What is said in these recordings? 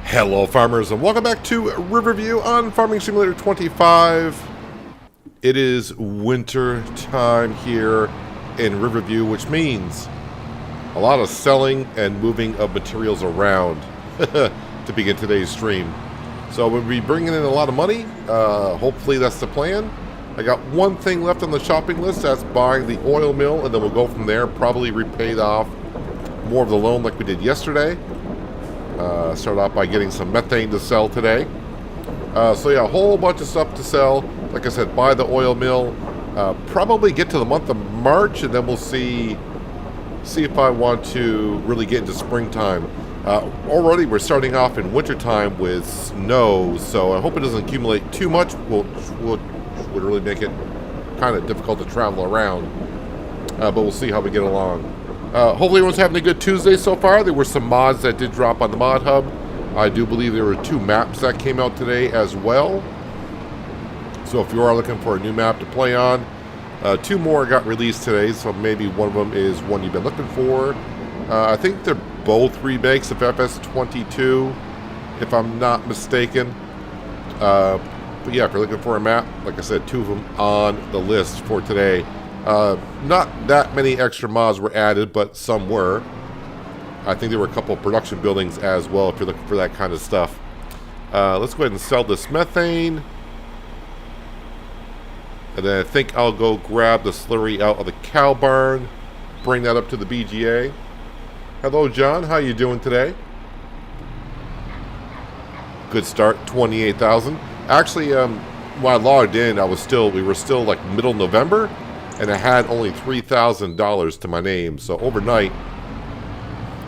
Hello farmers and welcome back to Riverview on Farming Simulator 25. It is winter time here in Riverview, which means a lot of selling and moving of materials around to begin today's stream. So we'll be bringing in a lot of money. Hopefully that's the plan. I got one thing left on the shopping list, that's buying the oil mill, and then we'll go from there, probably repay off more of the loan like we did yesterday. Start out by getting some methane to sell today. So yeah, a whole bunch of stuff to sell. Like I said, buy the oil mill. Probably get to the month of March, and then we'll see if I want to really get into springtime. Already we're starting off in wintertime with snow, so I hope it doesn't accumulate too much. Would really make it kind of difficult to travel around. But we'll see how we get along. Hopefully everyone's having a good Tuesday so far. There were some mods that did drop on the mod hub. I do believe there were 2 maps that came out today as well. So if you are looking for a new map to play on, 2 more got released today, so maybe one of them is one you've been looking for. I think they're both remakes of FS22, if I'm not mistaken. But yeah, if you're looking for a map, like I said, 2 of them on the list for today. Not that many extra mods were added, but some were. I think there were a couple of production buildings as well, if you're looking for that kind of stuff. Let's go ahead and sell this methane. And then I think I'll go grab the slurry out of the cow barn, bring that up to the BGA. Hello, John. How you doing today? Good start, 28,000. Actually, when I logged in, we were still like middle November, and I had only $3,000 to my name. So overnight,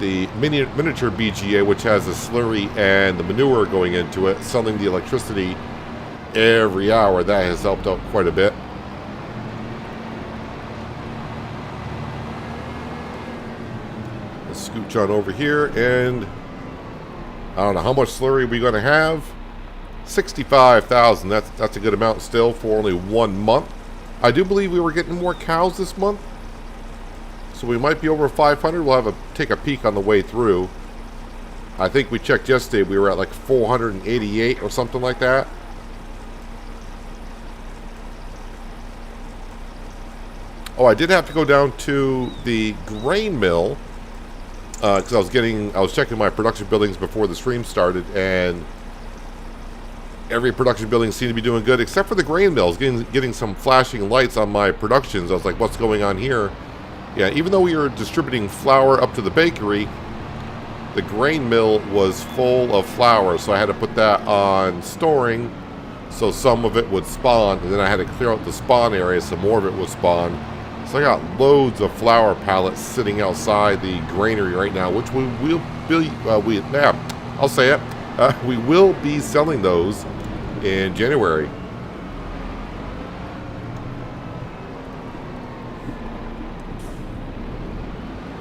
the miniature BGA, which has the slurry and the manure going into it, selling the electricity every hour, that has helped out quite a bit. Let's scooch on over here, and I don't know how much slurry we're going to have. 65,000. That's a good amount still for only 1 month. I do believe we were getting more cows this month, so we might be over 500. We'll take a peek on the way through. I think we checked yesterday. We were at like 488 or something like that. Oh, I did have to go down to the grain mill because I was checking my production buildings before the stream started, and every production building seemed to be doing good except for the grain mills, getting some flashing lights on my productions. I was like, what's going on here? Yeah, even though we were distributing flour up to the bakery, the grain mill was full of flour, so I had to put that on storing so some of it would spawn, and then I had to clear out the spawn area so more of it would spawn. So I got loads of flour pallets sitting outside the granary right now, which we will be, I'll say it, we will be selling those in January.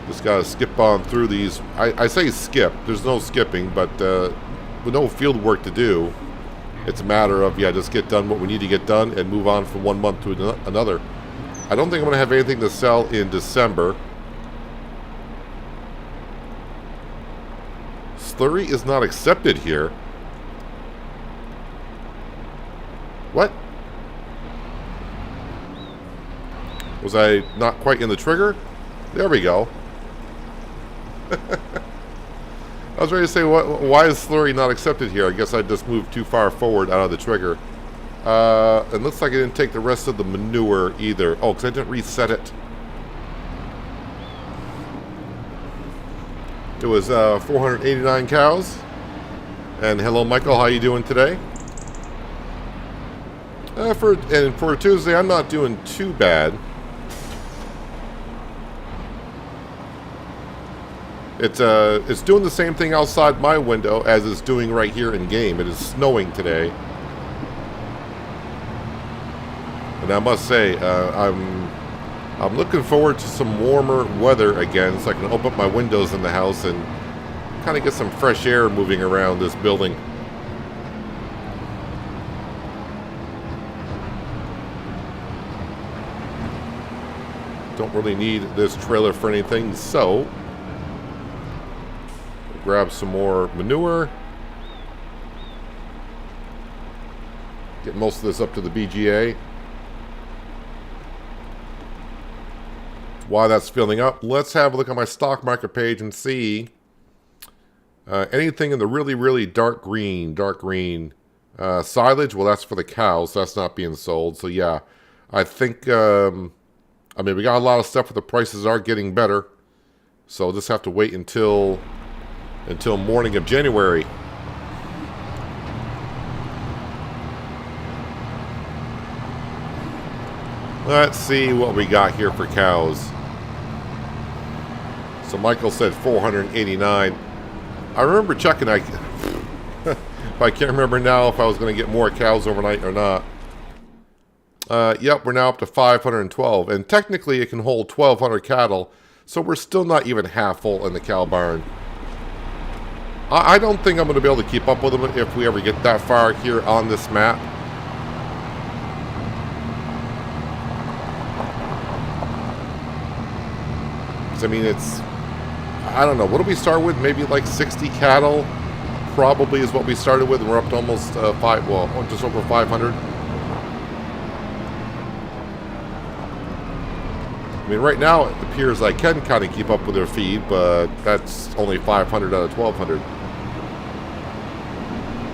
Just gotta skip on through these. I say skip, there's no skipping, but with no field work to do, it's a matter of, yeah, just get done what we need to get done and move on from 1 month to another. I don't think I'm gonna have anything to sell in December. Slurry is not accepted here. What? Was I not quite in the trigger? There we go. I was ready to say, why is slurry not accepted here? I guess I just moved too far forward out of the trigger. It looks like I didn't take the rest of the manure either. Oh, because I didn't reset it. It was 489 cows. And hello, Michael. How you doing today? For Tuesday, I'm not doing too bad. It's doing the same thing outside my window as it's doing right here in game. It is snowing today, and I must say, I'm looking forward to some warmer weather again, so I can open up my windows in the house and kind of get some fresh air moving around this building. Don't really need this trailer for anything, so grab some more manure. Get most of this up to the BGA. While that's filling up, let's have a look at my stock market page and see anything in the really, really dark green. Silage, well, that's for the cows. So that's not being sold. So, yeah, I think, I mean, we got a lot of stuff where the prices are getting better. So we'll just have to wait until morning of January. Let's see what we got here for cows. So Michael said 489. I remember checking. I can't remember now if I was going to get more cows overnight or not. Yep, we're now up to 512. And technically it can hold 1,200 cattle. So we're still not even half full in the cow barn. I don't think I'm going to be able to keep up with them if we ever get that far here on this map. I mean, it's, I don't know, what do we start with? Maybe like 60 cattle probably is what we started with, and we're up to almost just over 500. I mean, right now it appears I can kind of keep up with their feed, but that's only 500 out of 1,200.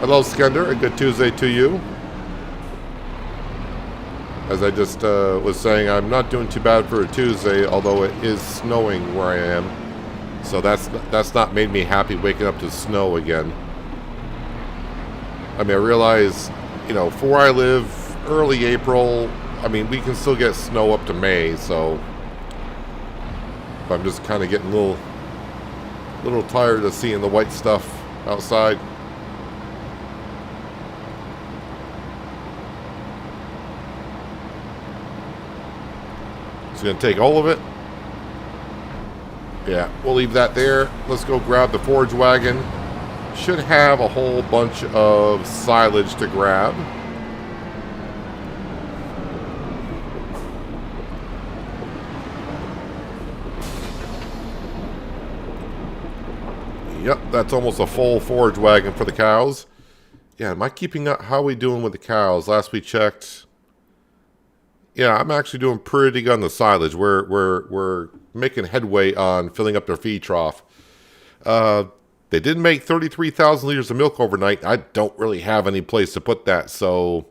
Hello, Skender, a good Tuesday to you. As I just was saying, I'm not doing too bad for a Tuesday, although it is snowing where I am. So that's not made me happy waking up to snow again. I mean, I realize, you know, for where I live, early April, I mean, we can still get snow up to May, so I'm just kind of getting a little tired of seeing the white stuff outside. It's going to take all of it. Yeah, we'll leave that there. Let's go grab the forage wagon. Should have a whole bunch of silage to grab. Yep, that's almost a full forage wagon for the cows. Yeah, am I keeping up? How are we doing with the cows? Last we checked... Yeah, I'm actually doing pretty good on the silage. We're making headway on filling up their feed trough. They did make 33,000 liters of milk overnight. I don't really have any place to put that, so...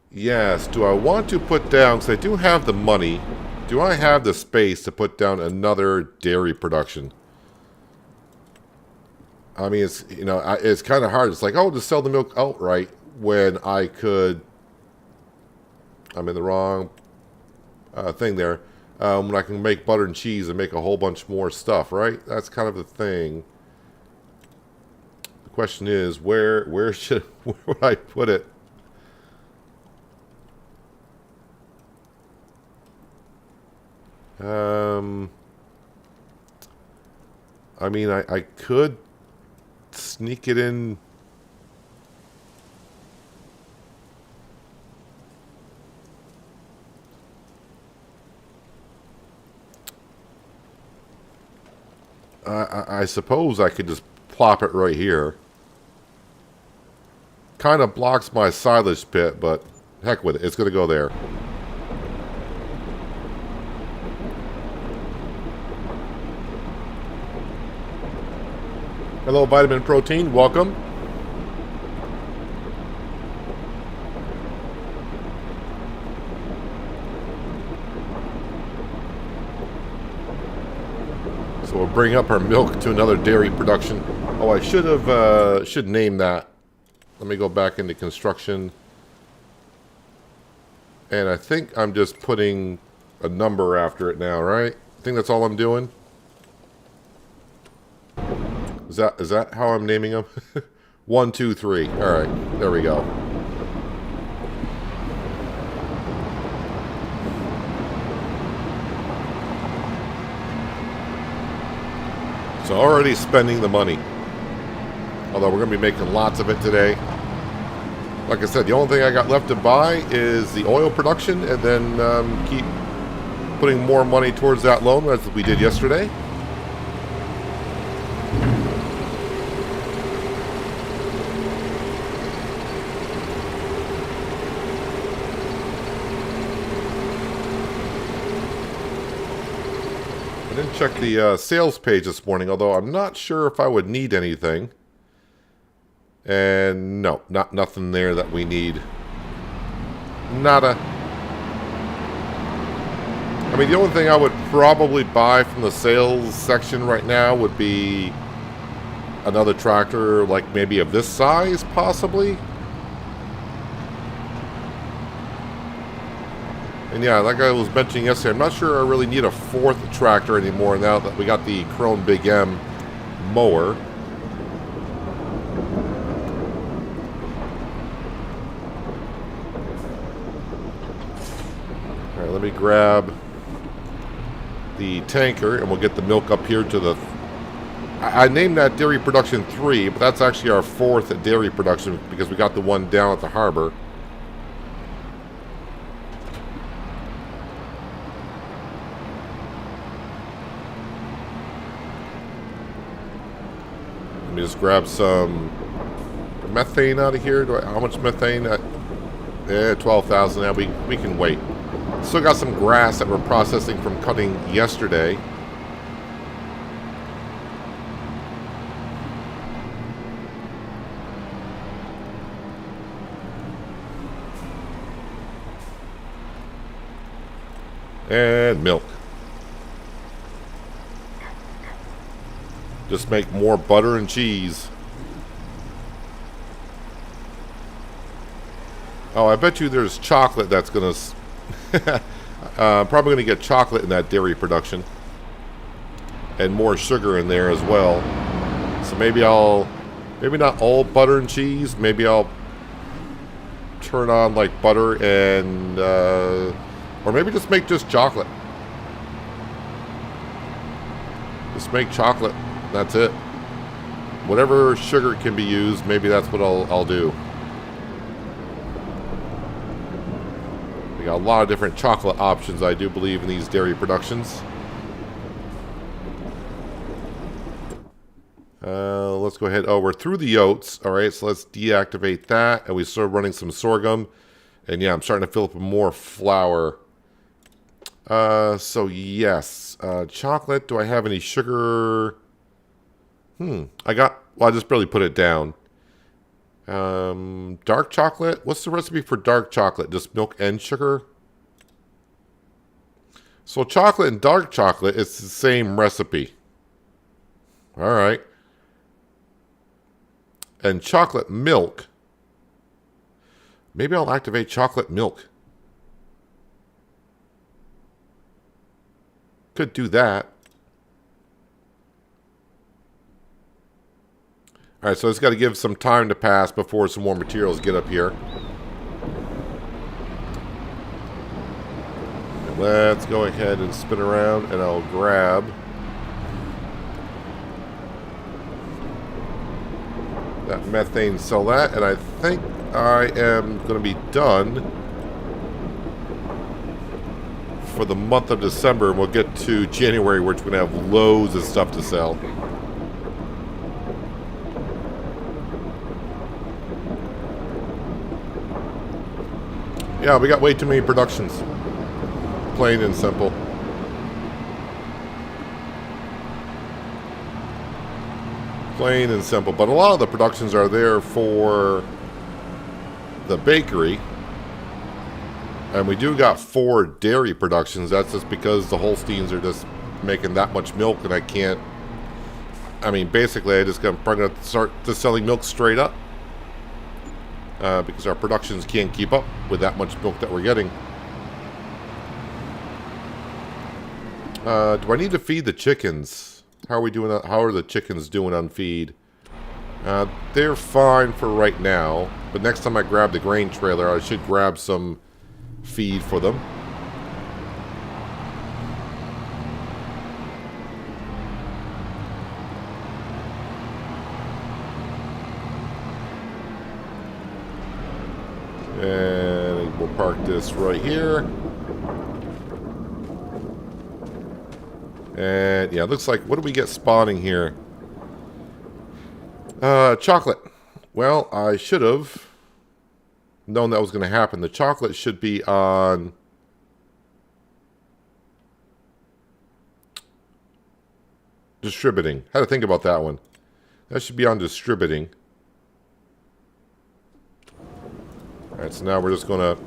Yes, do I want to put down, because I do have the money, do I have the space to put down another dairy production? I mean, it's, you know, it's kind of hard. It's like, oh, just sell the milk outright when I could... I'm in the wrong thing there. When I can make butter and cheese and make a whole bunch more stuff, right? That's kind of the thing. The question is, where would I put it? I mean, I could sneak it in. I suppose I could just plop it right here. Kind of blocks my silage pit, but heck with it. It's going to go there. Hello, Vitamin Protein. Welcome. So we'll bring up our milk to another dairy production. Oh, I should name that. Let me go back into construction. And I think I'm just putting a number after it now, right? I think that's all I'm doing. Is that how I'm naming them? 1, 2, 3. All right, there we go. So already spending the money. Although we're going to be making lots of it today. Like I said, the only thing I got left to buy is the oil production, and then keep putting more money towards that loan as we did yesterday. Check the sales page this morning, although I'm not sure if I would need anything. And no, nothing there that we need. Nada. I mean, the only thing I would probably buy from the sales section right now would be another tractor, like maybe of this size, possibly. And yeah, like I was mentioning yesterday, I'm not sure I really need a fourth tractor anymore now that we got the Chrome Big M mower. Alright, let me grab the tanker and we'll get the milk up here to the... I named that Dairy Production 3, but that's actually our fourth dairy production because we got the one down at the harbor. Let me just grab some methane out of here. How much methane? 12,000. Now we can wait. Still got some grass that we're processing from cutting yesterday. And milk. Just make more butter and cheese. Oh, I bet you there's chocolate that's gonna... probably gonna get chocolate in that dairy production. And more sugar in there as well. So maybe I'll... Maybe not all butter and cheese. Maybe I'll turn on like butter and... or maybe just make just chocolate. Just make chocolate. That's it. Whatever sugar can be used, maybe that's what I'll do. We got a lot of different chocolate options, I do believe, in these dairy productions. Let's go ahead. Oh, we're through the oats. All right, so let's deactivate that. And we start running some sorghum. And yeah, I'm starting to fill up with more flour. So yes. Chocolate. Do I have any sugar? Well, I just barely put it down. Dark chocolate. What's the recipe for dark chocolate? Just milk and sugar? So chocolate and dark chocolate, it's the same recipe. Alright. And chocolate milk. Maybe I'll activate chocolate milk. Could do that. Alright, so it's got to give some time to pass before some more materials get up here. And let's go ahead and spin around and I'll grab that methane, sell that, and I think I am going to be done for the month of December. We'll get to January, where we're going to have loads of stuff to sell. Yeah, we got way too many productions. Plain and simple. Plain and simple. But a lot of the productions are there for the bakery. And we do got 4 dairy productions. That's just because the Holsteins are just making that much milk and I can't... I mean, basically, I'm going to start just selling milk straight up. Because our productions can't keep up with that much milk that we're getting. Do I need to feed the chickens? How are we doing? How are the chickens doing on feed? They're fine for right now. But next time I grab the grain trailer, I should grab some feed for them. And we'll park this right here. And yeah, it looks like, what do we get spawning here? Chocolate. Well, I should have known that was going to happen. The chocolate should be on Distributing. Had to think about that one. That should be on distributing. Alright, so now we're just going to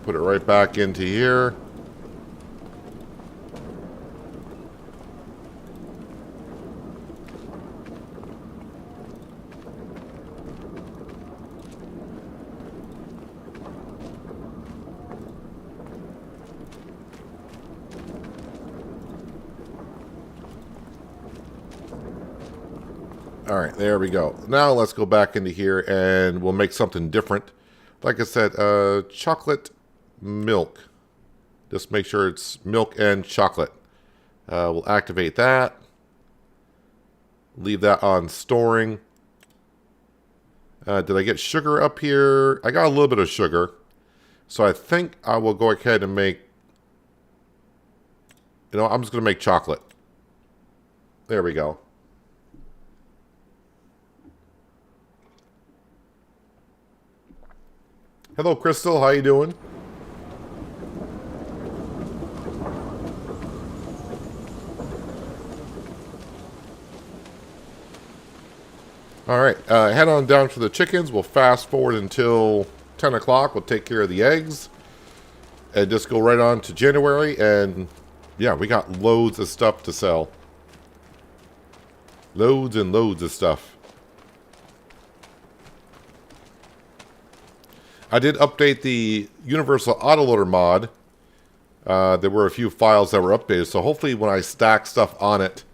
put it right back into here. Alright, there we go. Now let's go back into here and we'll make something different. Like I said, chocolate milk. Just make sure it's milk and chocolate. We'll activate that. Leave that on storing. Did I get sugar up here? I got a little bit of sugar. So I think I will go ahead and make... You know, I'm just going to make chocolate. There we go. Hello, Crystal. How you doing? All right. Head on down for the chickens. We'll fast forward until 10 o'clock. We'll take care of the eggs. And just go right on to January. And, yeah, we got loads of stuff to sell. Loads and loads of stuff. I did update the Universal Autoloader mod. There were a few files that were updated, so hopefully when I stack stuff on it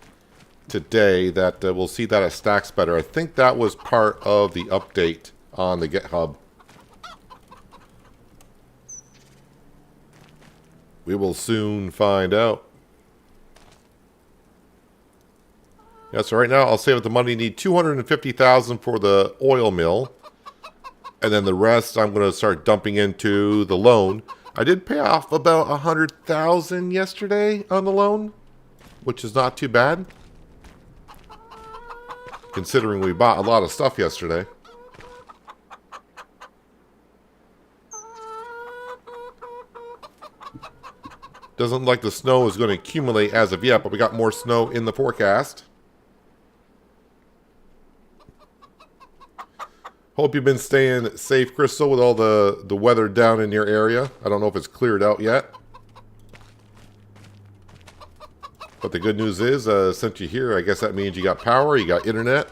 today, that we'll see that it stacks better. I think that was part of the update on the GitHub. We will soon find out. Yeah, so right now I'll save up the money. Need $250,000 for the oil mill. And then the rest I'm going to start dumping into the loan. I did pay off about $100,000 yesterday on the loan, which is not too bad, considering we bought a lot of stuff yesterday. Doesn't look like the snow is going to accumulate as of yet, but we got more snow in the forecast. Hope you've been staying safe, Crystal, with all the weather down in your area. I don't know if it's cleared out yet. But the good news is, since you're here, I guess that means you got power, you got internet.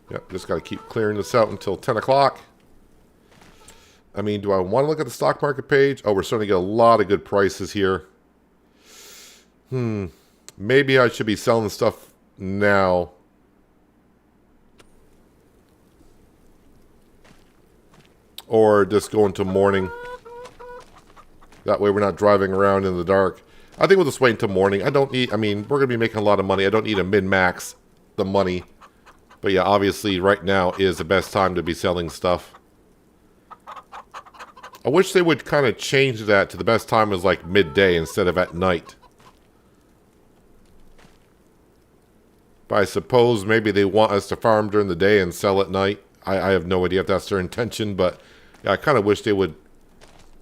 Yep, just got to keep clearing this out until 10 o'clock. I mean, do I want to look at the stock market page? Oh, we're starting to get a lot of good prices here. Maybe I should be selling stuff now. Or just go into morning. That way we're not driving around in the dark. I think we'll just wait until morning. I don't need, I mean, we're going to be making a lot of money. I don't need to min-max the money. But yeah, obviously right now is the best time to be selling stuff. I wish they would kind of change that to the best time is like midday instead of at night. But I suppose maybe they want us to farm during the day and sell at night. I have no idea if that's their intention, but yeah, I kind of wish they would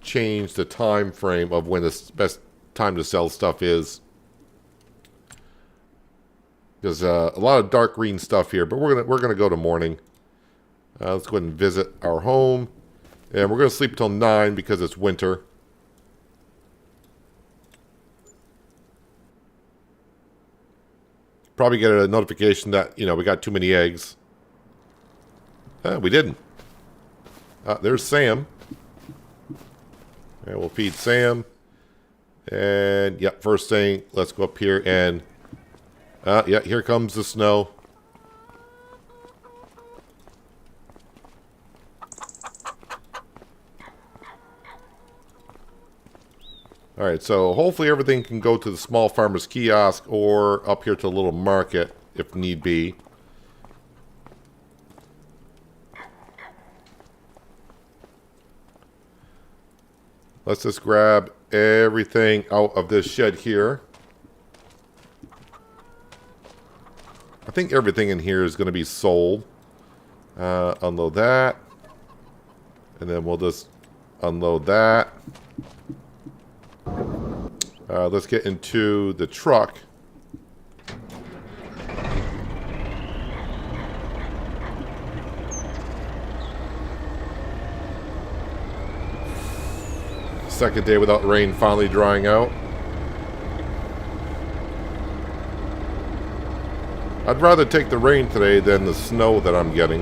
change the time frame of when the best time to sell stuff is. There's a lot of dark green stuff here, but we're gonna go to morning. Let's go ahead and visit our home. And we're going to sleep until 9 because it's winter. Probably get a notification that, you know, we got too many eggs. We didn't. There's Sam. And we'll feed Sam. And, yeah, first thing, let's go up here and... yeah, here comes the snow. Alright, so hopefully everything can go to the small farmer's kiosk or up here to the little market if need be. Let's just grab everything out of this shed here. I think everything in here is going to be sold. Unload that. And then we'll just unload that. Let's get into the truck. Second day without rain finally drying out. I'd rather take the rain today than the snow that I'm getting.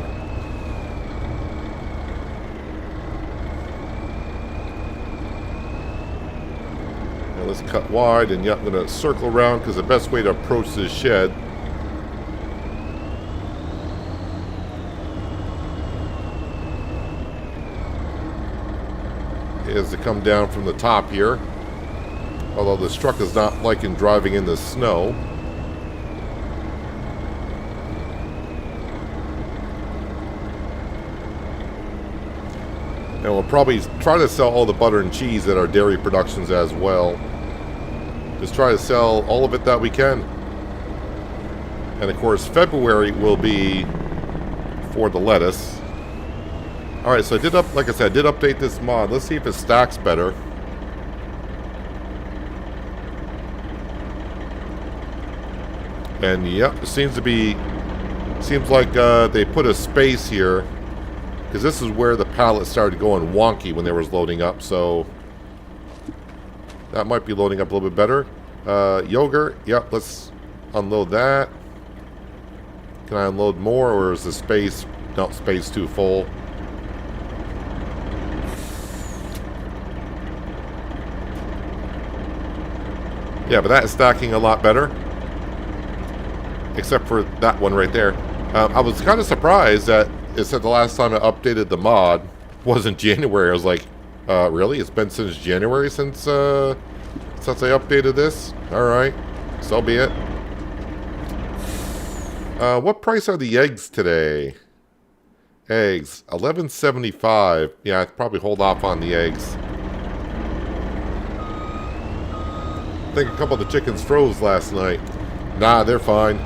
Now let's cut wide, and yep, I'm going to circle around because the best way to approach this shed is to come down from the top here. Although this truck is not liking driving in the snow. And we'll probably try to sell all the butter and cheese at our dairy productions as well. Just try to sell all of it that we can. And of course, February will be for the lettuce. Alright, so I did like I said, I did update this mod. Let's see if it stacks better. And yep, it seems like they put a space here. Because this is where the pallet started going wonky when they was loading up, so that might be loading up a little bit better. Yogurt, yep, let's unload that. Can I unload more, or is the space, no, space too full? Yeah, but that is stacking a lot better. Except for that one right there. I was kind of surprised that it said the last time I updated the mod was in January. I was like, really? It's been since January since I updated this? Alright, so be it. What price are the eggs today? Eggs, $11.75. Yeah, I'd probably hold off on the eggs. I think a couple of the chickens froze last night. Nah, they're fine.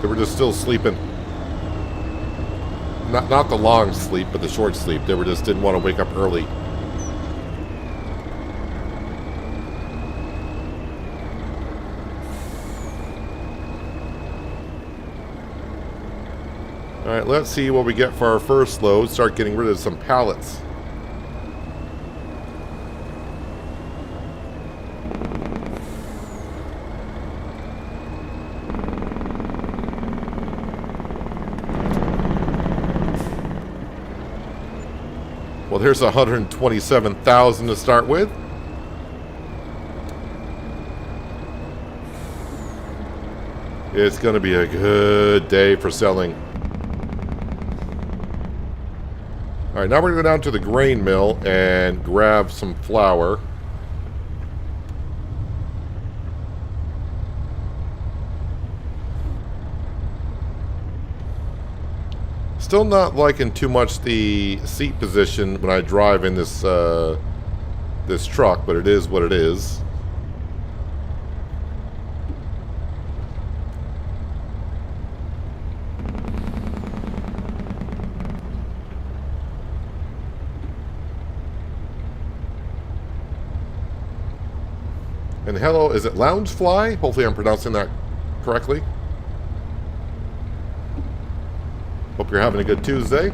They were just still sleeping. Not the long sleep, but the short sleep. They just didn't want to wake up early. Alright, let's see what we get for our first load. Start getting rid of some pallets. Well, there's 127,000 to start with. It's going to be a good day for selling. Alright, now we're going to go down to the grain mill and grab some flour. Still not liking too much the seat position when I drive in this this truck, but it is what it is. And hello, is it Loungefly? Hopefully I'm pronouncing that correctly. Hope you're having a good Tuesday.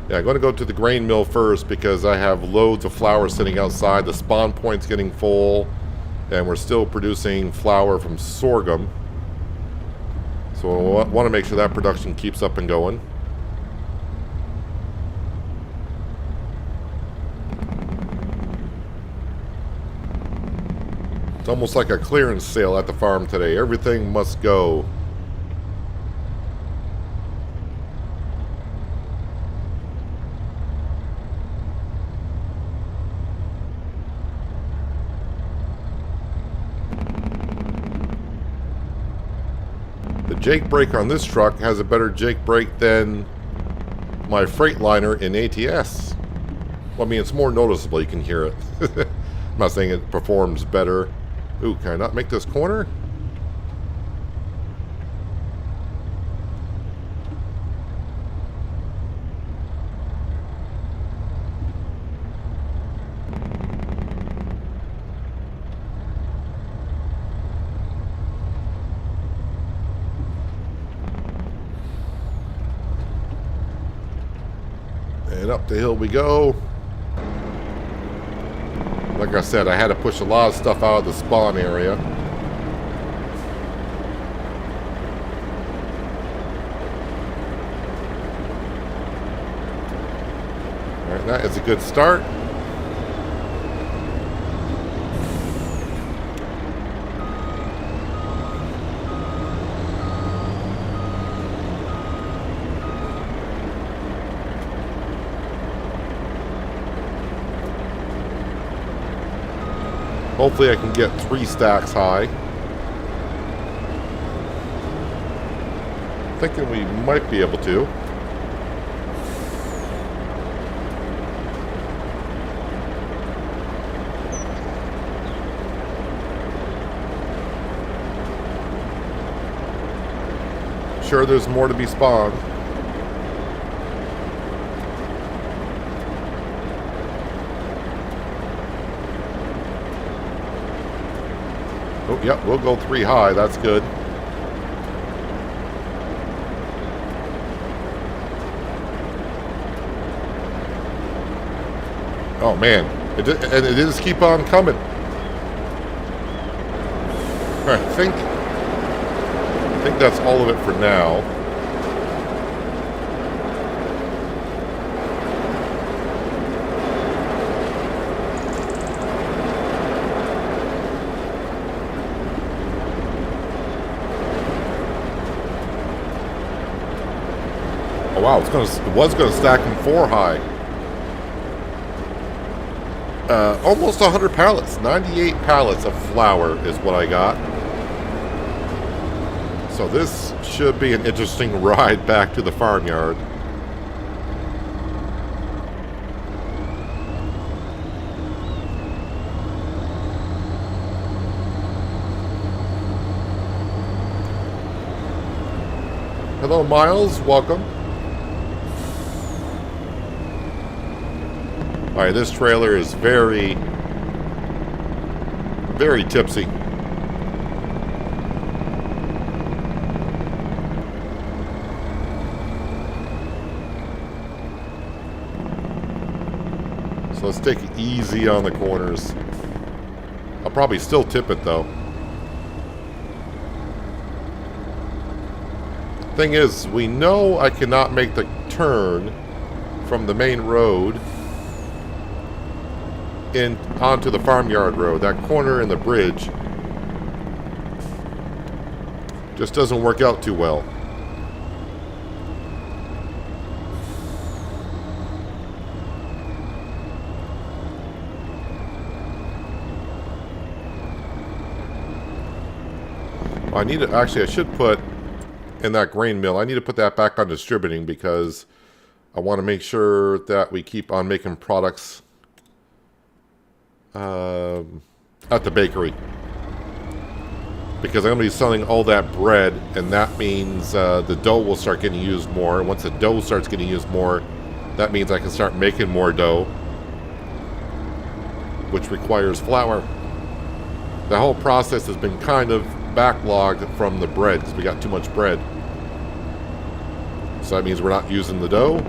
Yeah, I'm going to go to the grain mill first because I have loads of flour sitting outside. The spawn point's getting full, and we're still producing flour from sorghum. So I want to make sure that production keeps up and going. It's almost like a clearance sale at the farm today. Everything must go. The Jake brake on this truck has a better Jake brake than my Freightliner in ATS. Well, I mean, it's more noticeable. You can hear it. I'm not saying it performs better. Ooh, can I not make this corner? And up the hill we go. Like I said, I had to push a lot of stuff out of the spawn area. Alright, that is a good start. Hopefully I can get 3 stacks high. Thinking we might be able to. Sure, there's more to be spawned. Oh, yep, we'll go 3 high. That's good. Oh, man. And it just keep on coming. All right, I think that's all of it for now. Oh wow, it was gonna stack them 4 high. Almost 100 pallets, 98 pallets of flour is what I got. So this should be an interesting ride back to the farmyard. Hello, Miles. Welcome. Alright, this trailer is very, very tipsy. So let's take it easy on the corners. I'll probably still tip it though. Thing is, we know I cannot make the turn from the main road in onto the farmyard road. That corner in the bridge just doesn't work out too well. I need to actually, I should put in that grain mill, I need to put that back on distributing because I want to make sure that we keep on making products at the bakery, because I'm going to be selling all that bread, and that means the dough will start getting used more. And once the dough starts getting used more, that means I can start making more dough, which requires flour. The whole process has been kind of backlogged from the bread because we got too much bread. So that means we're not using the dough.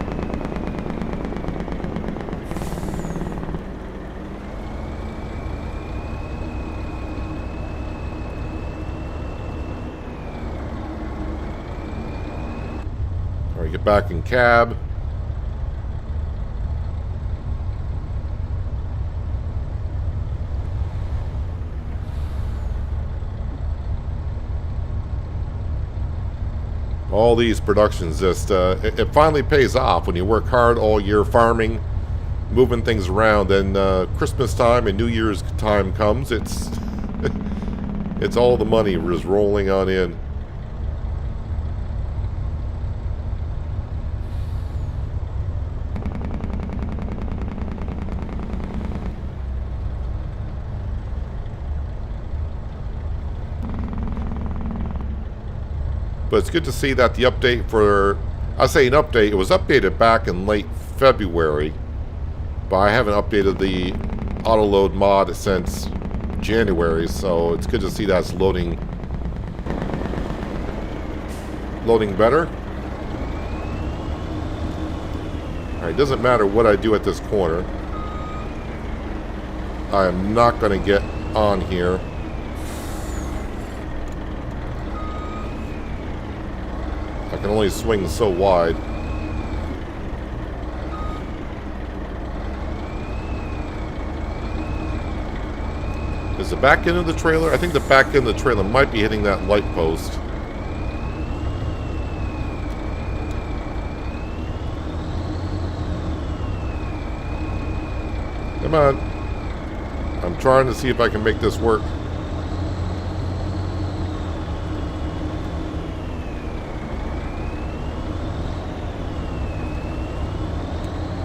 Get back in cab. All these productions just it finally pays off when you work hard all year farming, moving things around. Then Christmas time and New Year's time comes, it's it's all the money is rolling on in. but it's good to see that the update for, I say an update, it was updated back in late February, but I haven't updated the auto load mod since January, so it's good to see that's loading better. Alright, it doesn't matter what I do at this corner. I am not going to get on here. I can only swing so wide. Is the back end of the trailer? I think the back end of the trailer might be hitting that light post. Come on. I'm trying to see if I can make this work.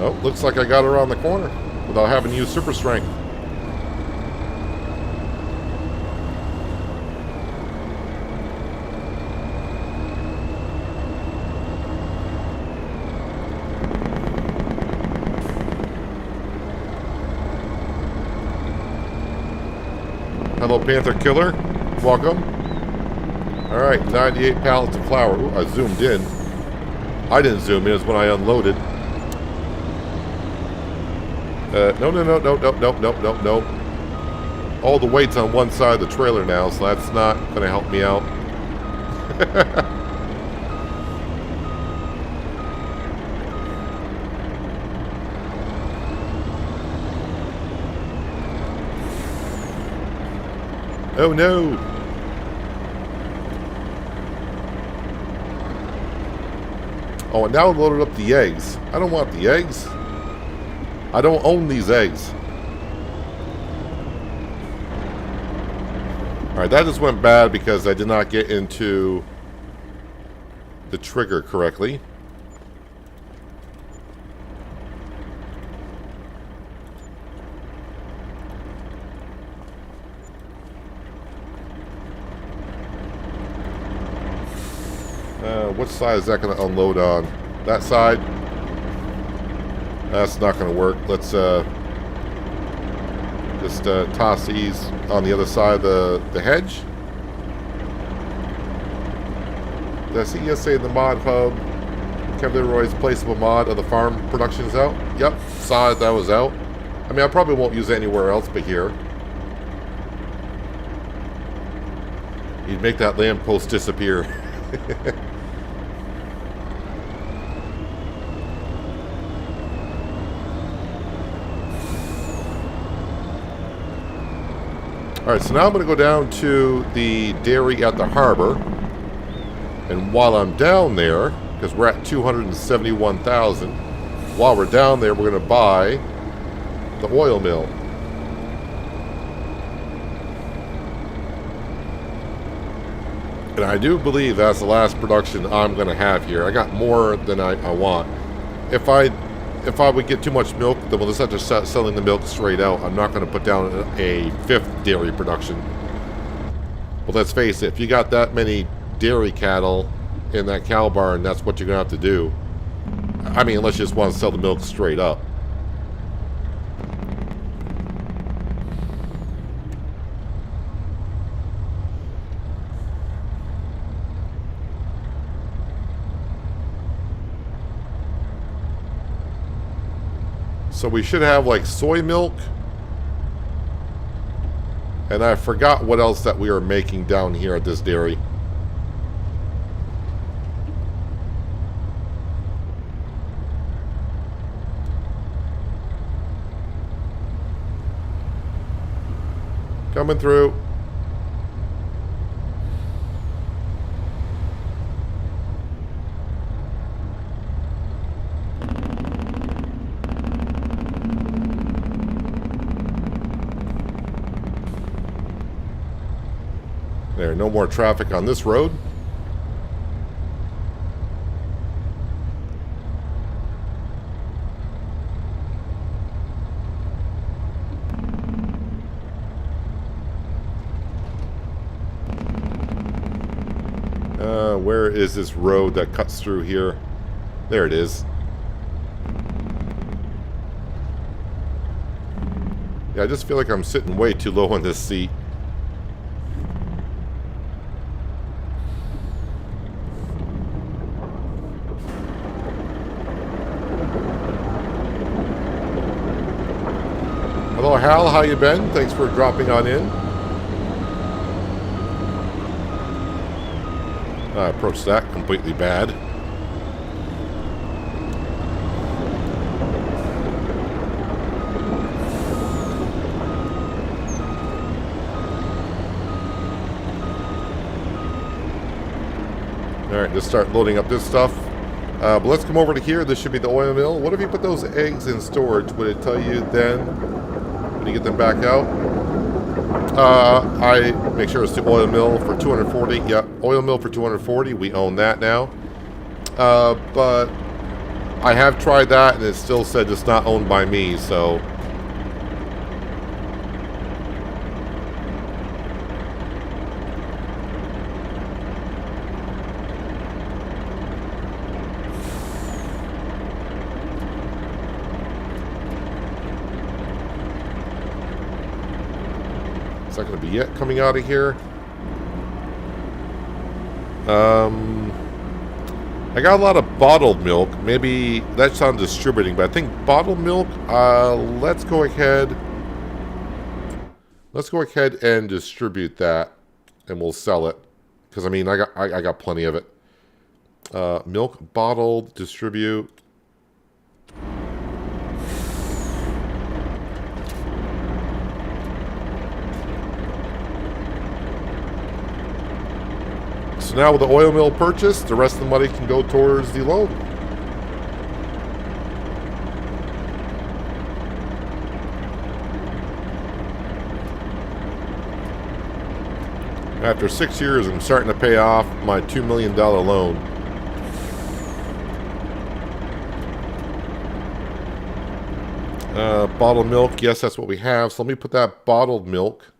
Oh, looks like I got around the corner without having to use super strength. Hello, Panther Killer. Welcome. Alright, 98 pallets of flour. Ooh, I zoomed in. I didn't zoom in, it's when I unloaded. No. All the weight's on one side of the trailer now, so that's not going to help me out. Oh no! Oh, and now I loaded up the eggs. I don't want the eggs. I don't own these eggs. Alright, that just went bad because I did not get into the trigger correctly. What side is that going to unload on? That side? That's not going to work. Let's just toss these on the other side of the hedge. Did I see you say in the mod hub, Kevin Leroy's placeable mod of the farm production is out? Yep, saw it, that was out. I mean, I probably won't use it anywhere else but here. You'd make that lamppost disappear. Alright, so now I'm going to go down to the dairy at the harbor. And while I'm down there, because we're at 271,000, while we're down there, we're going to buy the oil mill. And I do believe that's the last production I'm going to have here. I got more than I want. If I would get too much milk, then we'll just have to start selling the milk straight out. I'm not going to put down a fifth dairy production. But let's face it, if you got that many dairy cattle in that cow barn, that's what you're going to have to do. I mean, unless you just want to sell the milk straight up. So we should have like soy milk. And I forgot what else that we are making down here at this dairy. Coming through. There, no more traffic on this road. Where is this road that cuts through here? There it is. Yeah, I just feel like I'm sitting way too low on this seat. Hello, Hal. How you been? Thanks for dropping on in. I approached that completely bad. Alright, let's start loading up this stuff. But let's come over to here. This should be the oil mill. What if you put those eggs in storage? Would it tell you then when you get them back out? I make sure it's the oil mill for 240. Yep, oil mill for 240. We own that now. But I have tried that and it still said it's not owned by me, so... It's not going to be yet coming out of here. I got a lot of bottled milk. Maybe that's on distributing, but I think bottled milk, let's go ahead and distribute that and we'll sell it. Because I mean, I got plenty of it. Milk bottled, distribute. So now with the oil mill purchased, the rest of the money can go towards the loan. After 6 years, I'm starting to pay off my $2 million loan. Bottled milk, yes, that's what we have. So let me put that bottled milk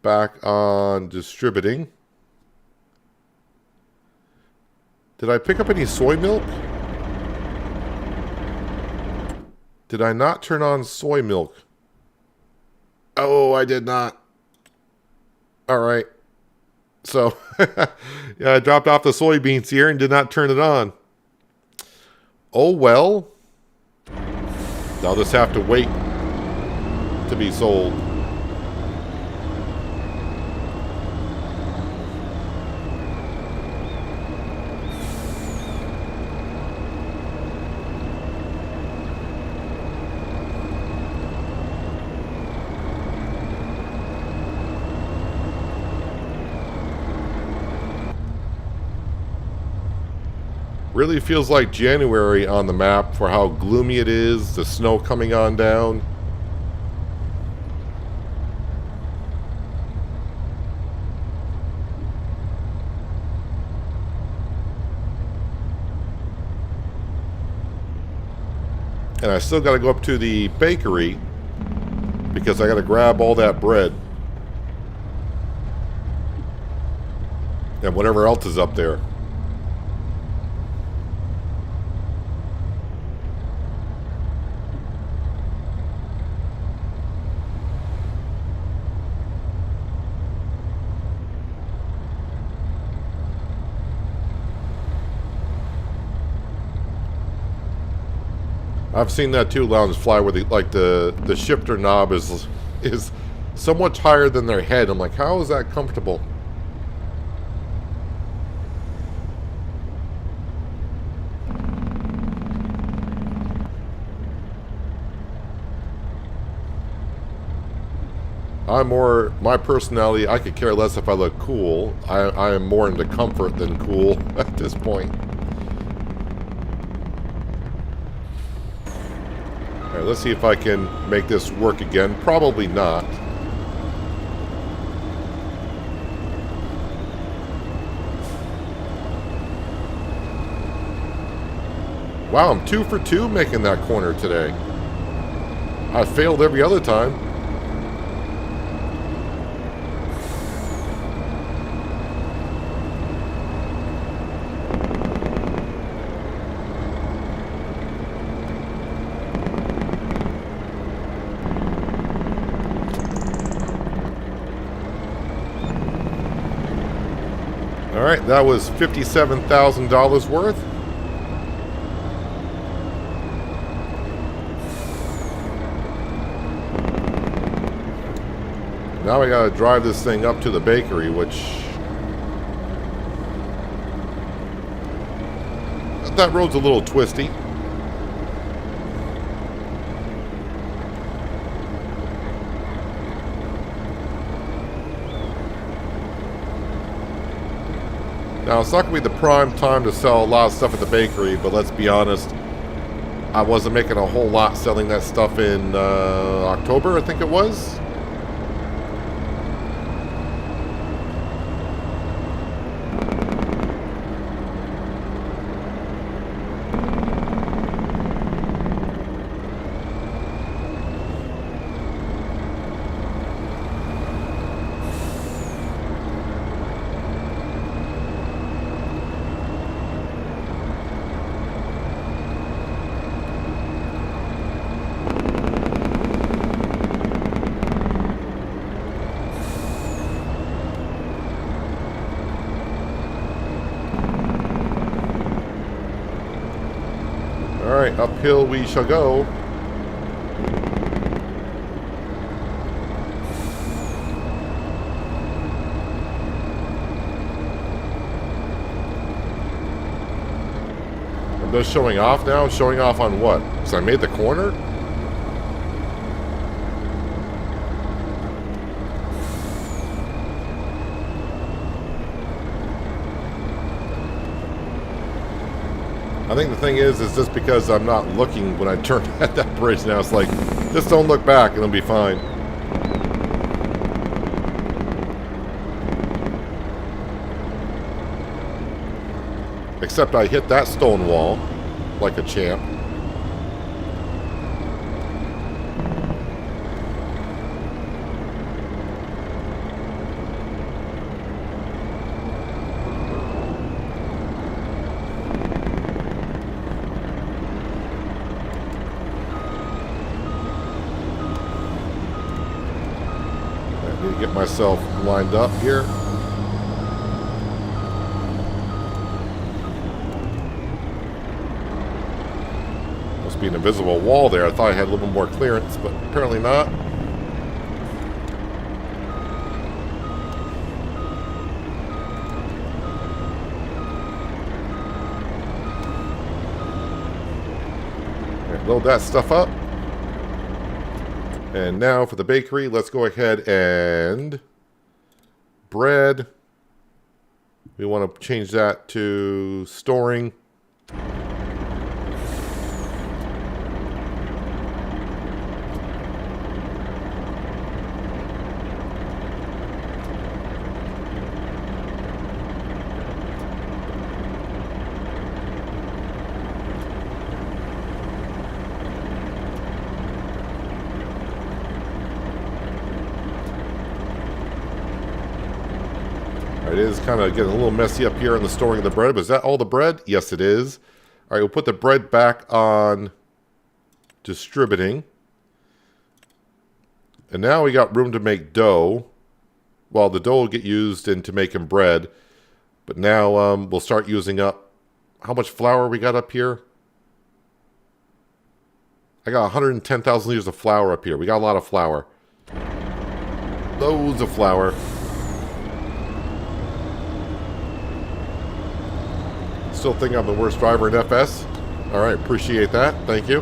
back on distributing. Did I pick up any soy milk? Did I not turn on soy milk? Oh, I did not. All right. So, yeah, I dropped off the soybeans here and did not turn it on. Oh, well. I'll just have to wait to be sold. Really feels like January on the map for how gloomy it is, the snow coming on down. And I still got to go up to the bakery because I got to grab all that bread. And whatever else is up there. I've seen that too, Loungefly, where the shifter knob is so much higher than their head. I'm like, how is that comfortable? My personality, I could care less if I look cool. I am more into comfort than cool at this point. Alright, let's see if I can make this work again. Probably not. Wow, I'm 2 for 2 making that corner today. I failed every other time. Alright, that was $57,000 worth. Now we gotta drive this thing up to the bakery, which... that road's a little twisty. Now, it's not going to be the prime time to sell a lot of stuff at the bakery, but let's be honest, I wasn't making a whole lot selling that stuff in October, I think it was. Alright, uphill we shall go. I'm just showing off now? Showing off on what? Because I made the corner? I think the thing is just because I'm not looking when I turn at that bridge now, it's like, just don't look back and it'll be fine. Except I hit that stone wall like a champ. Get myself lined up here. Must be an invisible wall there. I thought I had a little bit more clearance, but apparently not. Load that stuff up. And now for the bakery, let's go ahead and bread. We want to change that to storing. It is kind of getting a little messy up here in the storing of the bread. But is that all the bread? Yes, it is. All right, we'll put the bread back on distributing. And now we got room to make dough. Well, the dough will get used into making bread. But now we'll start using up... How much flour we got up here? I got 110,000 liters of flour up here. We got a lot of flour. Loads of flour. Still think I'm the worst driver in FS. All right, appreciate that. Thank you.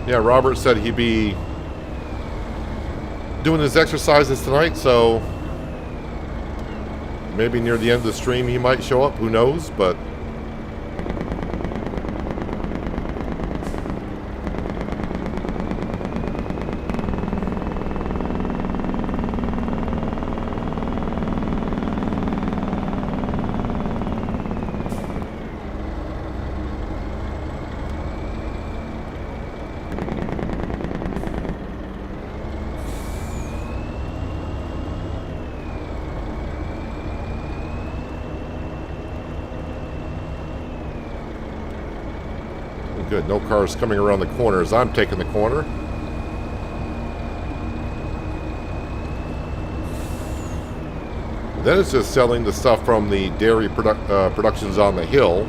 Yeah, Robert said he'd be doing his exercises tonight, so maybe near the end of the stream he might show up. Who knows? But Good, no cars coming around the corner as I'm taking the corner. Then it's just selling the stuff from the dairy productions on the hill.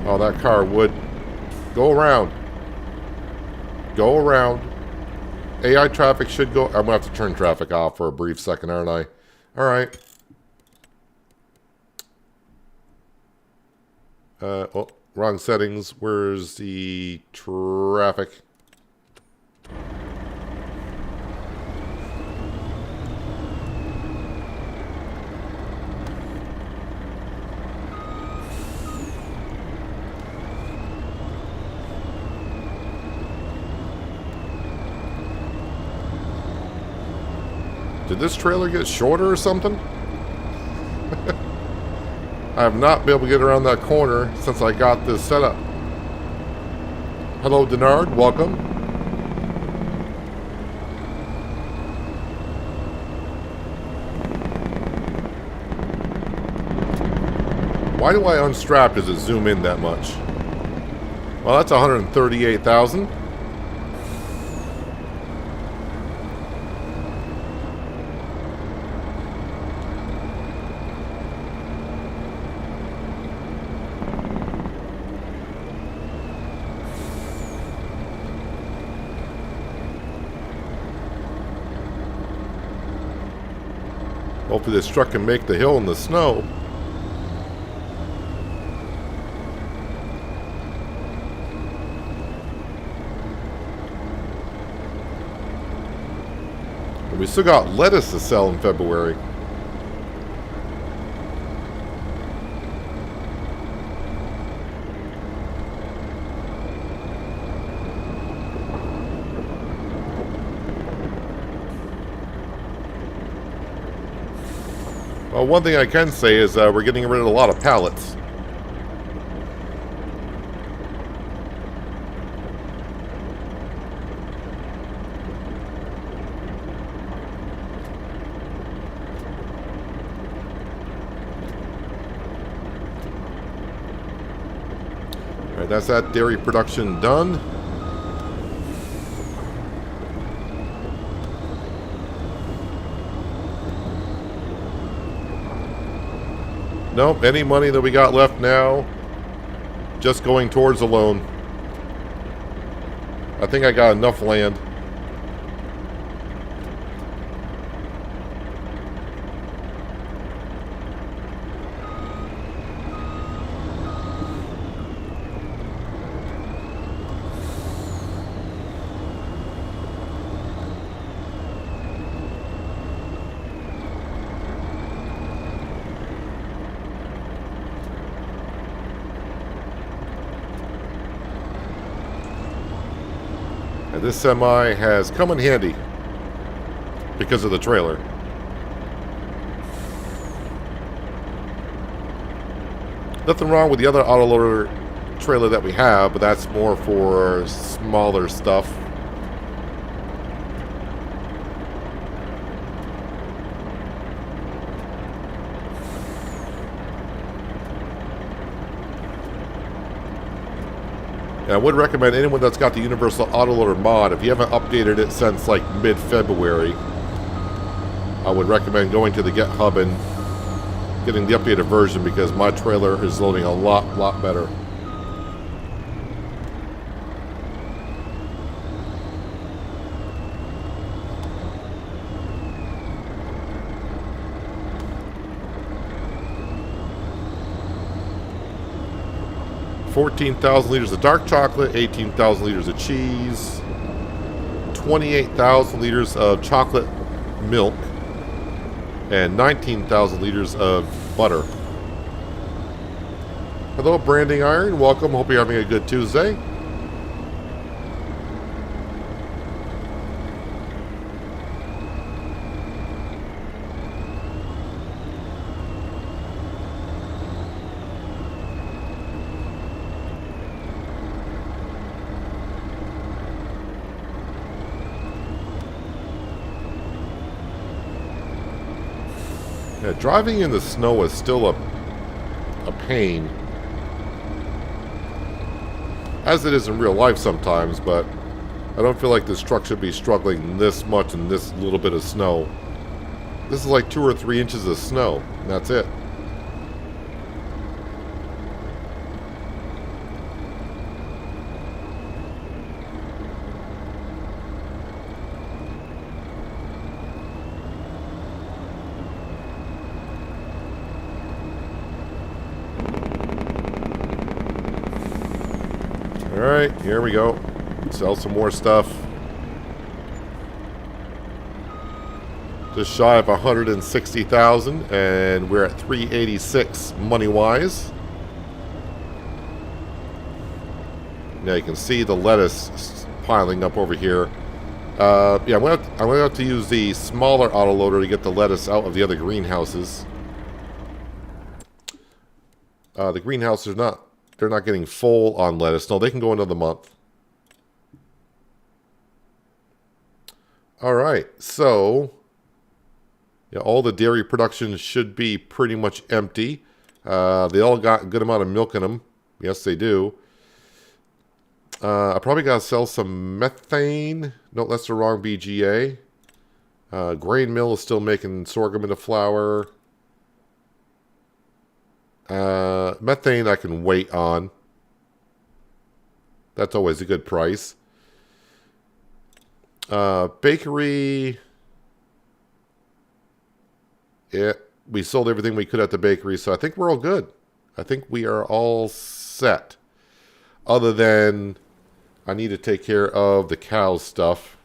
Oh, that car would go around. Go around. AI traffic should go. I'm going to have to turn traffic off for a brief second, aren't I? All right. Oh, wrong settings. Where's the traffic? Did this trailer get shorter or something? I have not been able to get around that corner since I got this set up. Hello, Denard. Welcome. Why do I unstrap? Does it zoom in that much? Well, that's 138,000. Hopefully this truck can make the hill in the snow. And we still got lettuce to sell in February. Well, one thing I can say is we're getting rid of a lot of pallets. All right, that's that dairy production done. Nope, any money that we got left now, just going towards the loan. I think I got enough land. And this semi has come in handy because of the trailer. Nothing wrong with the other autoloader trailer that we have, but that's more for smaller stuff. And I would recommend anyone that's got the Universal Autoloader mod, if you haven't updated it since like mid-February, I would recommend going to the GitHub and getting the updated version because my trailer is loading a lot better. $14,000 liters of dark chocolate, 18,000 liters of cheese, 28,000 liters of chocolate milk, and 19,000 liters of butter. Hello, Branding Iron. Welcome. Hope you're having a good Tuesday. Yeah, driving in the snow is still a pain. As it is in real life sometimes, but I don't feel like this truck should be struggling this much in this little bit of snow. This is like 2 or 3 inches of snow, and that's it. Alright, here we go. Sell some more stuff. Just shy of 160,000, and we're at 386 money-wise. Now you can see the lettuce piling up over here. Yeah, I'm gonna have to use the smaller autoloader to get the lettuce out of the other greenhouses. The greenhouses are not. They're not getting full on lettuce. No, they can go another month. Alright, so yeah, all the dairy production should be pretty much empty. They all got a good amount of milk in them. Yes, they do. I probably got to sell some methane. No, that's the wrong BGA. Grain mill is still making sorghum into flour. Methane I can wait on. That's always a good price. Bakery. Yeah, we sold everything we could at the bakery, so I think we're all good. I think we are all set. Other than I need to take care of the cow stuff.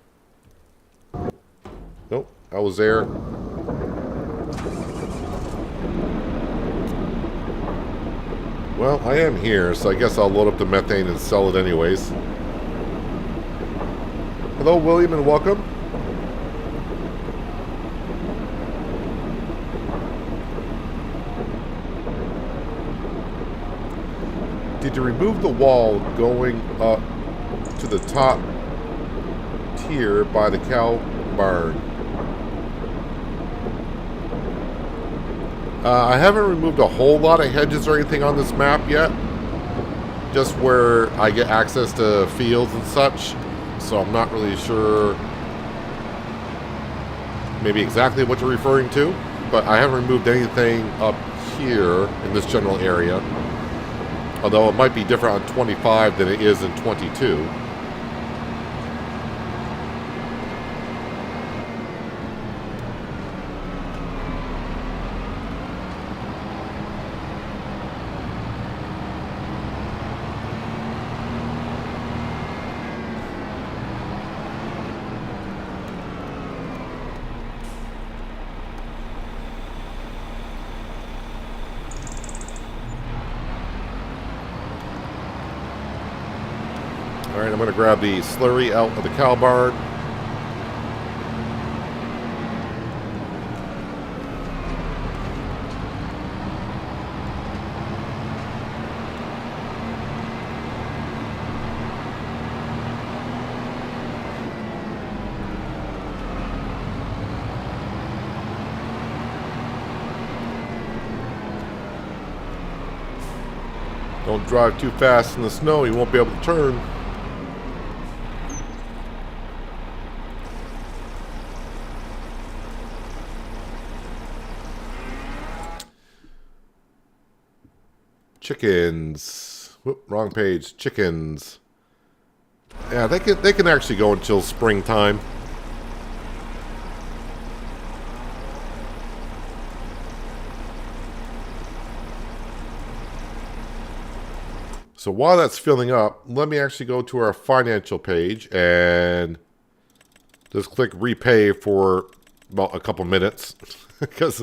Nope, I was there. Well, I am here, so I guess I'll load up the methane and sell it anyways. Hello, William, and welcome. Did you remove the wall going up to the top tier by the cow barn? I haven't removed a whole lot of hedges or anything on this map yet. Just where I get access to fields and such. So I'm not really sure maybe exactly what you're referring to. But I haven't removed anything up here in this general area. Although it might be different on 25 than it is in 22. Alright, I'm going to grab the slurry out of the cow barn. Don't drive too fast in the snow, you won't be able to turn. Chickens. Whoop, wrong page. Chickens. Yeah, they can actually go until springtime. So while that's filling up, let me actually go to our financial page and just click repay for about a couple minutes because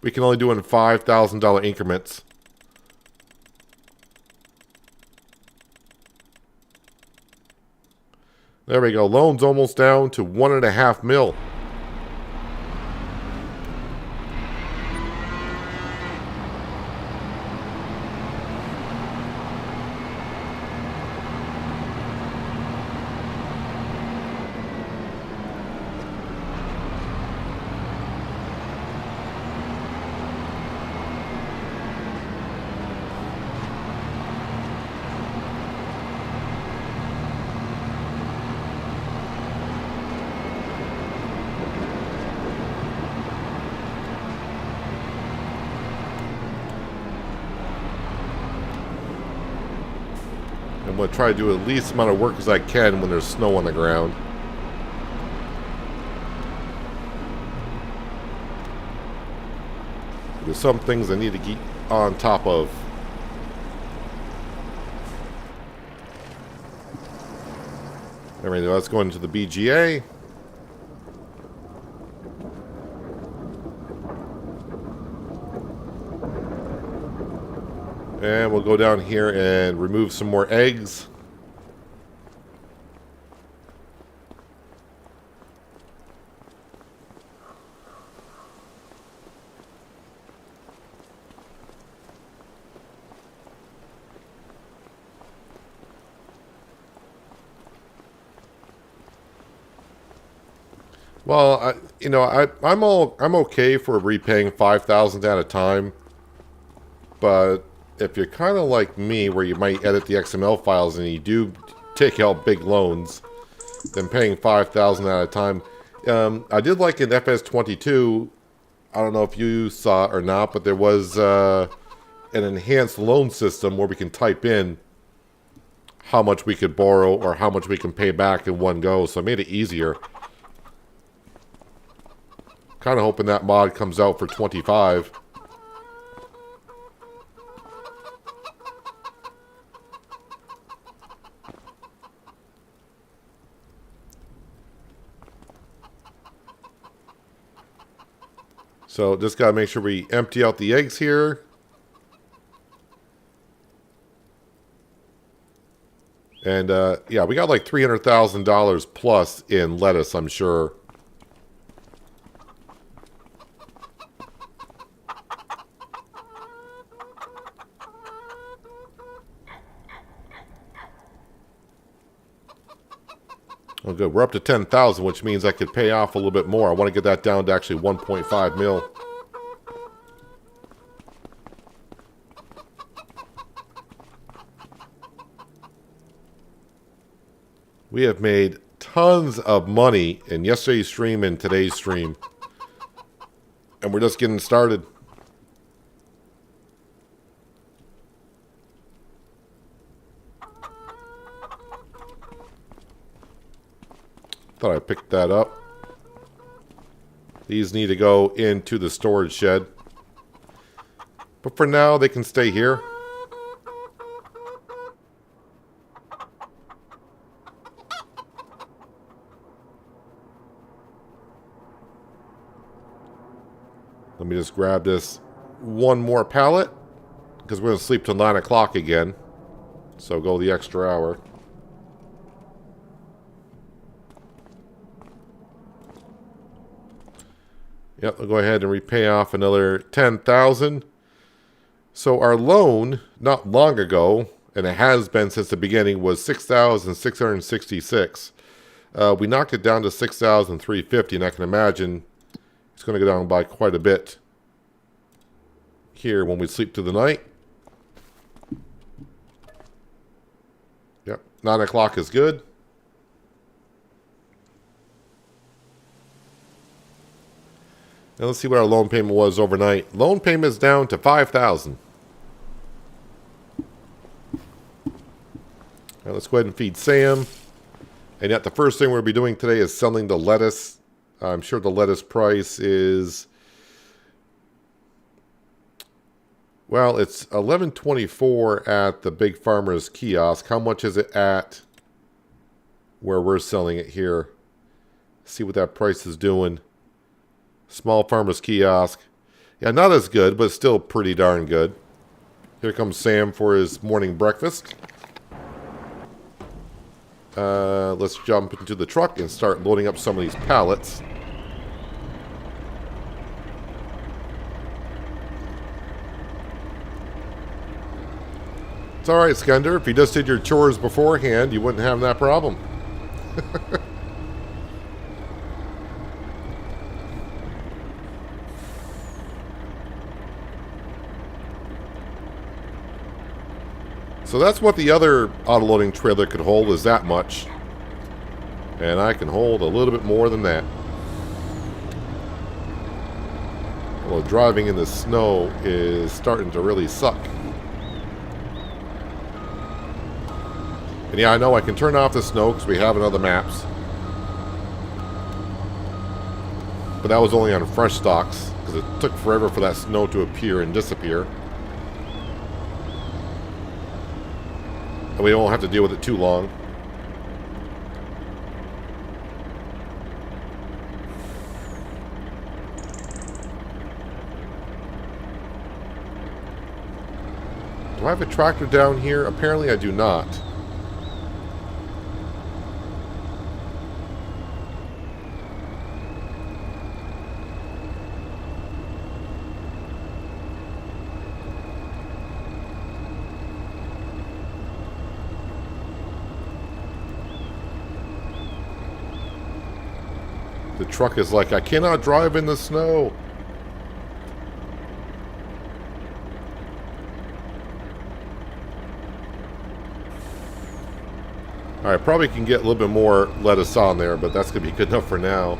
we can only do it in $5,000 increments. There we go. Loan's almost down to 1.5 mil. I'm going to try to do the least amount of work as I can when there's snow on the ground. There's some things I need to keep on top of. Alright, let's go into the BGA. And we'll go down here and remove some more eggs. Well, I'm okay for repaying 5,000 at a time, but if you're kind of like me, where you might edit the XML files and you do take out big loans, then paying 5,000 at a time. I did like in FS22. I don't know if you saw it or not, but there was an enhanced loan system where we can type in how much we could borrow or how much we can pay back in one go. So it made it easier. Kind of hoping that mod comes out for 25. So just got to make sure we empty out the eggs here. And yeah, we got like $300,000 plus in lettuce, I'm sure. Oh, good. We're up to 10,000, which means I could pay off a little bit more. I want to get that down to actually 1.5 mil. We have made tons of money in yesterday's stream and today's stream. And we're just getting started. Thought I picked that up. These need to go into the storage shed. But for now, they can stay here. Let me just grab this one more pallet, because we're going to sleep till 9 o'clock again. So go the extra hour. Yep, we'll go ahead and repay off another 10,000. So our loan, not long ago, and it has been since the beginning, was 6,666. We knocked it down to 6,350, and I can imagine it's going to go down by quite a bit here when we sleep through the night. Yep, 9 o'clock is good. Now let's see what our loan payment was overnight. Loan payment is down to 5,000. Now let's go ahead and feed Sam. And yet the first thing we'll be doing today is selling the lettuce. I'm sure the lettuce price is, well, it's $11.24 at the Big Farmer's kiosk. How much is it at where we're selling it here? See what that price is doing. Small Farmer's kiosk. Yeah, not as good, but still pretty darn good. Here comes Sam for his morning breakfast. Let's jump into the truck and start loading up some of these pallets. It's alright, Skender. If you just did your chores beforehand, you wouldn't have that problem. So that's what the other auto-loading trailer could hold, is that much. And I can hold a little bit more than that. Although driving in the snow is starting to really suck. And yeah, I know I can turn off the snow because we have it on the maps. But that was only on fresh stocks because it took forever for that snow to appear and disappear. And we won't have to deal with it too long. Do I have a tractor down here? Apparently I do not. The truck is like, I cannot drive in the snow. Alright, probably can get a little bit more lettuce on there, but that's going to be good enough for now.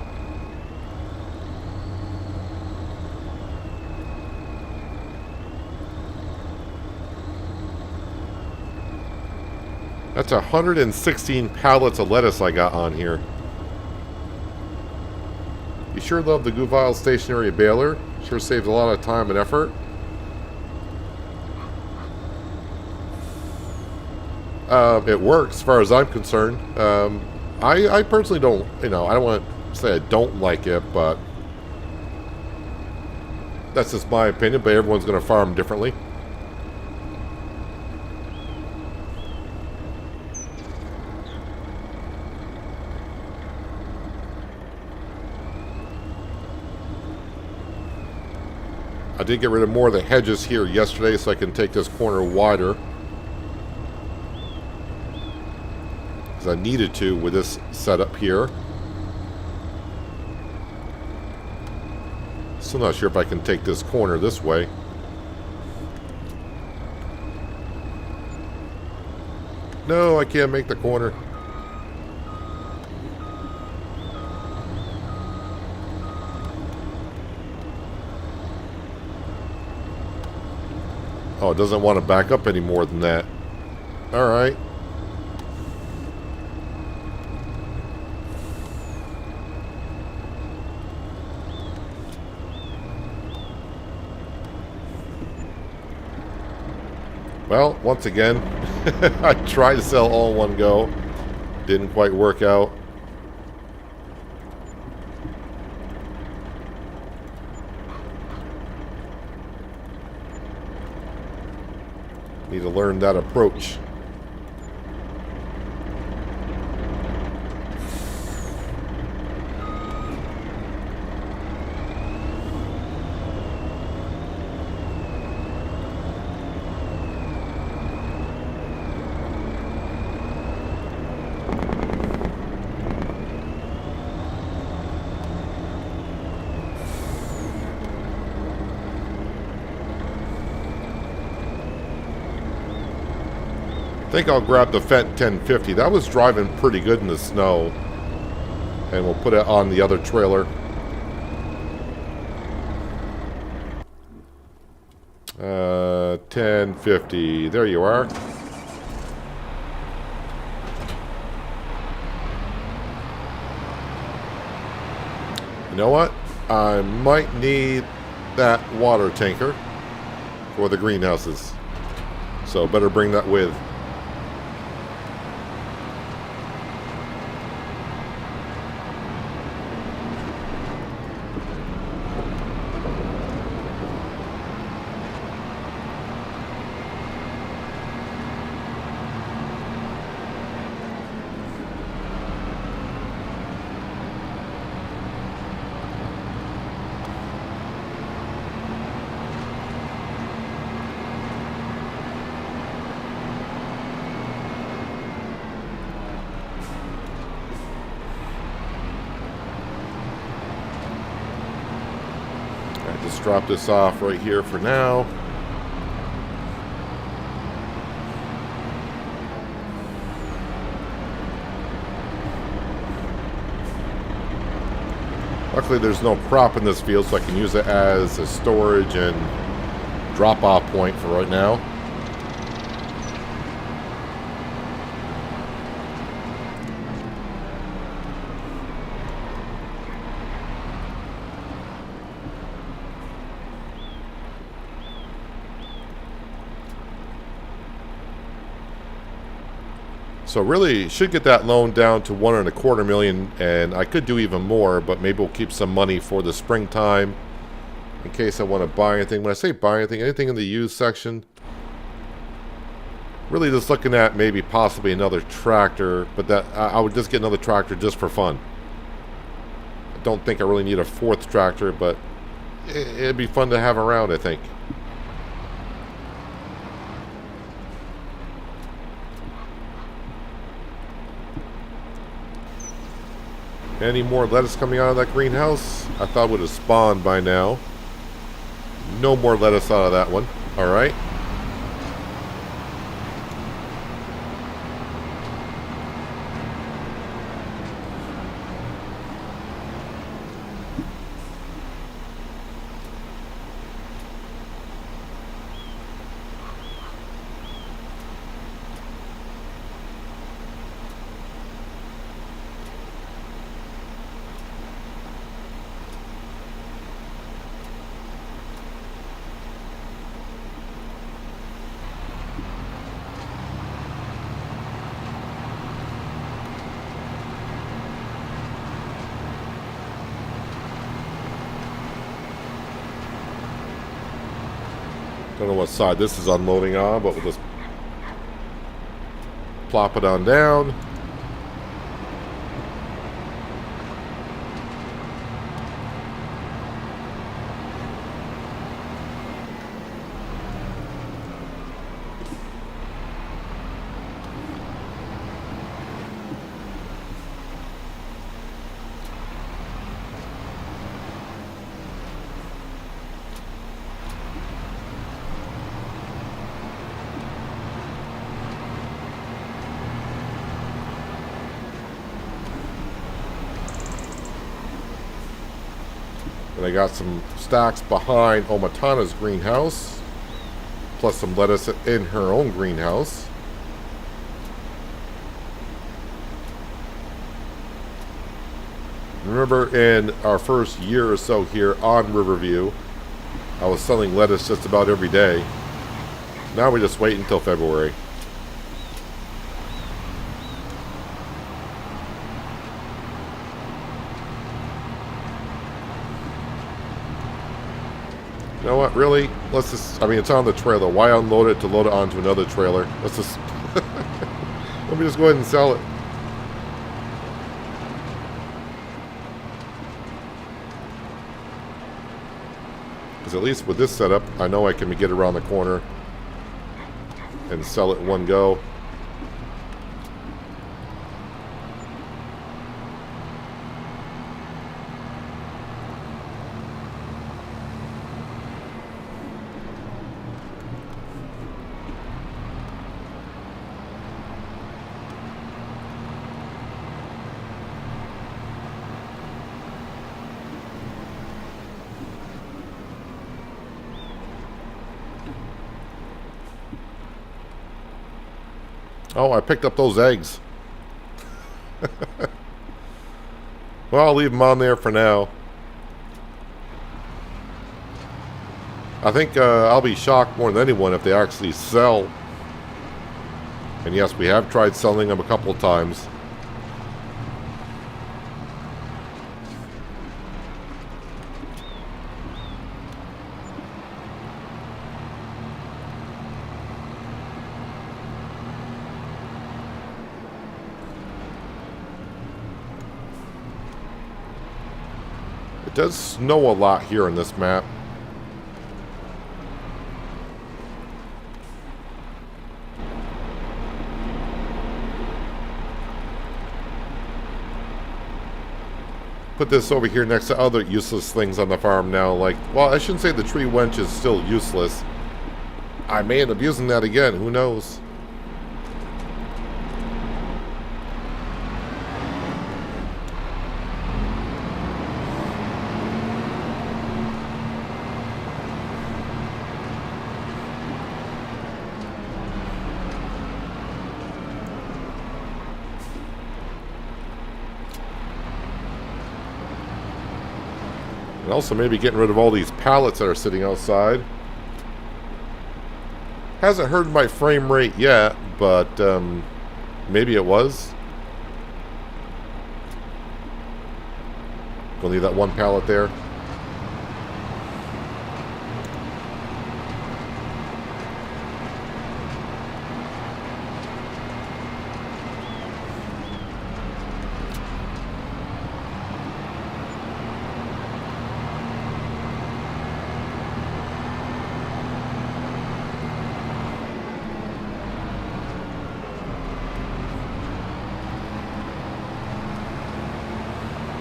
That's 116 pallets of lettuce I got on here. You sure love the Guvile stationary baler. Sure saves a lot of time and effort. It works as far as I'm concerned. I personally don't, I don't want to say I don't like it, but that's just my opinion, but everyone's going to farm differently. I did get rid of more of the hedges here yesterday so I can take this corner wider. Because I needed to with this setup here. Still not sure if I can take this corner this way. No, I can't make the corner. Oh, it doesn't want to back up any more than that. Alright. Well, once again, I tried to sell all in one go. Didn't quite work out. Need to learn that approach. I think I'll grab the Fendt 1050. That was driving pretty good in the snow. And we'll put it on the other trailer. 1050. There you are. You know what? I might need that water tanker for the greenhouses. So better bring that with. Just drop this off right here for now. Luckily there's no crop in this field, so I can use it as a storage and drop-off point for right now. So really should get that loan down to $1.25 million, and I could do even more, but maybe we'll keep some money for the springtime in case I want to buy anything. When I say buy anything in the used section, really just looking at maybe possibly another tractor, but that I would just get another tractor just for fun. I don't think I really need a fourth tractor, but it'd be fun to have around, I think. Any more lettuce coming out of that greenhouse? I thought it would have spawned by now. No more lettuce out of that one. All right. Don't know what side this is unloading on, but we'll just plop it on down. And I got some stacks behind Omatana's greenhouse, plus some lettuce in her own greenhouse. Remember, in our first year or so here on Riverview, I was selling lettuce just about every day. Now we just wait until February. You know what, really? Let's just, I mean, it's on the trailer. Why unload it to load it onto another trailer? Let's just, let me just go ahead and sell it. Because at least with this setup, I know I can get around the corner and sell it in one go. Oh, I picked up those eggs. Well, I'll leave them on there for now. I think I'll be shocked more than anyone if they actually sell. And yes, we have tried selling them a couple of times. It does snow a lot here on this map. Put this over here next to other useless things on the farm now, like, well, I shouldn't say the tree wench is still useless. I may end up using that again, who knows? And also maybe getting rid of all these pallets that are sitting outside. Hasn't hurt my frame rate yet, but Maybe it was. Gonna leave that one pallet there.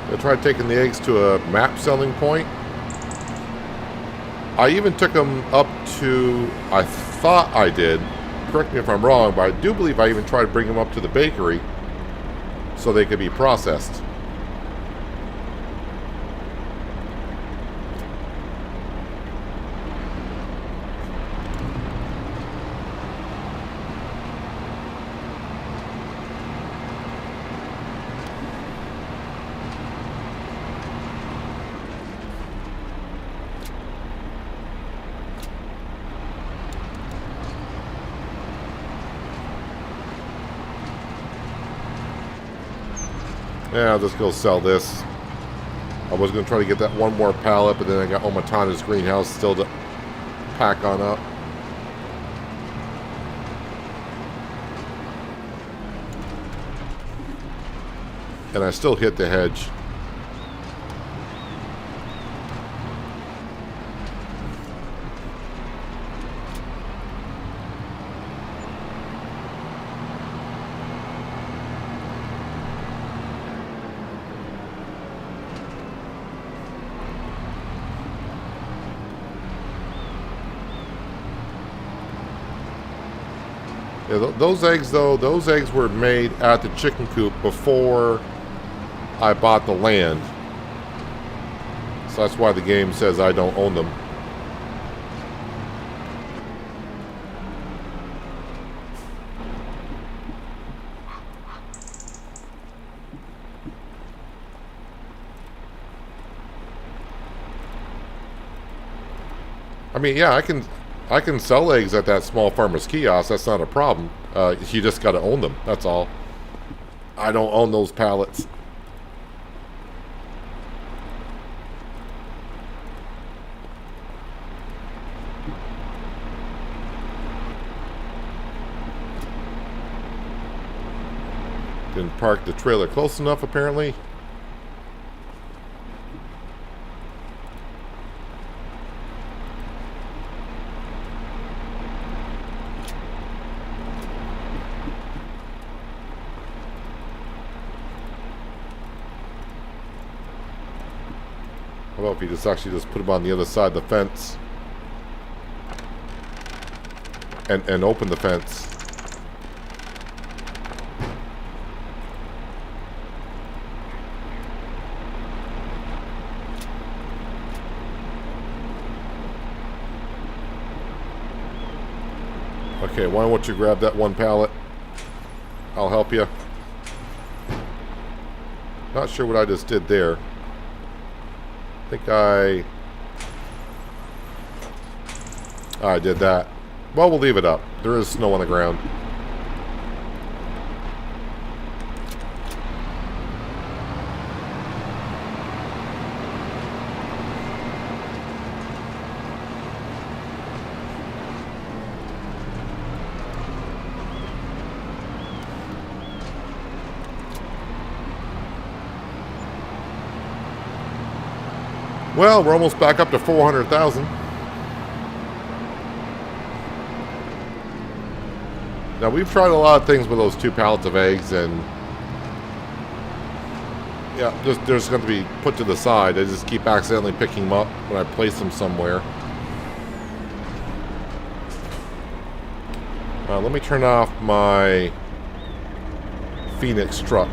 I tried taking the eggs to a map selling point. I even took them up to, I thought I did, correct me if I'm wrong, but I do believe I even tried to bring them up to the bakery so they could be processed. Yeah, I'll just go sell this. I was going to try to get that one more pallet, but then I got Omatana's greenhouse still to pack on up. And I still hit the hedge. Yeah, those eggs, though, those eggs were made at the chicken coop before I bought the land. So that's why the game says I don't own them. I mean, yeah, I can sell eggs at that small farmer's kiosk. That's not a problem. You just got to own them. That's all. I don't own those pallets. Didn't park the trailer close enough, apparently. How about if you just actually just put them on the other side of the fence and open the fence? Okay, why don't you grab that one pallet? I'll help you. Not sure what I just did there. I think I did that. Well, we'll leave it up. There is snow on the ground. Well, we're almost back up to 400,000. Now, we've tried a lot of things with those 2 pallets of eggs, and yeah, they're just going to be put to the side. I just keep accidentally picking them up when I place them somewhere. Let me turn off my Phoenix truck.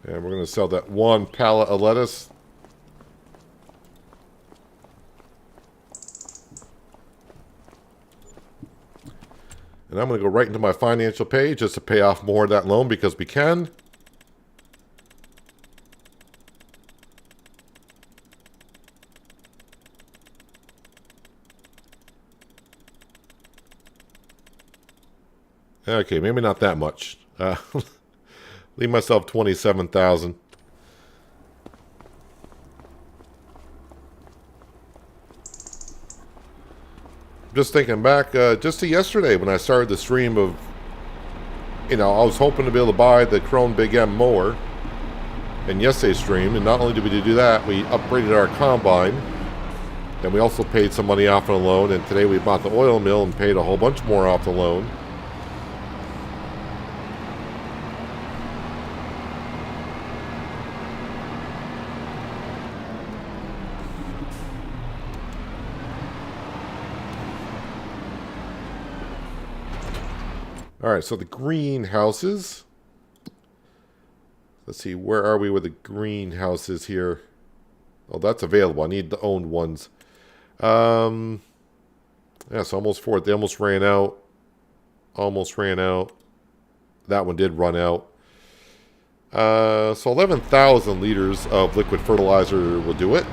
And we're going to sell that one pallet of lettuce. And I'm going to go right into my financial page just to pay off more of that loan because we can. Okay, maybe not that much. Leave myself 27,000. Just thinking back, just to yesterday when I started the stream of, I was hoping to be able to buy the Krone Big M mower in yesterday's stream, and not only did we do that, we upgraded our combine, and we also paid some money off on a loan, and today we bought the oil mill and paid a whole bunch more off the loan. Alright, so the greenhouses. Let's see, where are we with the greenhouses here? Oh, that's available. I need the owned ones. Yeah, so almost for it. They almost ran out. Almost ran out. That one did run out. So 11,000 liters of liquid fertilizer will do it.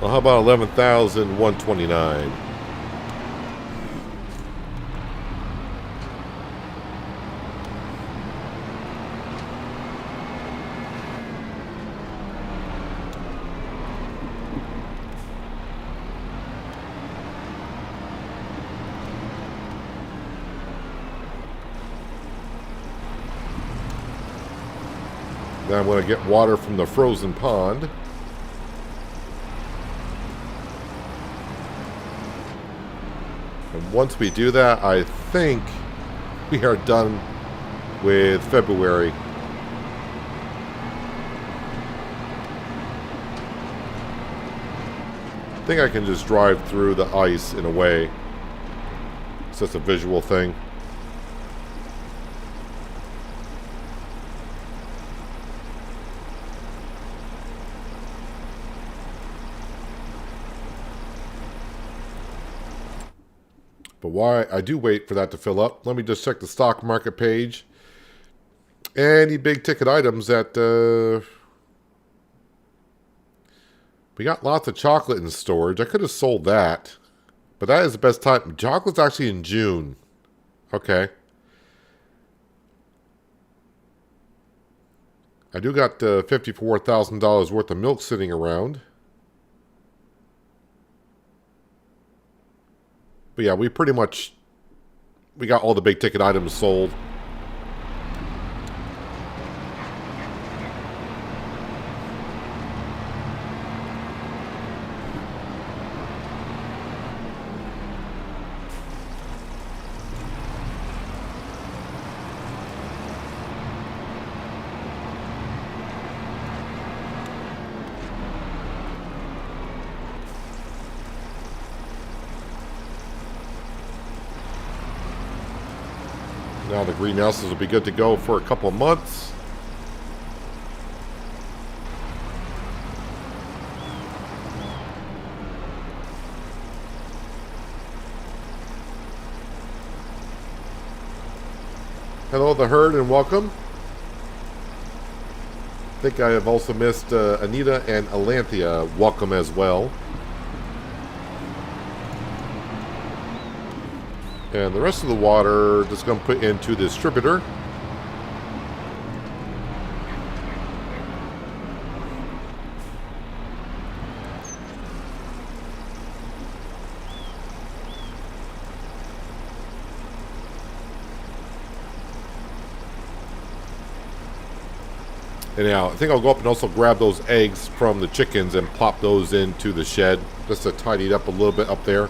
Well, how about 11,129? Then I'm going to get water from the frozen pond. And once we do that, I think we are done with February. I think I can just drive through the ice in a way. It's just a visual thing. But why I do wait for that to fill up, let me just check the stock market page. Any big ticket items that we got lots of chocolate in storage. I could have sold that, but that is the best time. Chocolate's actually in June. Okay. I do got $54,000 worth of milk sitting around. But yeah, we got all the big ticket items sold. Now the greenhouses will be good to go for a couple of months. Hello, the herd, and welcome. I think I have also missed Anita and Alanthea. Welcome as well. And the rest of the water just going to put into the distributor. Anyhow, I think I'll go up and also grab those eggs from the chickens and plop those into the shed just to tidy it up a little bit up there.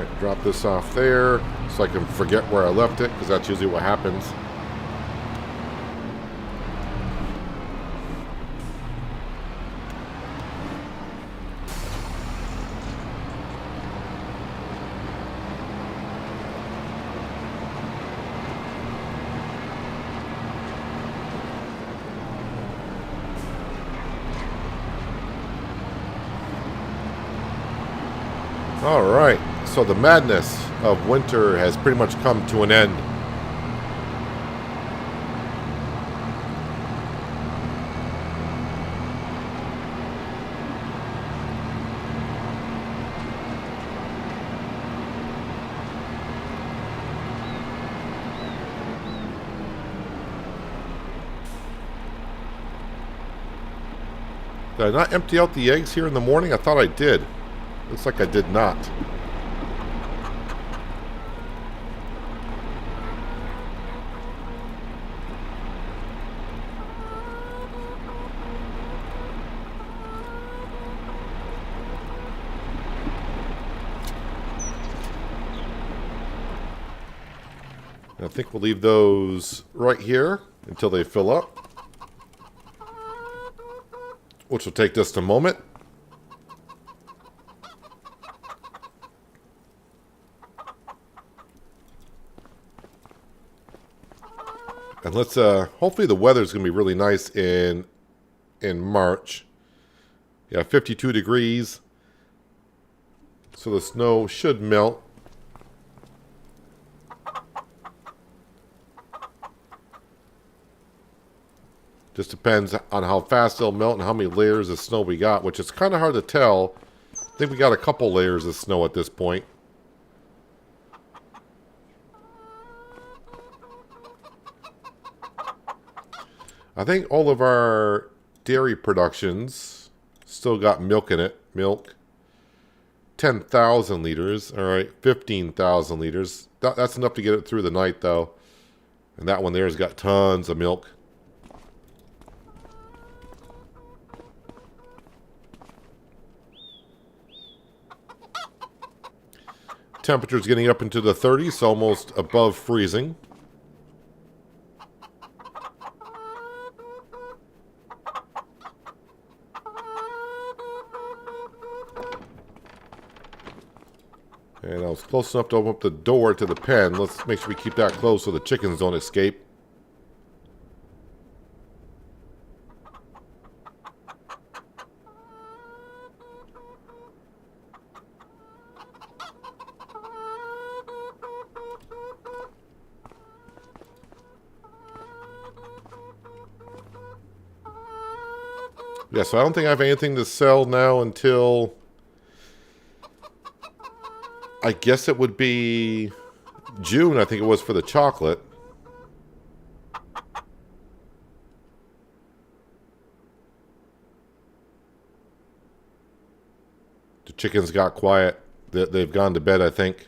Alright, drop this off there so I can forget where I left it, because that's usually what happens. Alright, so the madness of winter has pretty much come to an end. Did I not empty out the eggs here in the morning? I thought I did. Looks like I did not. I think we'll leave those right here until they fill up, which will take just a moment. And let's hopefully the weather's going to be really nice in March. Yeah, 52 degrees. So the snow should melt. Just depends on how fast they'll melt and how many layers of snow we got, which is kind of hard to tell. I think we got a couple layers of snow at this point. I think all of our dairy productions still got milk in it. Milk. 10,000 liters. All right, 15,000 liters. That's enough to get it through the night, though. And that one there has got tons of milk. Temperature's getting up into the 30s, almost above freezing. And I was close enough to open up the door to the pen. Let's make sure we keep that closed so the chickens don't escape. Yeah, so I don't think I have anything to sell now until... I guess it would be June, I think it was, for the chocolate. The chickens got quiet. They've gone to bed, I think.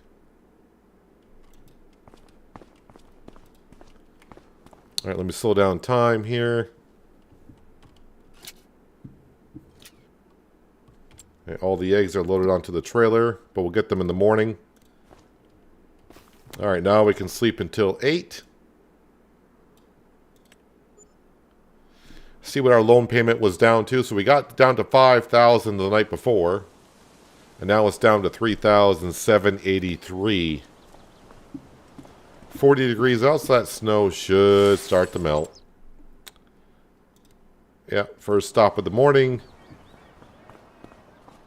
All right, let me slow down time here. Okay, all the eggs are loaded onto the trailer, but we'll get them in the morning. All right, now we can sleep until 8. See what our loan payment was down to. So we got down to $5,000 the night before, and now it's down to $3,783. 40 degrees out, so that snow should start to melt. Yeah, first stop of the morning.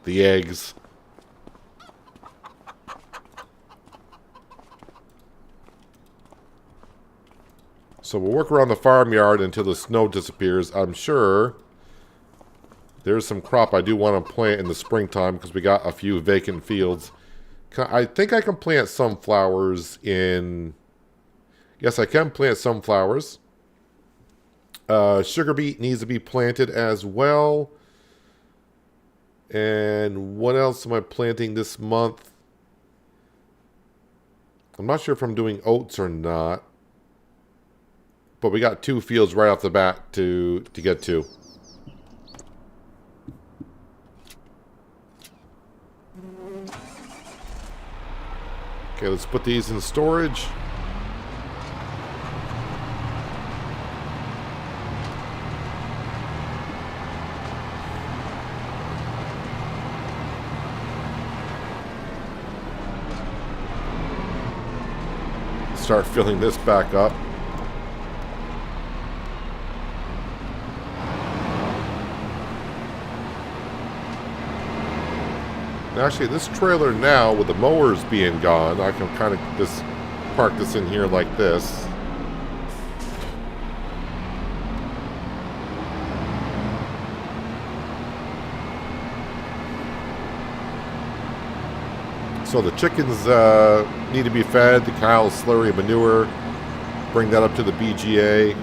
The eggs. So we'll work around the farmyard until the snow disappears. I'm sure there's some crop I do want to plant in the springtime because we got a few vacant fields. I think I can plant sunflowers in... Yes, I can plant sunflowers. Sugar beet needs to be planted as well. And what else am I planting this month? I'm not sure if I'm doing oats or not. But we got 2 fields right off the bat to get to. Okay, let's put these in storage. Start filling this back up. Actually, this trailer now, with the mowers being gone, I can kind of just park this in here like this. So the chickens need to be fed, the cows, slurry, manure. Bring that up to the BGA.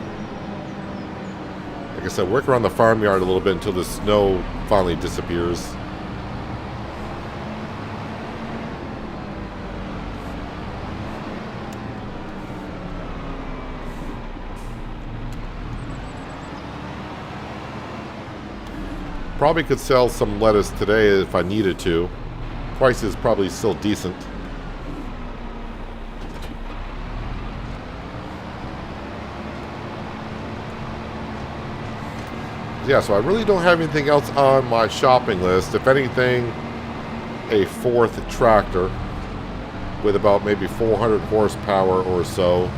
Like I said, work around the farmyard a little bit until the snow finally disappears. Probably could sell some lettuce today if I needed to. Price is probably still decent. Yeah, so I really don't have anything else on my shopping list. If anything, a fourth tractor with about maybe 400 horsepower or so.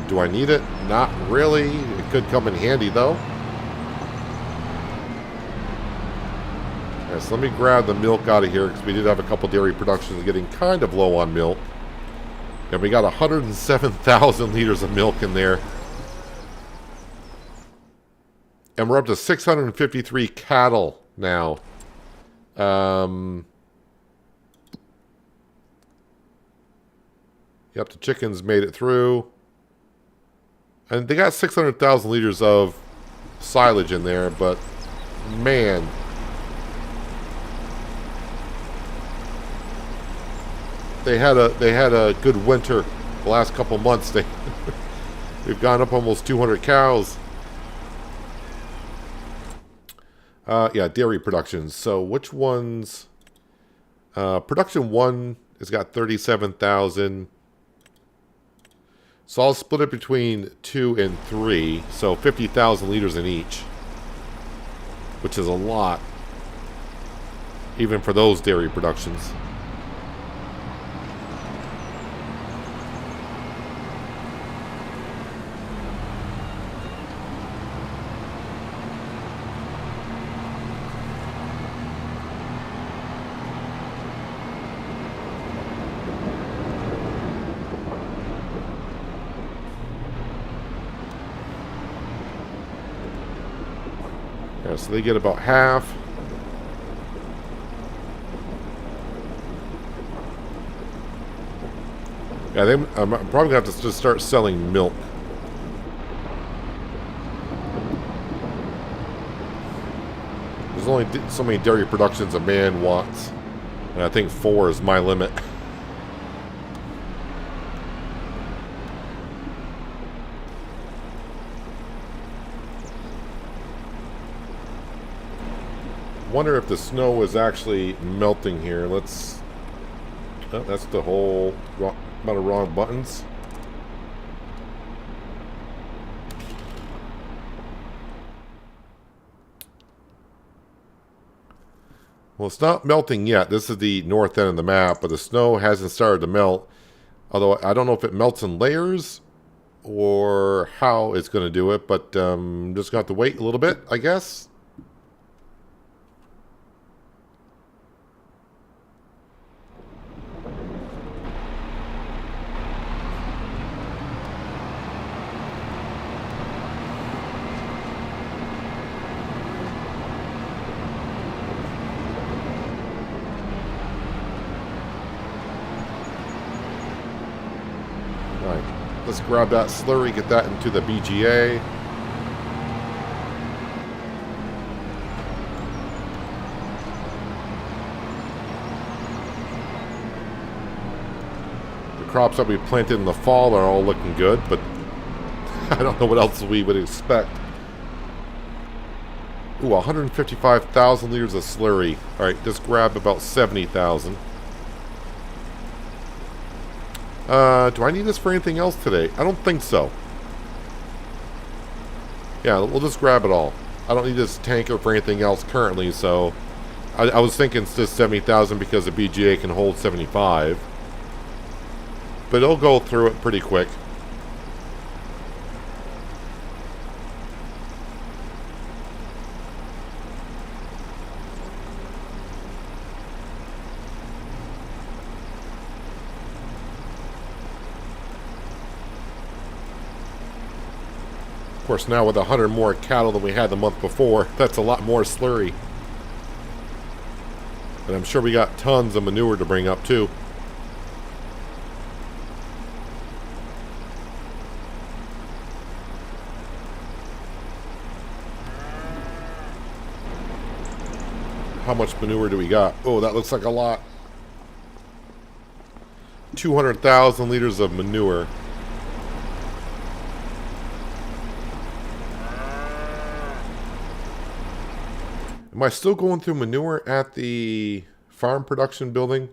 Do I need it? Not really. It could come in handy though. So let me grab the milk out of here because we did have a couple dairy productions getting kind of low on milk. And we got 107,000 liters of milk in there. And we're up to 653 cattle now. Yep, the chickens made it through. And they got 600,000 liters of silage in there, but man... They had a good winter the last couple months. We've gone up almost 200 cows. Yeah, dairy productions. So which ones? Production 1 has got 37,000. So I'll split it between 2 and 3. So 50,000 liters in each, which is a lot, even for those dairy productions. Yeah, so they get about half. Yeah, I'm probably going to have to just start selling milk. There's only so many dairy productions a man wants. And I think 4 is my limit. Wonder if the snow is actually melting here. Let's... Oh, that's the whole amount of wrong buttons. Well, it's not melting yet. This is the north end of the map, but the snow hasn't started to melt. Although I don't know if it melts in layers or how it's going to do it, but just going to have to wait a little bit, I guess. Let's grab that slurry, get that into the BGA. The crops that we planted in the fall are all looking good, but I don't know what else we would expect. Ooh, 155,000 liters of slurry. All right, just grab about 70,000. Do I need this for anything else today? I don't think so. Yeah, we'll just grab it all. I don't need this tanker for anything else currently, so... I was thinking it's just 70,000 because the BGA can hold 75. But it'll go through it pretty quick. Of course, now with 100 more cattle than we had the month before, that's a lot more slurry. And I'm sure we got tons of manure to bring up too. How much manure do we got? Oh, that looks like a lot. 200,000 liters of manure. Am I still going through manure at the farm production building?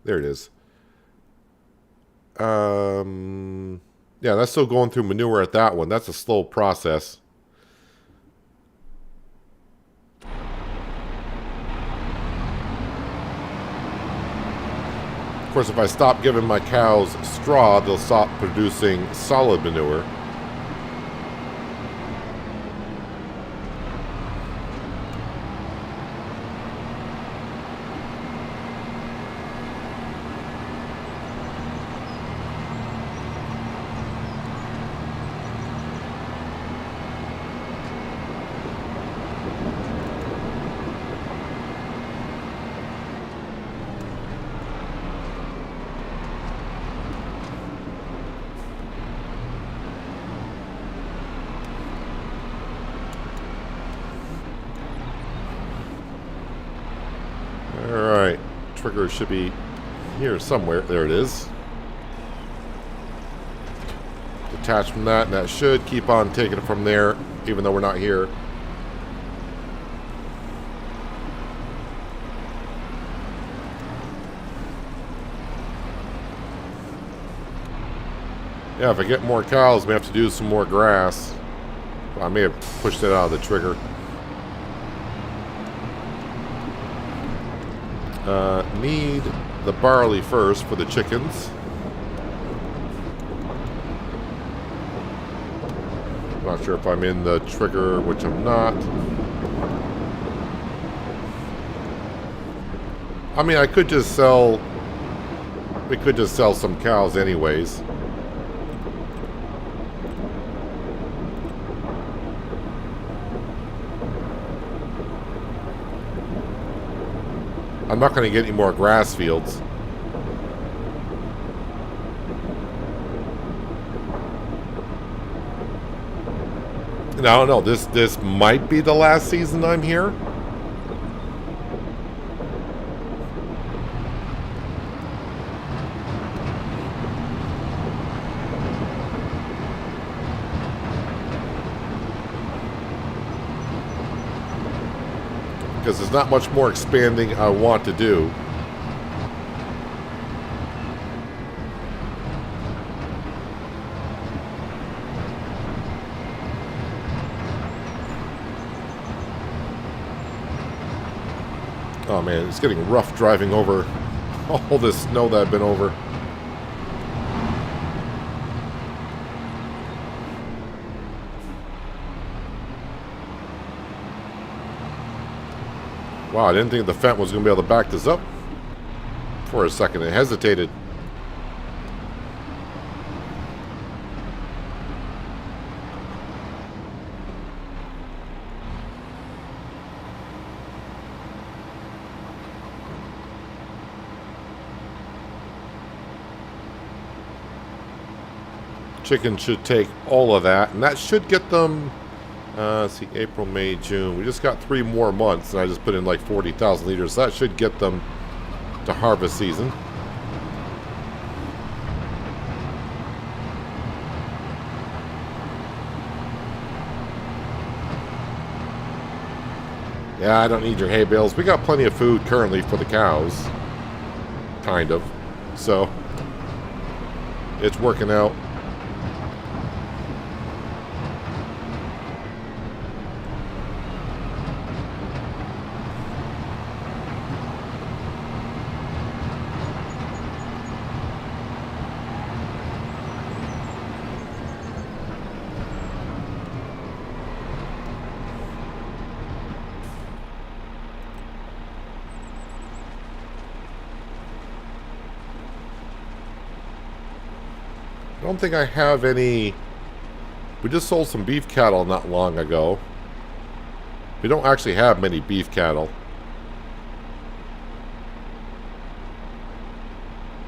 There it is. Yeah, that's still going through manure at that one. That's a slow process. Of course, if I stop giving my cows straw, they'll stop producing solid manure. Alright, trigger should be here somewhere. There it is. Detach from that, and that should keep on taking it from there, even though we're not here. Yeah, if I get more cows, we have to do some more grass. Well, I may have pushed it out of the trigger. Need the barley first for the chickens. Not sure if I'm in the trigger, which I'm not. I mean, I could just sell... We could just sell some cows anyways. I'm not going to get any more grass fields. And I don't know, this might be the last season I'm here. Because there's not much more expanding I want to do. Oh man, it's getting rough driving over all this snow that I've been over. Wow, I didn't think the Fendt was going to be able to back this up. For a second, it hesitated. Chicken should take all of that, and that should get them... let's see, April, May, June. We just got 3 more months, and I just put in like 40,000 liters. So that should get them to harvest season. Yeah, I don't need your hay bales. We got plenty of food currently for the cows. Kind of. So, it's working out. I don't think I have any. We just sold some beef cattle not long ago. We don't actually have many beef cattle.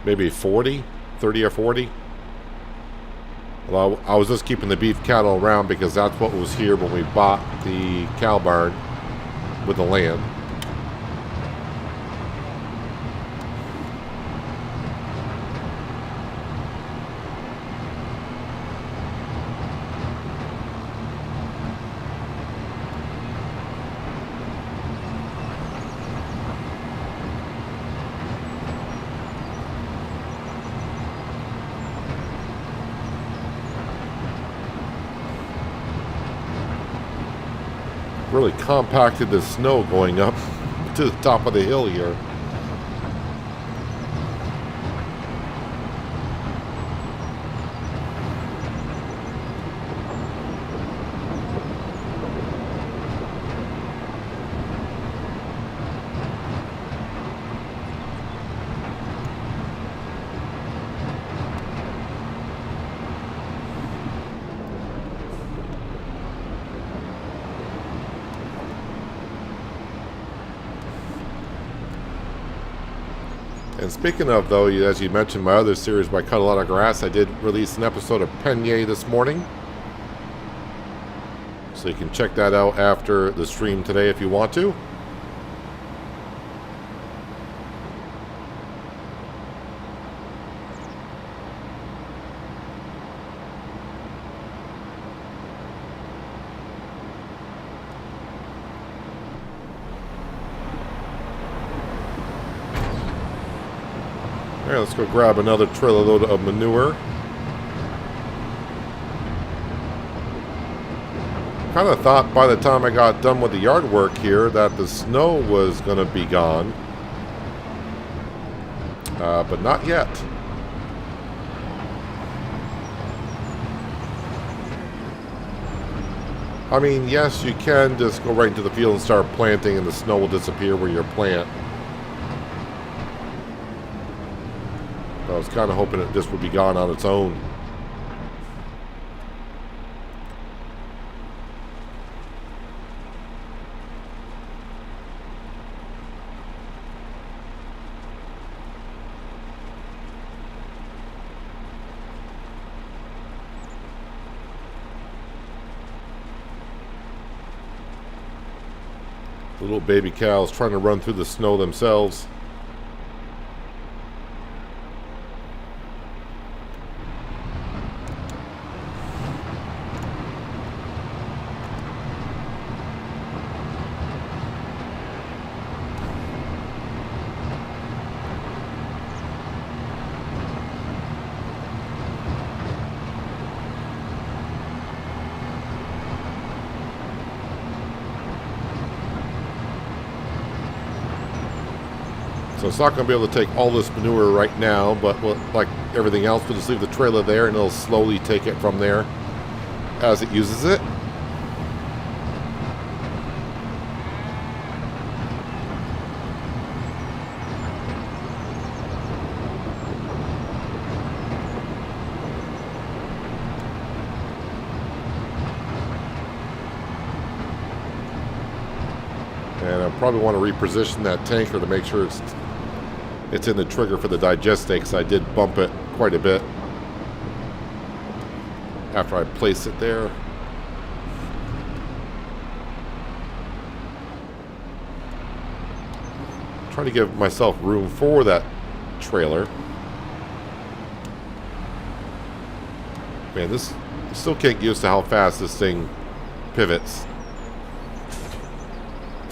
Maybe 40? 30 or 40? Well, I was just keeping the beef cattle around because that's what was here when we bought the cow barn with the land. Really compacted the snow going up to the top of the hill here. And speaking of, though, as you mentioned, my other series where I cut a lot of grass, I did release an episode of Penye this morning. So you can check that out after the stream today if you want to. All right, let's go grab another trailer load of manure. Kind of thought by the time I got done with the yard work here that the snow was going to be gone. But not yet. I mean, yes, you can just go right into the field and start planting and the snow will disappear where you plant. I was kind of hoping that this would be gone on its own. The little baby cows trying to run through the snow themselves. So it's not going to be able to take all this manure right now, but like everything else, we'll just leave the trailer there and it'll slowly take it from there as it uses it. And I probably want to reposition that tanker to make sure it's in the trigger for the digestate, because I did bump it quite a bit after I placed it there. Trying to give myself room for that trailer. Man, this I still can't get used to how fast this thing pivots.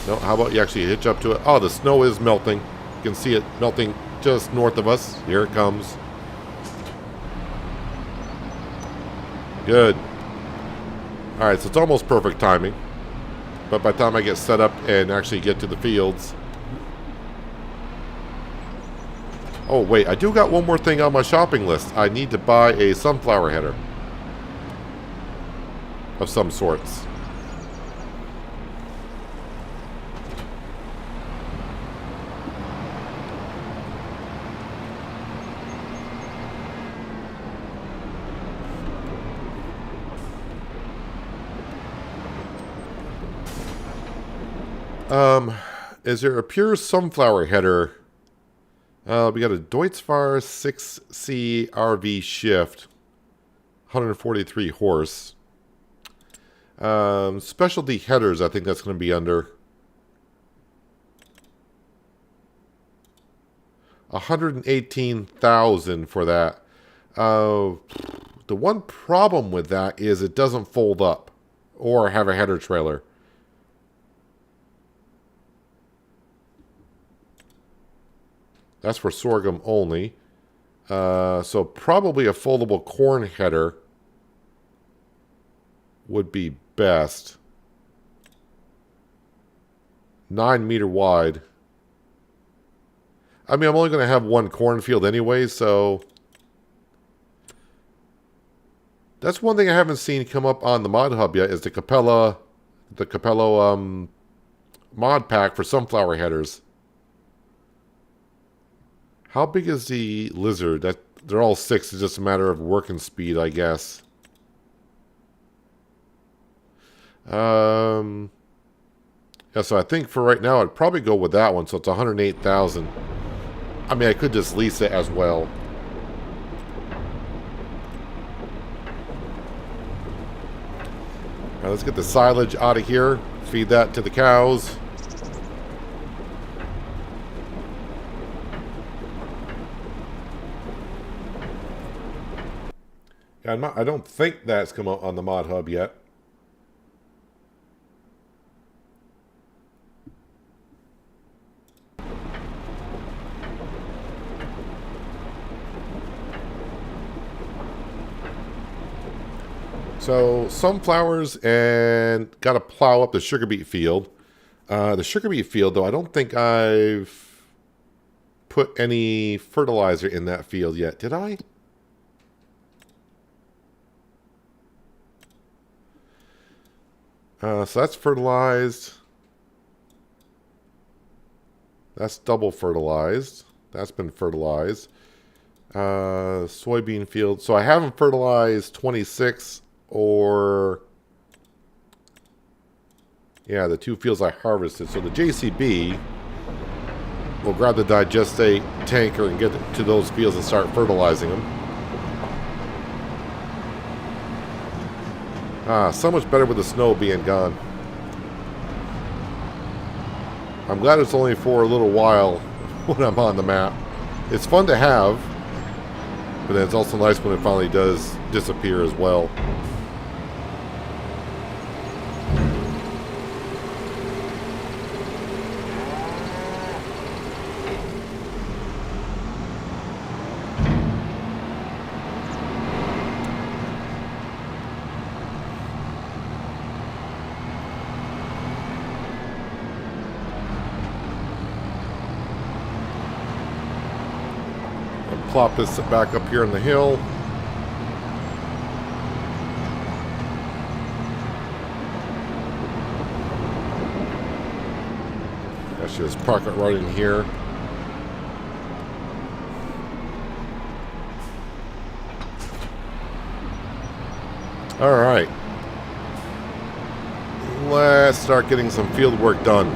No, how about you actually hitch up to it? Oh, the snow is melting. You can see it melting just north of us. Here it comes. Good. Alright, so it's almost perfect timing. But by the time I get set up and actually get to the fields... Oh, wait, I do got one more thing on my shopping list. I need to buy a sunflower header. Of some sorts. Is there a pure sunflower header? We got a Deutz-Fahr 6C RV shift, 143 horse. Specialty headers, I think that's going to be under 118,000 for that. The one problem with that is it doesn't fold up or have a header trailer. That's for sorghum only. So probably a foldable corn header would be best. 9 meter wide. I mean, I'm only going to have one cornfield anyway, so... That's one thing I haven't seen come up on the mod hub yet, is the Capello mod pack for sunflower headers. How big is the lizard? They're all 6. It's just a matter of working speed, I guess. Yeah, so I think for right now, I'd probably go with that one. So it's 108,000. I mean, I could just lease it as well. All right, let's get the silage out of here. Feed that to the cows. I don't think that's come out on the mod hub yet. So sunflowers, and got to plow up the sugar beet field. The sugar beet field, though, I don't think I've put any fertilizer in that field yet. Did I? So that's fertilized. That's double fertilized. That's been fertilized. Soybean field. So I haven't fertilized 26 or... Yeah, the 2 fields I harvested. So the JCB will grab the digestate tanker and get to those fields and start fertilizing them. So much better with the snow being gone. I'm glad it's only for a little while when I'm on the map. It's fun to have, but then it's also nice when it finally does disappear as well. Plop this back up here on the hill. I should just park it right in here. All right. Let's start getting some field work done.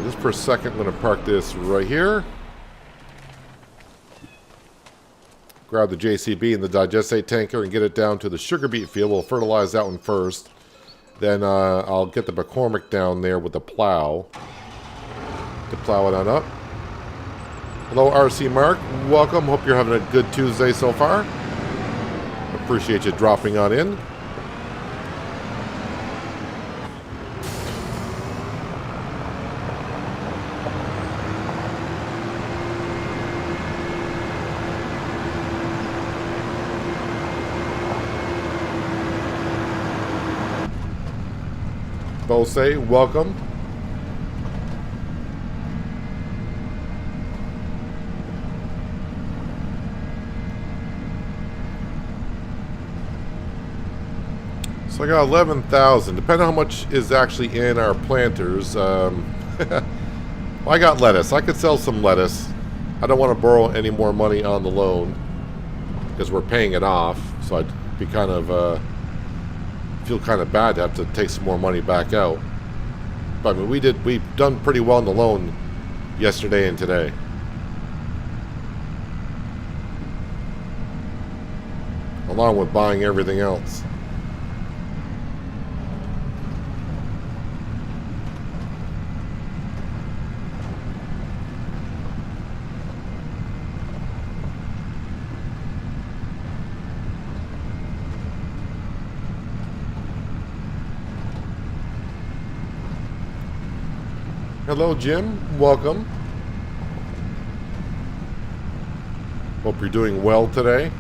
Just for a second, I'm going to park this right here. Grab the JCB and the digestate tanker and get it down to the sugar beet field. We'll fertilize that one first. Then I'll get the McCormick down there with the plow to plow it on up. Hello, RC Mark. Welcome. Hope you're having a good Tuesday so far. Appreciate you dropping on in. Bose, welcome. So I got 11,000. Depending on how much is actually in our planters. Well, I got lettuce. I could sell some lettuce. I don't want to borrow any more money on the loan because we're paying it off. So I'd be kind of feel kind of bad to have to take some more money back out. But I mean, we've done pretty well on the loan yesterday and today. Along with buying everything else. Hello, Jim. Welcome. Hope you're doing well today.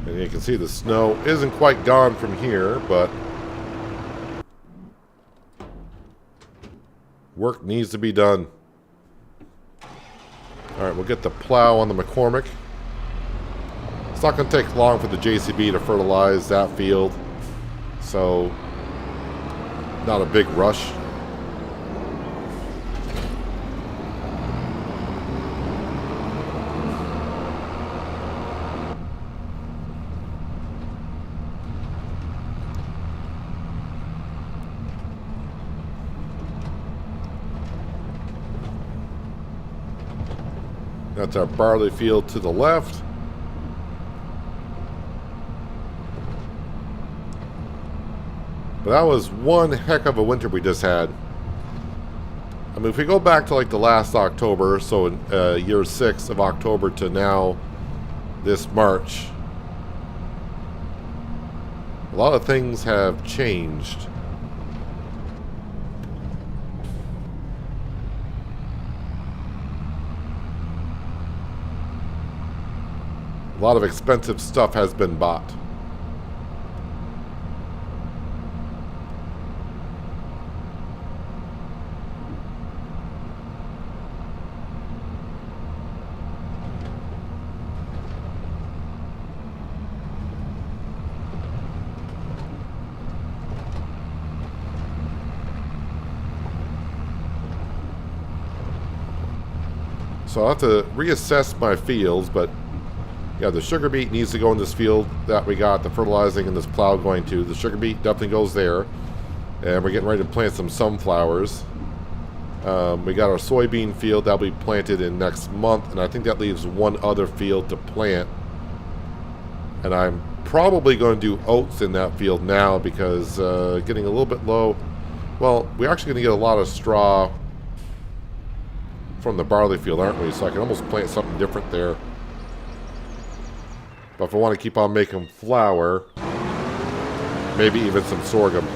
And you can see the snow isn't quite gone from here, but work needs to be done. Alright, we'll get the plow on the McCormick. It's not going to take long for the JCB to fertilize that field, so not a big rush. That's our barley field to the left. But that was one heck of a winter we just had. I mean, if we go back to like the last October, so in year 6 of October to now, this March, a lot of things have changed. A lot of expensive stuff has been bought. So I'll have to reassess my fields, but yeah, the sugar beet needs to go in this field that we got the fertilizing and this plow going to. The sugar beet definitely goes there. And we're getting ready to plant some sunflowers. We got our soybean field that'll be planted in next month. And I think that leaves one other field to plant. And I'm probably going to do oats in that field now because getting a little bit low. Well, we're actually going to get a lot of straw from the barley field, aren't we? So I can almost plant something different there. But if I want to keep on making flour, maybe even some sorghum.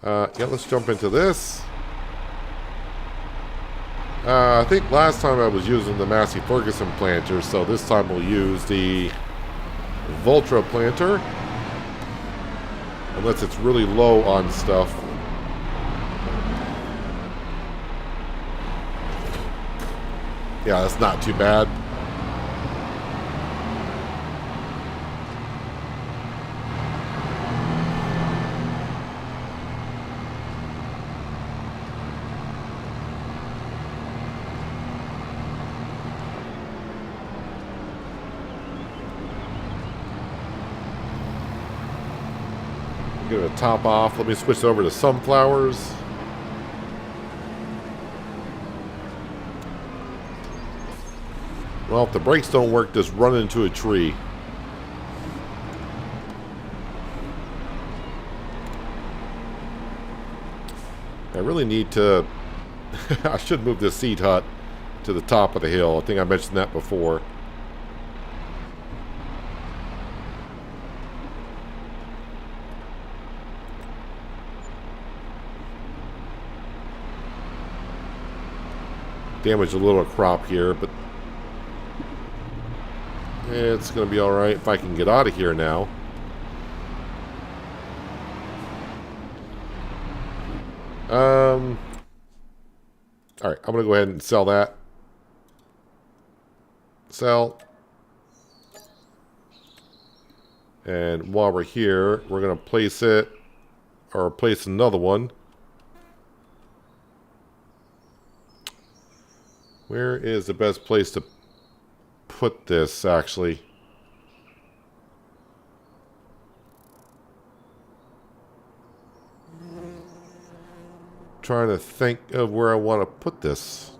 Yeah, let's jump into this. I think last time I was using the Massey Ferguson planter, so this time we'll use the Voltra planter. Unless it's really low on stuff. Yeah, that's not too bad. Get a top off. Let me switch over to sunflowers. Well, if the brakes don't work, just run into a tree. I really need to... I should move this seed hut to the top of the hill. I think I mentioned that before. Damaged a little crop here, but it's going to be alright if I can get out of here now. Alright, I'm going to go ahead and sell that. Sell. And while we're here, we're going to place it, or place another one. Where is the best place to put this, actually? Trying to think of where I want to put this.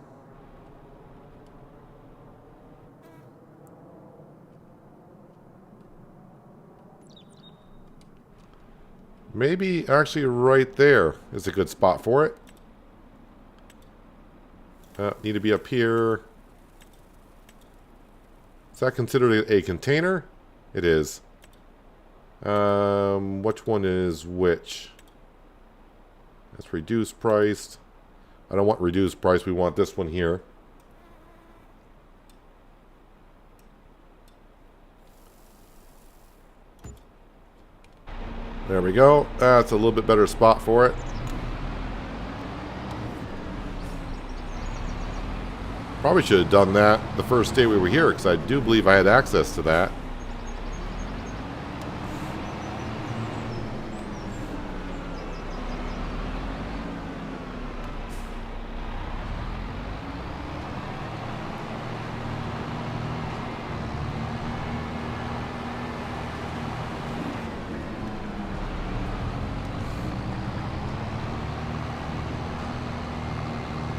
Maybe actually right there is a good spot for it. Need to be up here. Is that considered a container? It is. Which one is which? That's reduced priced. I don't want reduced price. We want this one here. There we go. That's a little bit better spot for it. Probably should have done that the first day we were here, because I do believe I had access to that.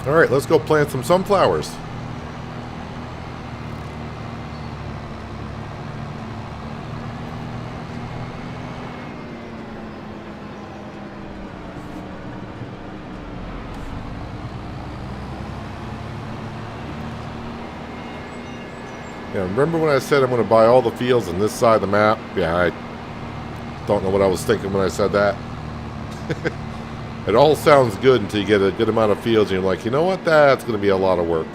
All right, let's go plant some sunflowers. Yeah, remember when I said I'm going to buy all the fields on this side of the map? Yeah, I don't know what I was thinking when I said that. It all sounds good until you get a good amount of fields and you're like, you know what, that's going to be a lot of work.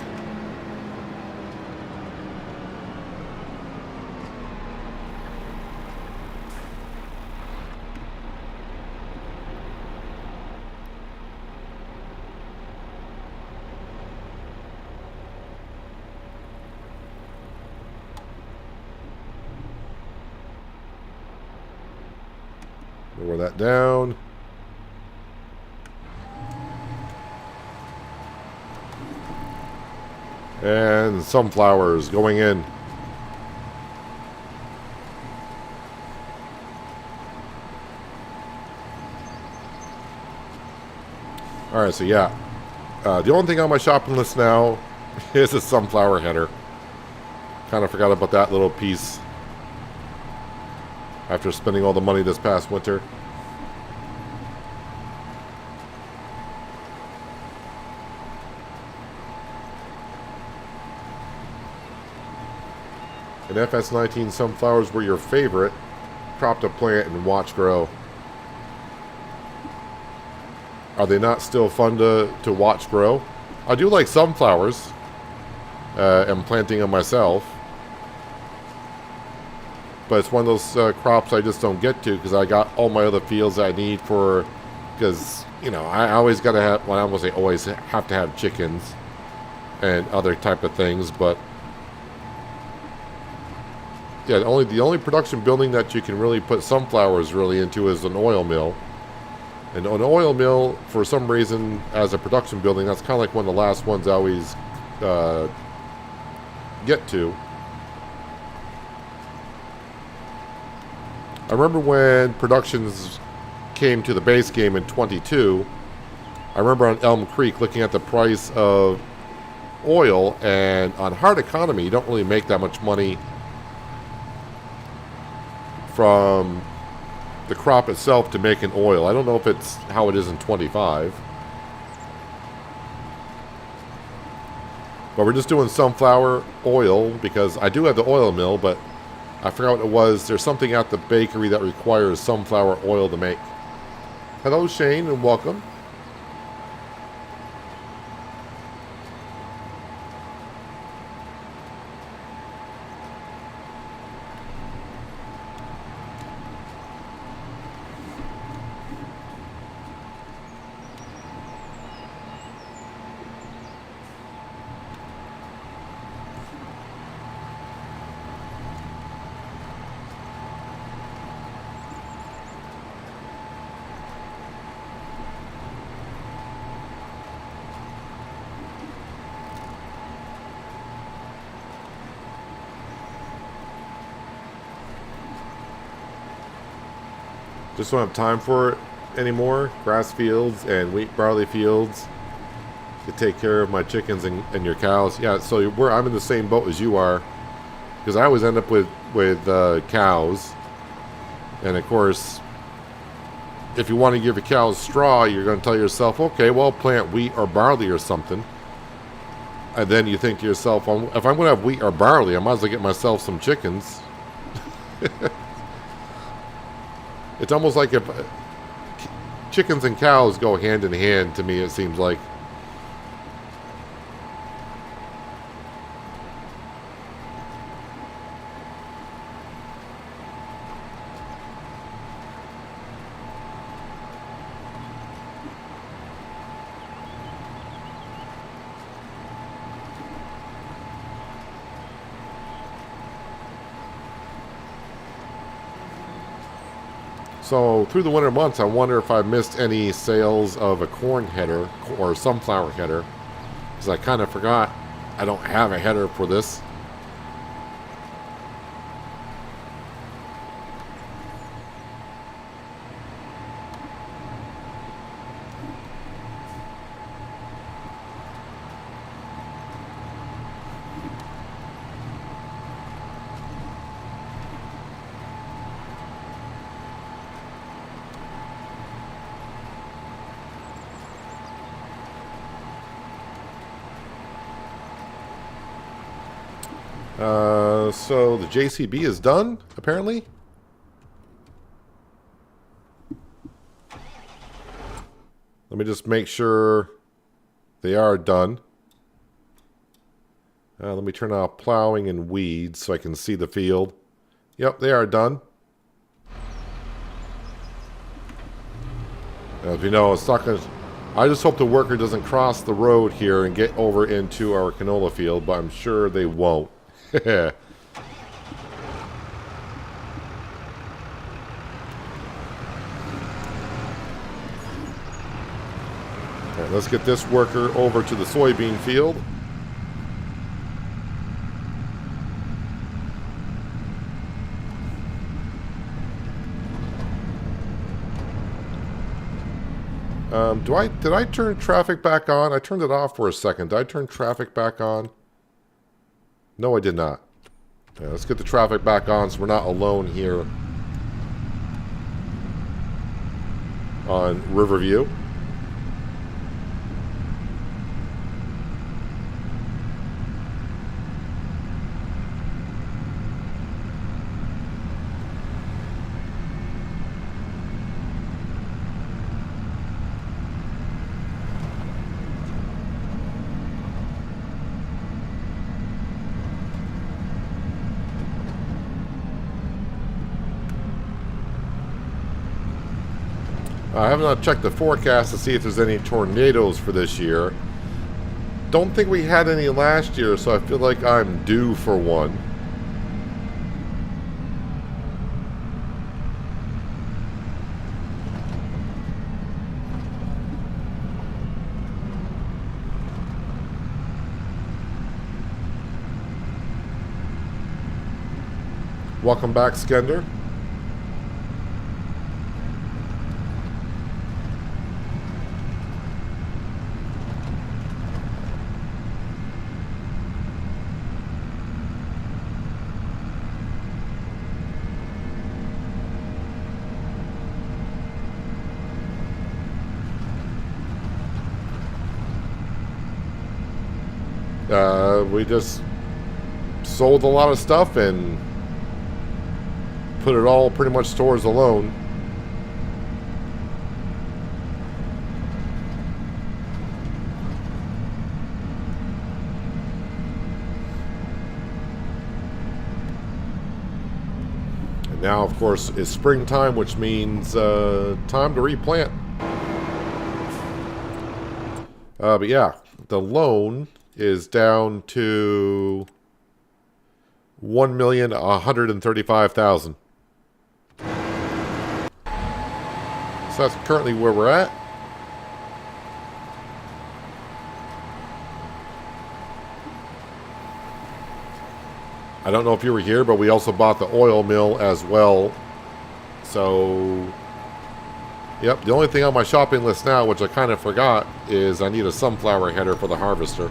Lower that down. And sunflowers going in. Alright, so yeah. The only thing on my shopping list now is a sunflower header. Kind of forgot about that little piece after spending all the money this past winter. And FS19 sunflowers were your favorite crop to plant and watch grow. Are they not still fun to watch grow? I do like sunflowers and planting them myself. But it's one of those crops I just don't get to because I got all my other fields I need for... Because, you know, I always got to have... Well, I won't say always have to have chickens and other type of things, but... Yeah, the only production building that you can really put sunflowers really into is an oil mill. And an oil mill, for some reason, as a production building, that's kind of like one of the last ones I always get to. I remember when productions came to the base game in 22, I remember on Elm Creek looking at the price of oil, and on hard economy, you don't really make that much money from the crop itself to making oil. I don't know if it's how it is in 25. But we're just doing sunflower oil because I do have the oil mill, but I forgot what it was. There's something at the bakery that requires sunflower oil to make. Hello, Shane, and welcome. Just don't have time for it anymore. Grass fields and wheat barley fields to take care of my chickens and your cows. Yeah, so I'm in the same boat as you are, because I always end up with cows. And of course, if you want to give your cows straw, you're going to tell yourself, okay, well, plant wheat or barley or something. And then you think to yourself, if I'm going to have wheat or barley, I might as well get myself some chickens. It's almost like if chickens and cows go hand in hand to me, it seems like. So through the winter months, I wonder if I missed any sales of a corn header or sunflower header, because I kind of forgot I don't have a header for this. So the JCB is done, apparently. Let me just make sure they are done. Let me turn off plowing and weeds so I can see the field. Yep, they are done. As we know, it's not gonna, I just hope the worker doesn't cross the road here and get over into our canola field, but I'm sure they won't. Alright, let's get this worker over to the soybean field. Did I turn traffic back on? I turned it off for a second. Did I turn traffic back on? No, I did not. Yeah, let's get the traffic back on so we're not alone here on Riverview. I have not checked the forecast to see if there's any tornadoes for this year. Don't think we had any last year, so I feel like I'm due for one. Welcome back, Skender. We just sold a lot of stuff and put it all pretty much towards the loan. And now, of course, it's springtime, which means time to replant. But yeah, the loan is down to $1,135,000. So that's currently where we're at. I don't know if you were here, but we also bought the oil mill as well. So, yep, the only thing on my shopping list now, which I kind of forgot, is I need a sunflower header for the harvester.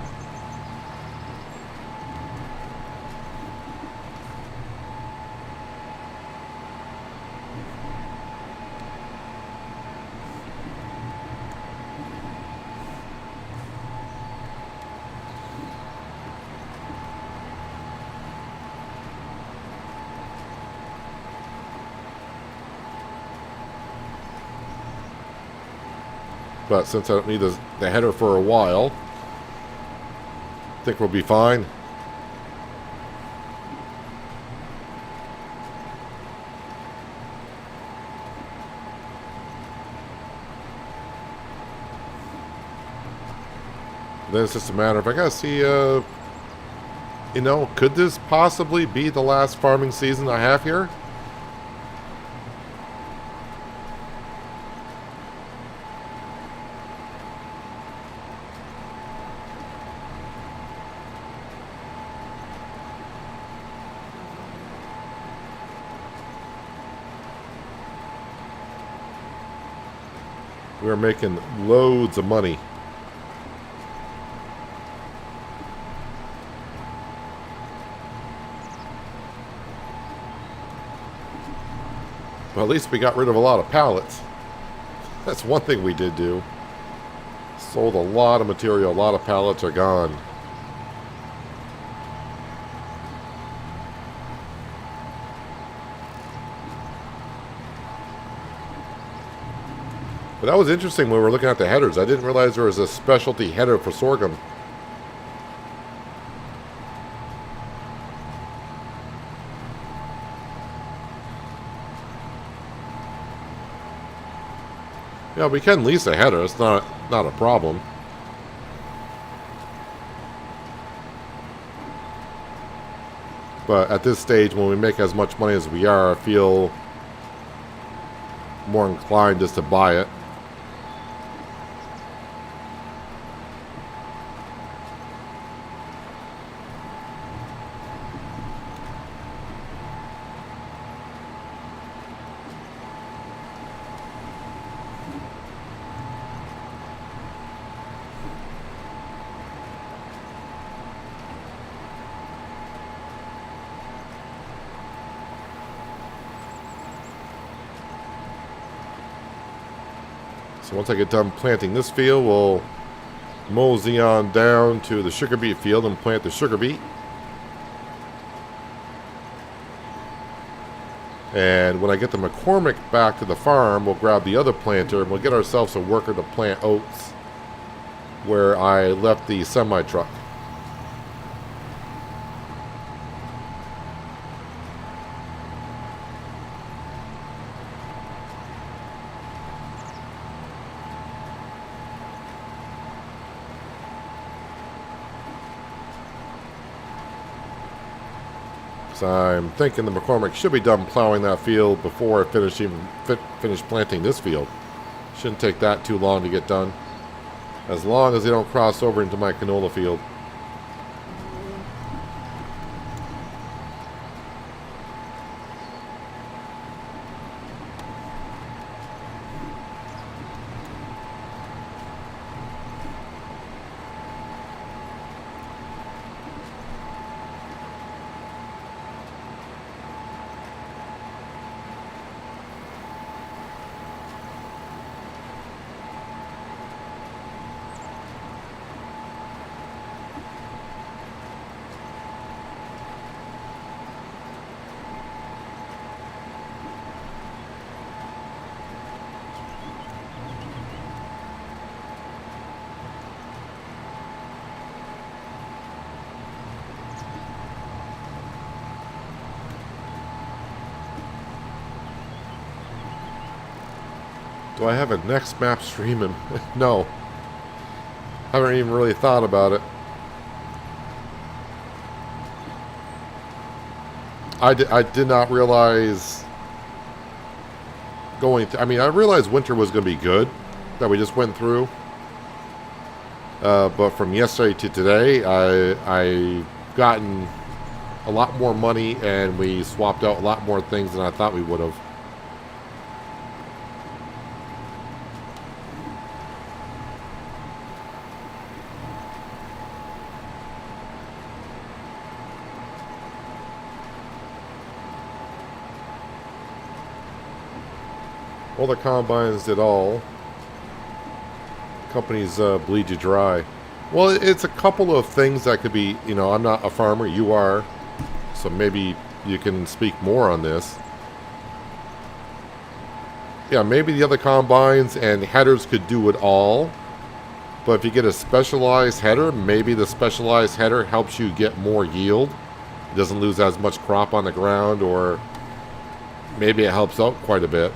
But since I don't need the header for a while, I think we'll be fine. Then it's just a matter of, I gotta see, you know, could this possibly be the last farming season I have here? We're making loads of money. Well, at least we got rid of a lot of pallets. That's one thing we did do. Sold a lot of material. A lot of pallets are gone. But that was interesting when we were looking at the headers. I didn't realize there was a specialty header for sorghum. Yeah, we can lease a header. It's not a problem. But at this stage, when we make as much money as we are, I feel more inclined just to buy it. So once I get done planting this field, we'll mosey on down to the sugar beet field and plant the sugar beet. And when I get the McCormick back to the farm, we'll grab the other planter and we'll get ourselves a worker to plant oats where I left the semi-truck. So I'm thinking the McCormick should be done plowing that field before I finish planting this field. Shouldn't take that too long to get done, as long as they don't cross over into my canola field. Do I have a next map streaming? No. Haven't even really thought about it. I did not realize I mean, I realized winter was going to be good that we just went through. But from yesterday to today, I gotten a lot more money, and we swapped out a lot more things than I thought we would have. All the combines did all. Companies bleed you dry. Well, it's a couple of things that could be, you know, I'm not a farmer, you are. So maybe you can speak more on this. Yeah, maybe the other combines and headers could do it all. But if you get a specialized header, maybe the specialized header helps you get more yield. It doesn't lose as much crop on the ground, or maybe it helps out quite a bit.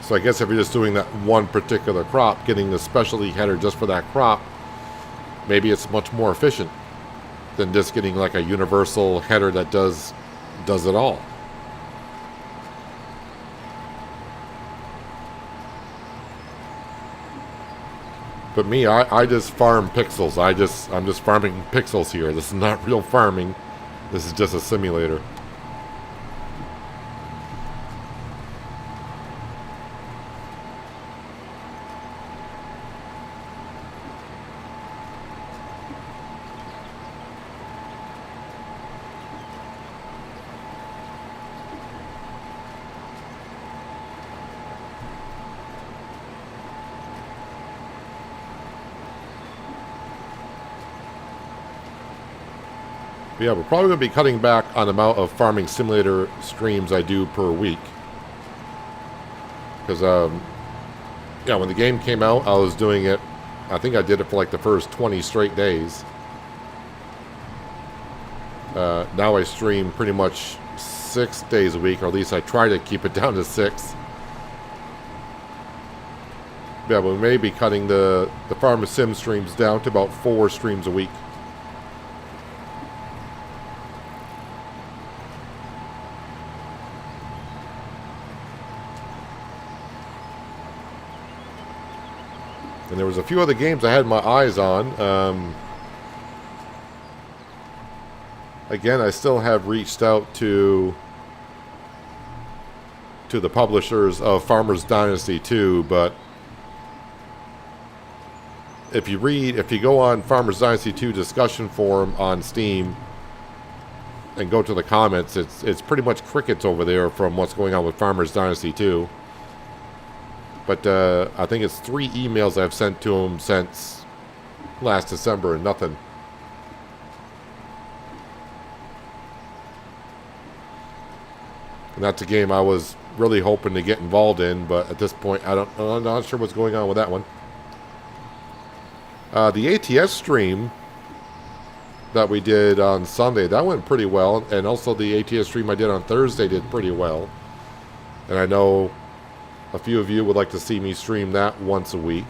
So I guess if you're just doing that one particular crop, getting the specialty header just for that crop, maybe it's much more efficient than just getting like a universal header that does it all. But me, I just farm pixels. I'm just farming pixels here. This is not real farming. This is just a simulator. Yeah, we're probably going to be cutting back on the amount of farming simulator streams I do per week. Because, yeah, when the game came out, I was doing it, I think I did it for like the first 20 straight days. Now I stream pretty much 6 days a week, or at least I try to keep it down to 6. Yeah, we may be cutting the Farmer Sim streams down to about 4 streams a week. And there was a few other games I had my eyes on. Again, I still have reached out to the publishers of Farmer's Dynasty 2, but if you go on Farmer's Dynasty 2 discussion forum on Steam and go to the comments, it's pretty much crickets over there from what's going on with Farmer's Dynasty 2. But I think it's 3 emails I've sent to them since last December and nothing. And that's a game I was really hoping to get involved in, but at this point I'm not sure what's going on with that one. The ATS stream that we did on Sunday, that went pretty well. And also the ATS stream I did on Thursday did pretty well. And I know a few of you would like to see me stream that once a week.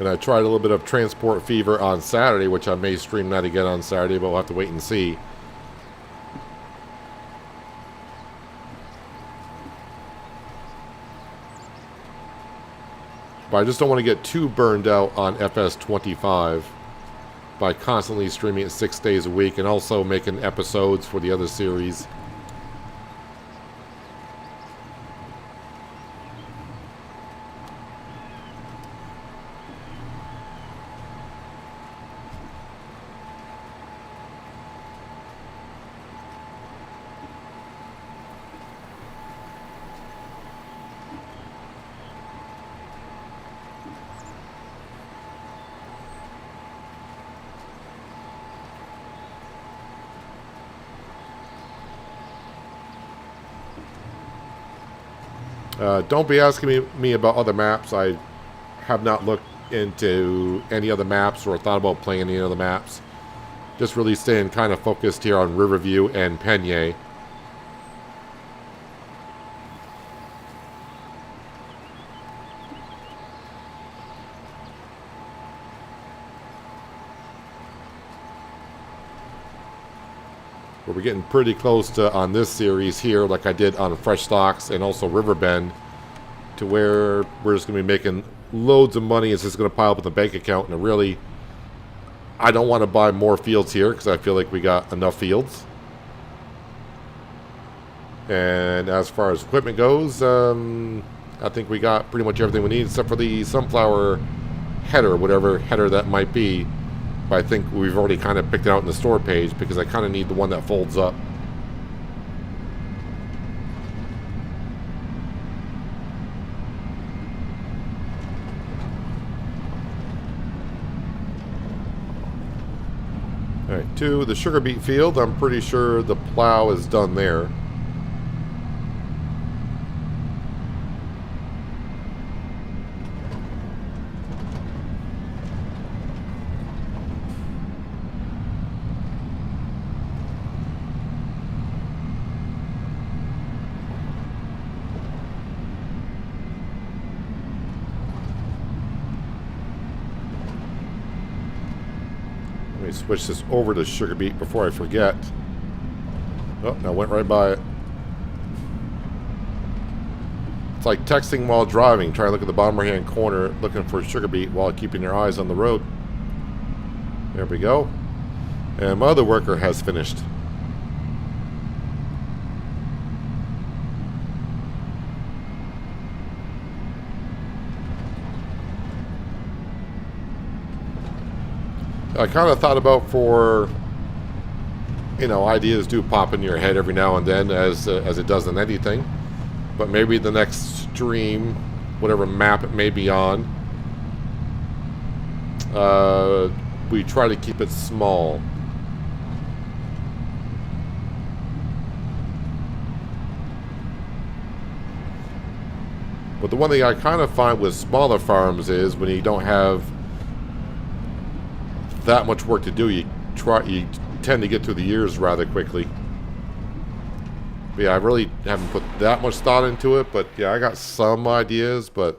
And I tried a little bit of Transport Fever on Saturday, which I may stream that again on Saturday, but we'll have to wait and see. But I just don't want to get too burned out on FS25 by constantly streaming it 6 days a week and also making episodes for the other series. Don't be asking me about other maps. I have not looked into any other maps or thought about playing any other maps. Just really staying kind of focused here on Riverview and Penye. We're getting pretty close to, on this series here, like I did on Fresh Stocks and also Riverbend, to where we're just going to be making loads of money. It's just going to pile up in the bank account. And really, I don't want to buy more fields here because I feel like we got enough fields. And as far as equipment goes, I think we got pretty much everything we need except for the sunflower header, whatever header that might be. But I think we've already kind of picked it out in the store page because I kind of need the one that folds up. Alright, to the sugar beet field. I'm pretty sure the plow is done there. Let me switch this over to sugar beet before I forget. Oh, I went right by it. It's like texting while driving. Try to look at the bottom right hand corner looking for sugar beet while keeping your eyes on the road. There we go. And my other worker has finished. I kind of thought about for, ideas do pop in your head every now and then as it does in anything. But maybe the next stream, whatever map it may be on, we try to keep it small. But the one thing I kind of find with smaller farms is when you don't have that much work to do, you tend to get through the years rather quickly. But yeah, I really haven't put that much thought into it, but yeah, I got some ideas, but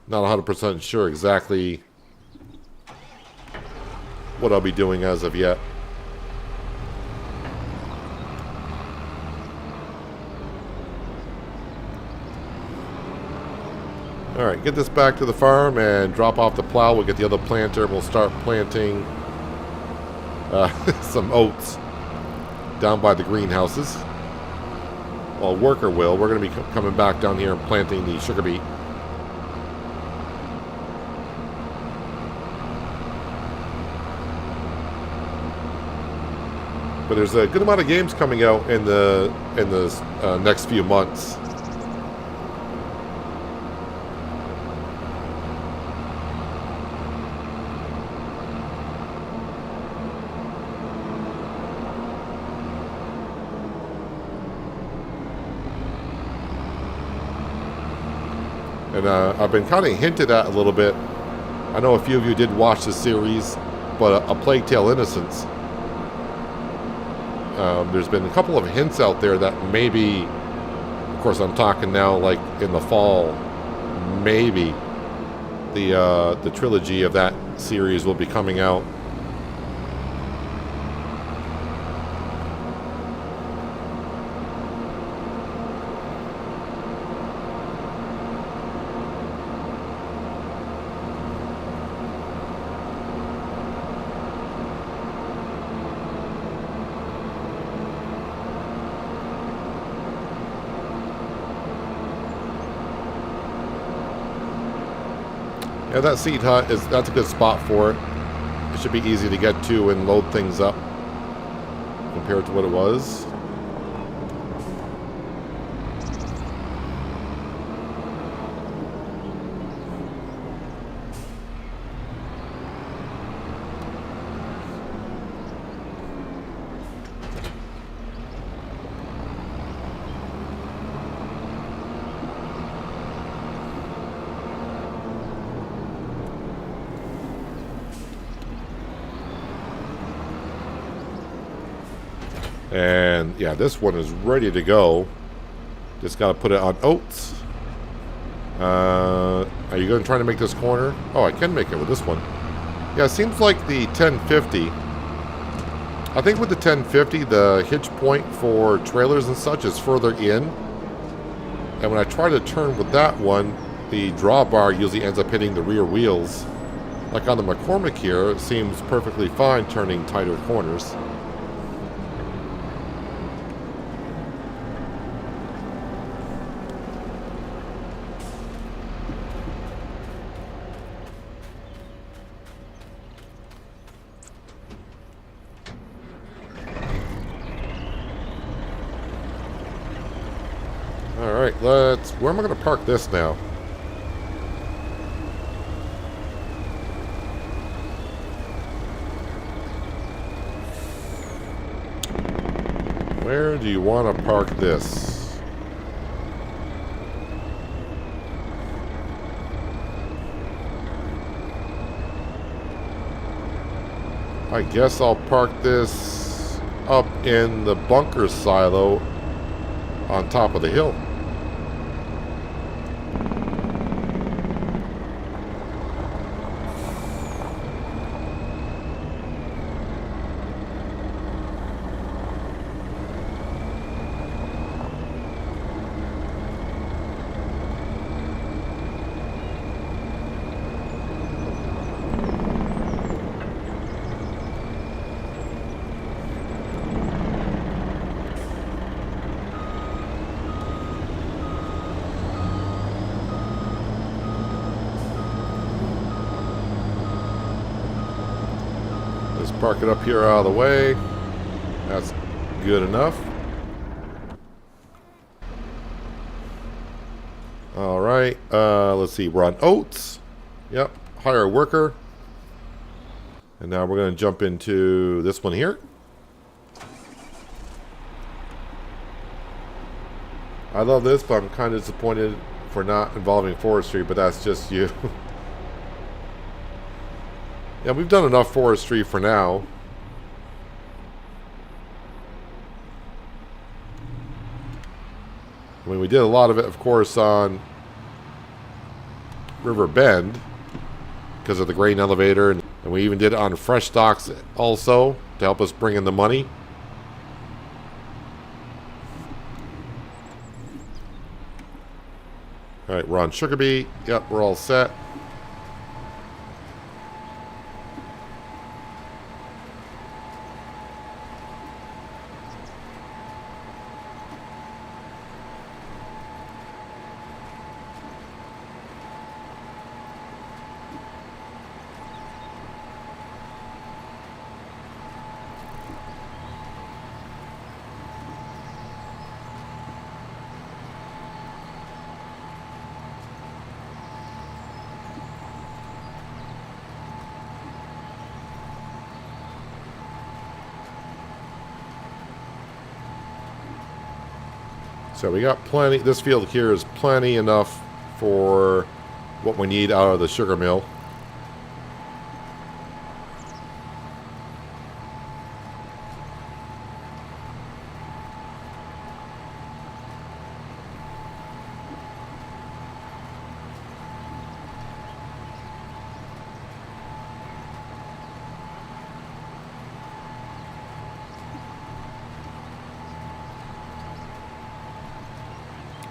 not 100% sure exactly what I'll be doing as of yet. Alright, get this back to the farm and drop off the plow. We'll get the other planter and we'll start planting some oats down by the greenhouses. Well, worker will. We're going to be coming back down here and planting the sugar beet. But there's a good amount of games coming out in the next few months. And I've been kind of hinted at a little bit. I know a few of you did watch the series, but A Plague Tale: Innocence. There's been a couple of hints out there that maybe, of course I'm talking now like in the fall, maybe the trilogy of that series will be coming out. Yeah, that seed hut that's a good spot for it. It should be easy to get to and load things up compared to what it was. And yeah, this one is ready to go. Just got to put it on oats. Are you going to try to make this corner? Oh, I can make it with this one. Yeah, it seems like the 1050. I think with the 1050, the hitch point for trailers and such is further in. And when I try to turn with that one, the drawbar usually ends up hitting the rear wheels. Like on the McCormick here, it seems perfectly fine turning tighter corners. Alright, where am I going to park this now? Where do you want to park this? I guess I'll park this up in the bunker silo on top of the hill. Park it up here out of the way. That's good enough. All right. Let's see. We're on oats. Yep. Hire a worker. And now we're going to jump into this one here. I love this, but I'm kind of disappointed for not involving forestry, but that's just you. Yeah, we've done enough forestry for now. I mean, we did a lot of it, of course, on River Bend because of the grain elevator, and we even did it on fresh stocks also to help us bring in the money. All right, we're on sugar beet. Yep, we're all set. So we got plenty. This field here is plenty enough for what we need out of the sugar mill.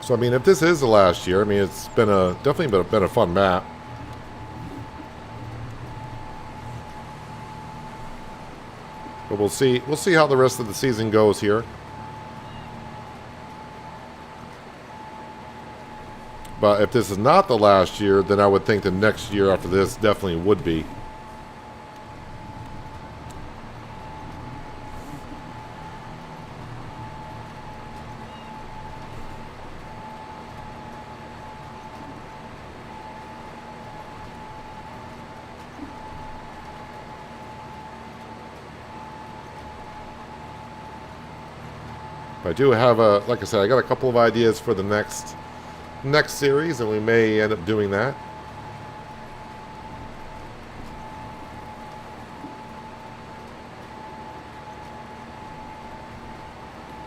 So I mean, if this is the last year, I mean, it's been definitely been a fun map. But we'll see how the rest of the season goes here. But if this is not the last year, then I would think the next year after this definitely would be. I do have like I said, I got a couple of ideas for the next series, and we may end up doing that.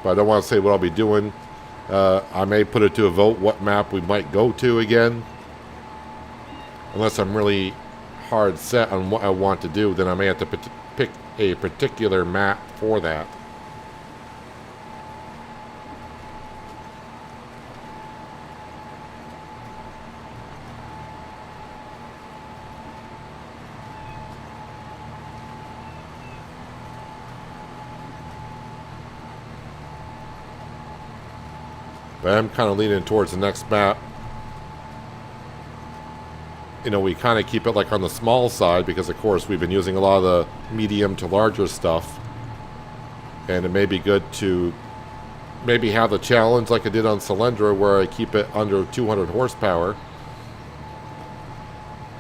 but I don't want to say what I'll be doing. I may put it to a vote what map we might go to again. Unless I'm really hard set on what I want to do, then I may have to pick a particular map for that. But I'm kind of leaning towards the next map. You know, we kind of keep it like on the small side because, of course, we've been using a lot of the medium to larger stuff. And it may be good to maybe have the challenge like I did on Cylindra where I keep it under 200 horsepower.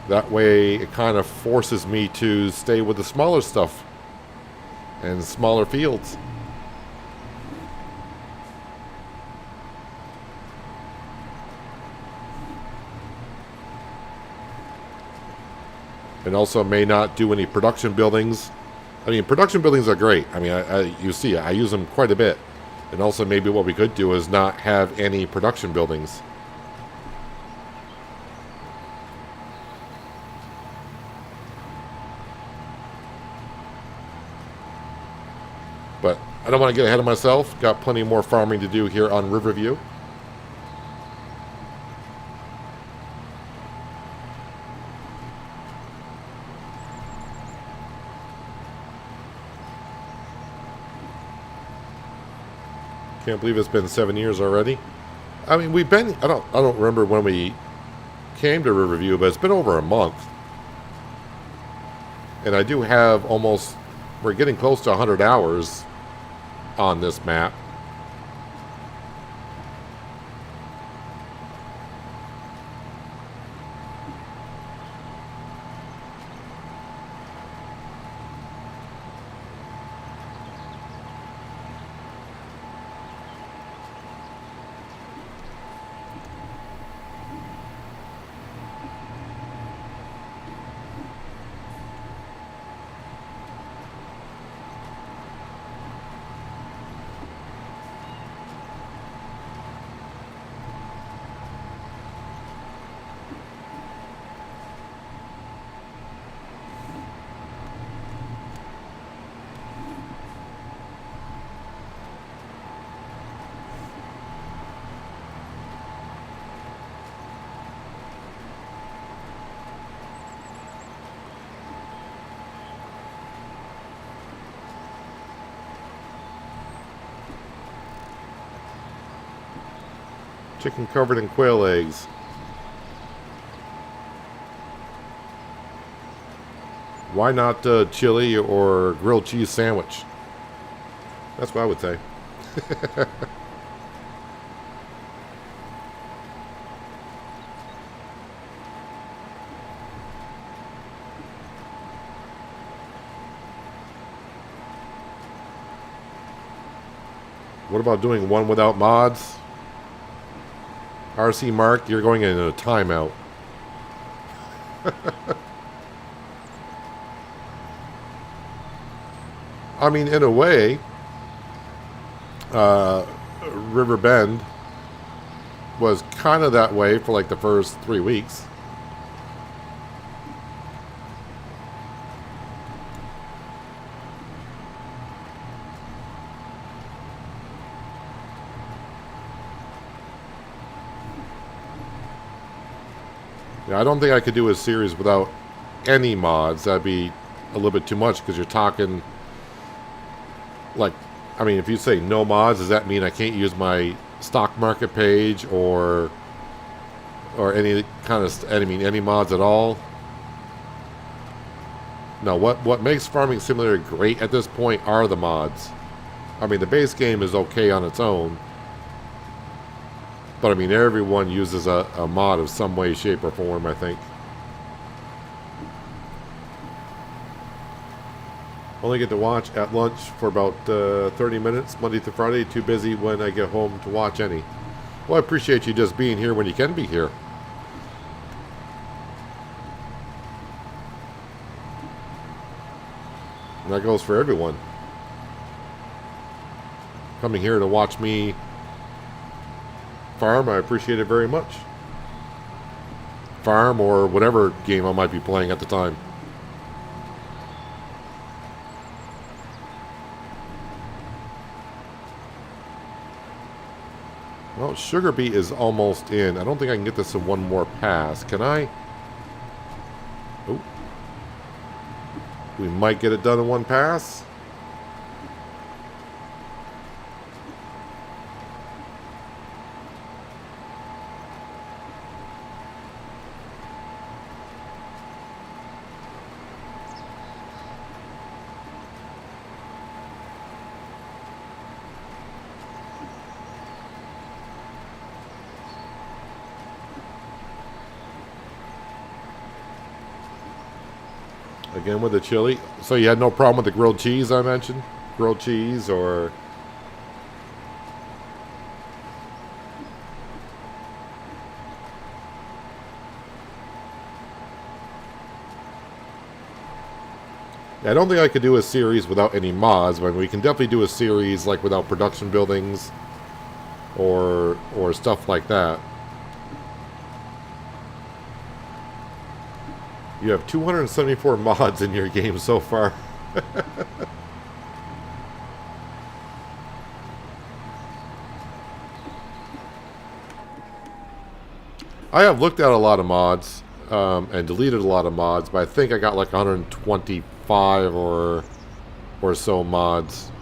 That way it kind of forces me to stay with the smaller stuff and smaller fields. And also may not do any production buildings. I mean, production buildings are great. I mean, you see, I use them quite a bit. And also maybe what we could do is not have any production buildings. But I don't want to get ahead of myself. Got plenty more farming to do here on Riverview. Can't believe it's been 7 years already. I mean, we've been, I don't remember when we came to Riverview, but it's been over a month. And I do have almost, we're getting close to 100 hours on this map. Chicken covered in quail eggs. Why not chili or grilled cheese sandwich? That's what I would say. What about doing one without mods? RC Mark, you're going in a timeout. I mean, in a way, River Bend was kind of that way for like the first 3 weeks. Yeah, I don't think I could do a series without any mods. That'd be a little bit too much because you're talking like, I mean, if you say no mods, does that mean I can't use my stock market page or any kind of, I mean, any mods at all? No, what makes Farming Simulator great at this point are the mods. I mean, the base game is okay on its own. But I mean, everyone uses a mod of some way, shape, or form, I think. Only get to watch at lunch for about 30 minutes, Monday through Friday. Too busy when I get home to watch any. Well, I appreciate you just being here when you can be here. And that goes for everyone. coming here to watch me farm. I appreciate it very much. Farm or whatever game I might be playing at the time. Well, sugar beet is almost in. I don't think I can get this in one more pass. Can I? Oh. We might get it done in one pass. Again with the chili. So you had no problem with the grilled cheese I mentioned? Grilled cheese or... I don't think I could do a series without any mods, but we can definitely do a series like without production buildings or stuff like that. You have 274 mods in your game so far. I have looked at a lot of mods and deleted a lot of mods, but I think I got like 125 or so mods.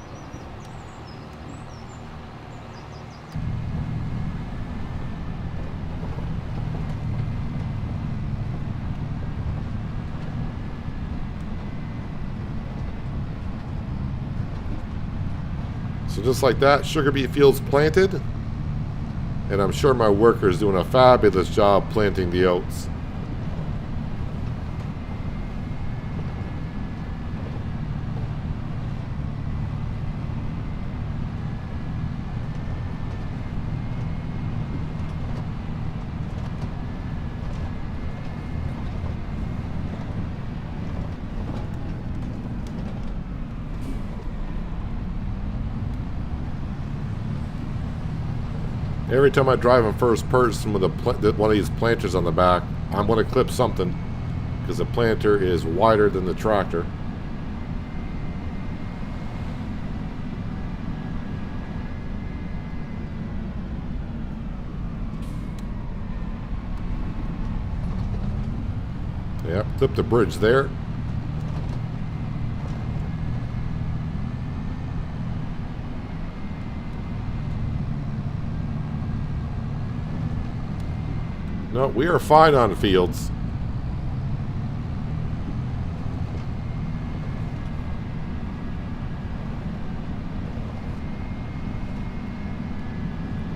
So just like that, sugar beet fields planted. And I'm sure my worker's doing a fabulous job planting the oats. Every time I drive in first person with one of these planters on the back, I'm going to clip something because the planter is wider than the tractor. Yep, clip the bridge there. No, we are fine on the fields.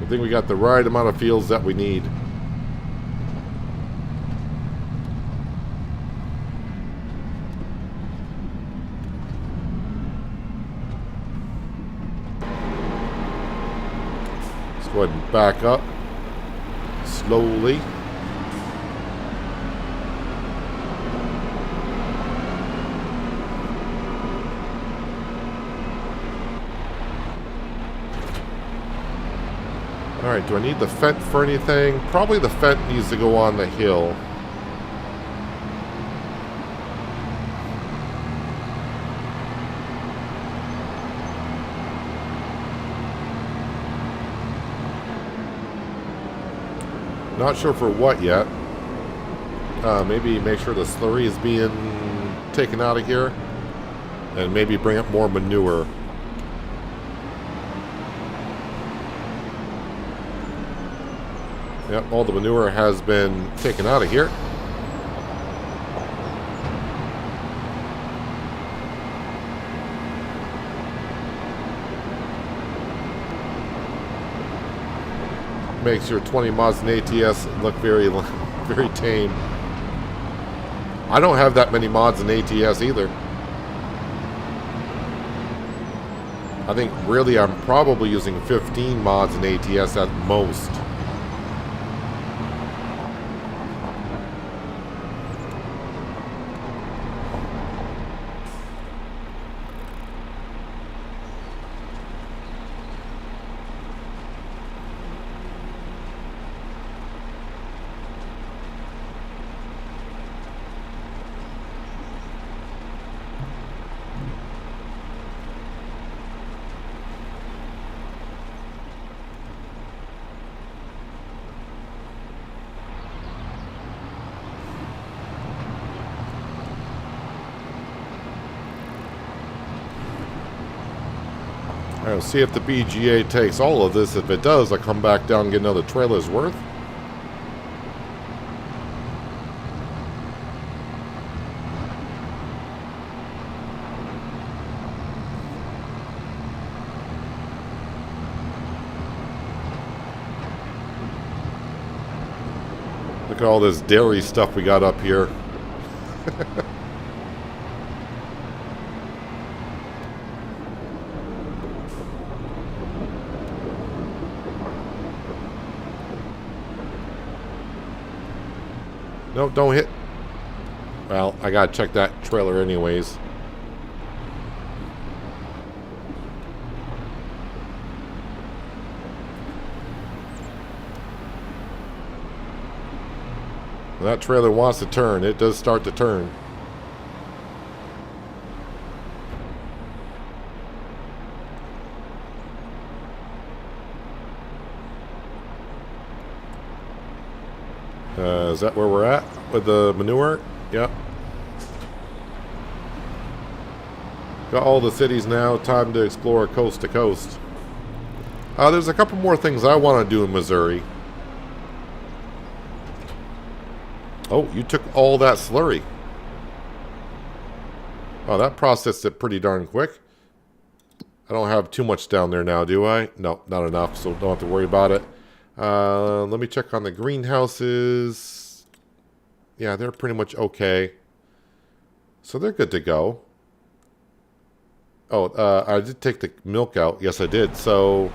I think we got the right amount of fields that we need. Let's go ahead and back up slowly. Alright, do I need the fence for anything? Probably the fence needs to go on the hill. Not sure for what yet. Maybe make sure the slurry is being taken out of here. And maybe bring up more manure. Yep, all the manure has been taken out of here. Makes your 20 mods in ATS look very tame. I don't have that many mods in ATS either. I think really I'm probably using 15 mods in ATS at most. Alright, see if the BGA takes all of this. If it does, I'll come back down and get another trailer's worth. Look at all this dairy stuff we got up here. No, don't hit. Well, I gotta check that trailer anyways. That trailer wants to turn. It does start to turn. Is that where we're at with the manure? Yep. Got all the cities now. Time to explore coast to coast. There's a couple more things I want to do in Missouri. Oh, you took all that slurry. Oh, that processed it pretty darn quick. I don't have too much down there now, do I? No, not enough, so don't have to worry about it. Let me check on the greenhouses. Yeah, they're pretty much okay. So they're good to go. Oh, I did take the milk out. Yes, I did. So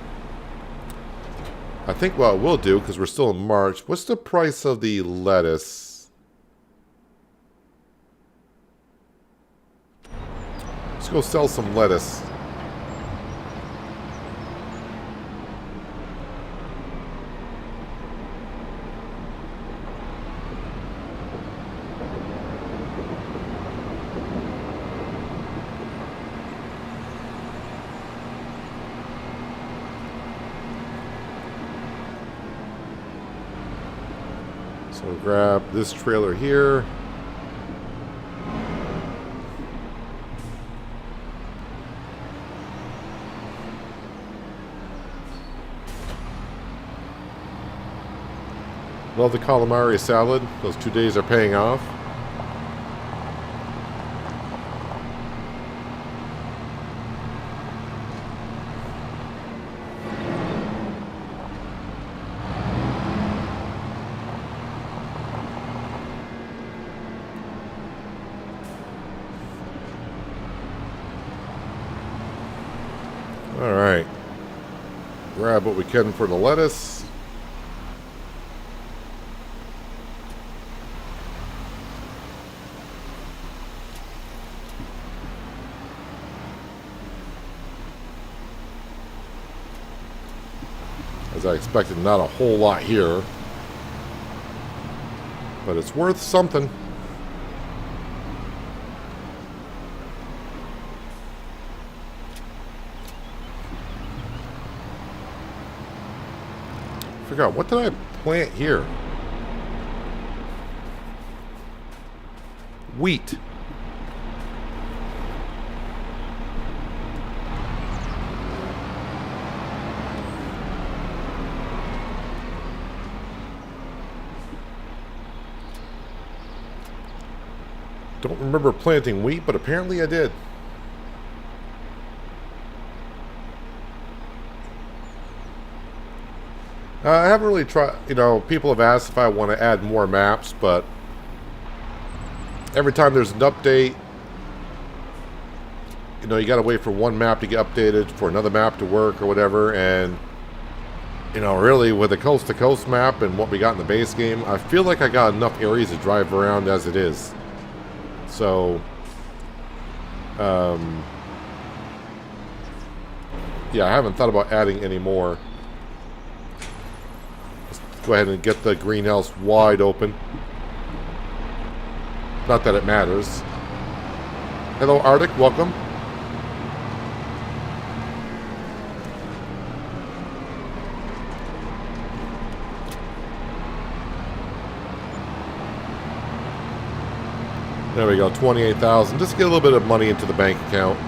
I think what we'll do, because we're still in March, what's the price of the lettuce? Let's go sell some lettuce. So we'll grab this trailer here. Love the calamari salad. Those 2 days are paying off. All right. Grab what we can for the lettuce. As I expected, not a whole lot here. But it's worth something. Forgot, what did I plant here? Wheat. Don't remember planting wheat, but apparently I did. I haven't really tried, people have asked if I want to add more maps, but every time there's an update, you got to wait for one map to get updated for another map to work or whatever, and, really with the coast-to-coast map and what we got in the base game, I feel like I got enough areas to drive around as it is. So, yeah, I haven't thought about adding any more. Let's go ahead and get the greenhouse wide open. Not that it matters. Hello, Arctic. Welcome. There we go, 28,000. Just get a little bit of money into the bank account.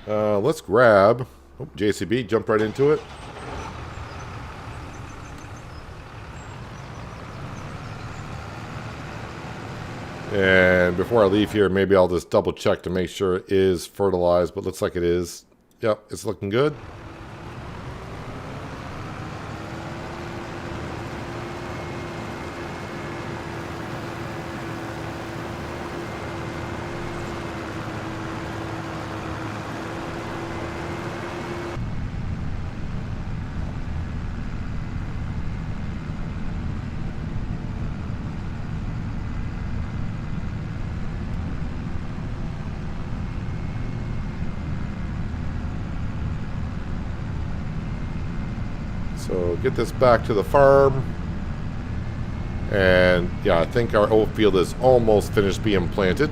Let's grab... Oh, JCB jumped right into it. And before I leave here, maybe I'll just double check to make sure it is fertilized, but looks like it is. Yep, it's looking good. So get this back to the farm. And yeah, I think our oat field is almost finished being planted.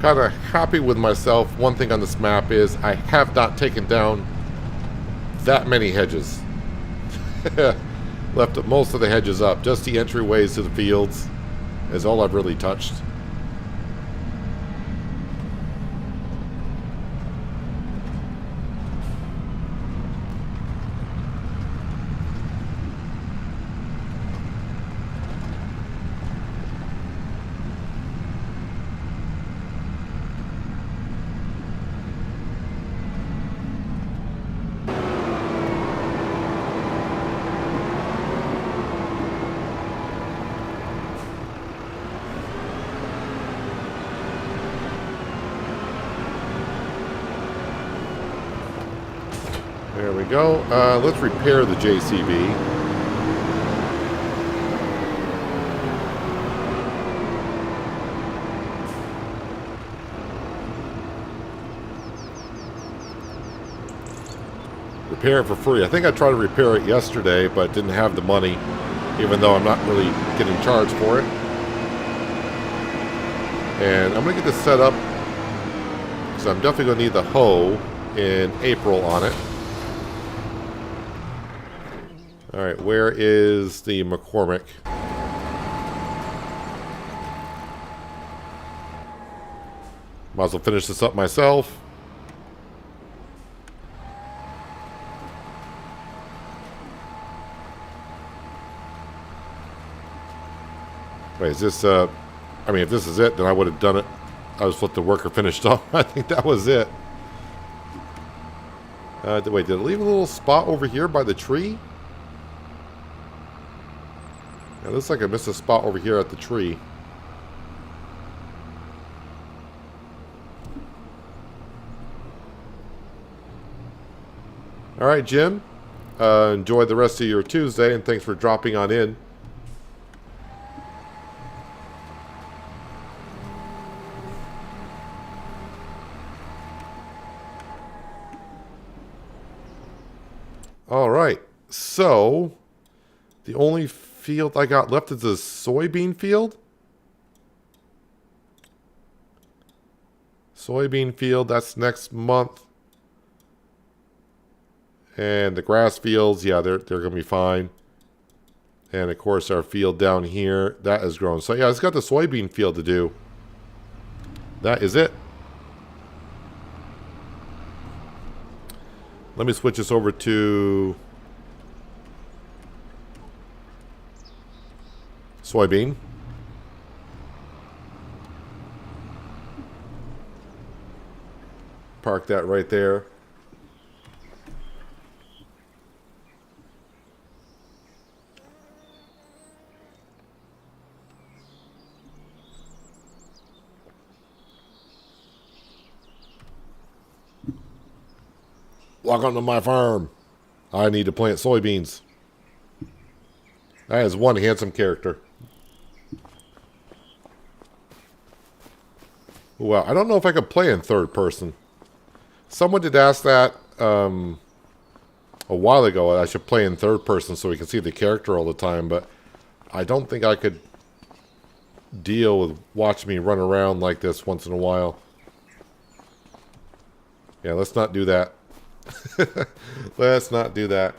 Kind of happy with myself. One thing on this map is I have not taken down that many hedges. Left most of the hedges up. Just the entryways to the fields is all I've really touched. There we go. Let's repair the JCB. Repair it for free. I think I tried to repair it yesterday, but didn't have the money, even though I'm not really getting charged for it. And I'm going to get this set up, because I'm definitely going to need the hoe in April on it. Alright, where is the McCormick? Might as well finish this up myself. Wait, is this, I mean, if this is it, then I would have done it. I just let the worker finish off. I think that was it. Wait, did it leave a little spot over here by the tree? It looks like I missed a spot over here at the tree. Alright, Jim. Enjoy the rest of your Tuesday, and thanks for dropping on in. Alright, so the only field I got left is a soybean field. Soybean field, that's next month. And the grass fields, yeah, they're going to be fine. And of course our field down here, that is grown. So yeah, it's got the soybean field to do. That is it. Let me switch this over to soybean. Park that right there. Welcome to my farm. I need to plant soybeans. That is one handsome character. Well, I don't know if I could play in third person. Someone did ask that a while ago. I should play in third person so we can see the character all the time, but I don't think I could deal with watching me run around like this once in a while. Yeah, let's not do that. Let's not do that.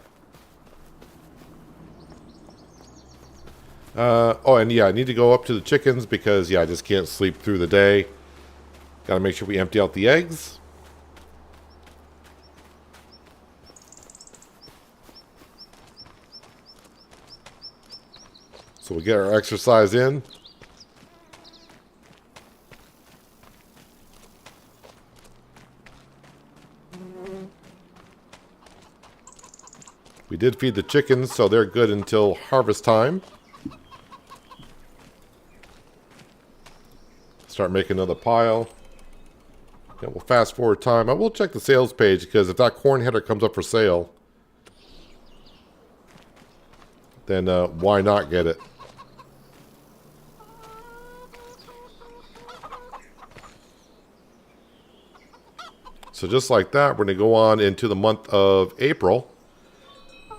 Oh, and yeah, I need to go up to the chickens because, yeah, I just can't sleep through the day. Got to make sure we empty out the eggs. So we get our exercise in. We did feed the chickens, so they're good until harvest time. Start making another pile. Yeah, we'll fast forward time. I will check the sales page because if that corn header comes up for sale, then why not get it? So just like that, we're going to go on into the month of April.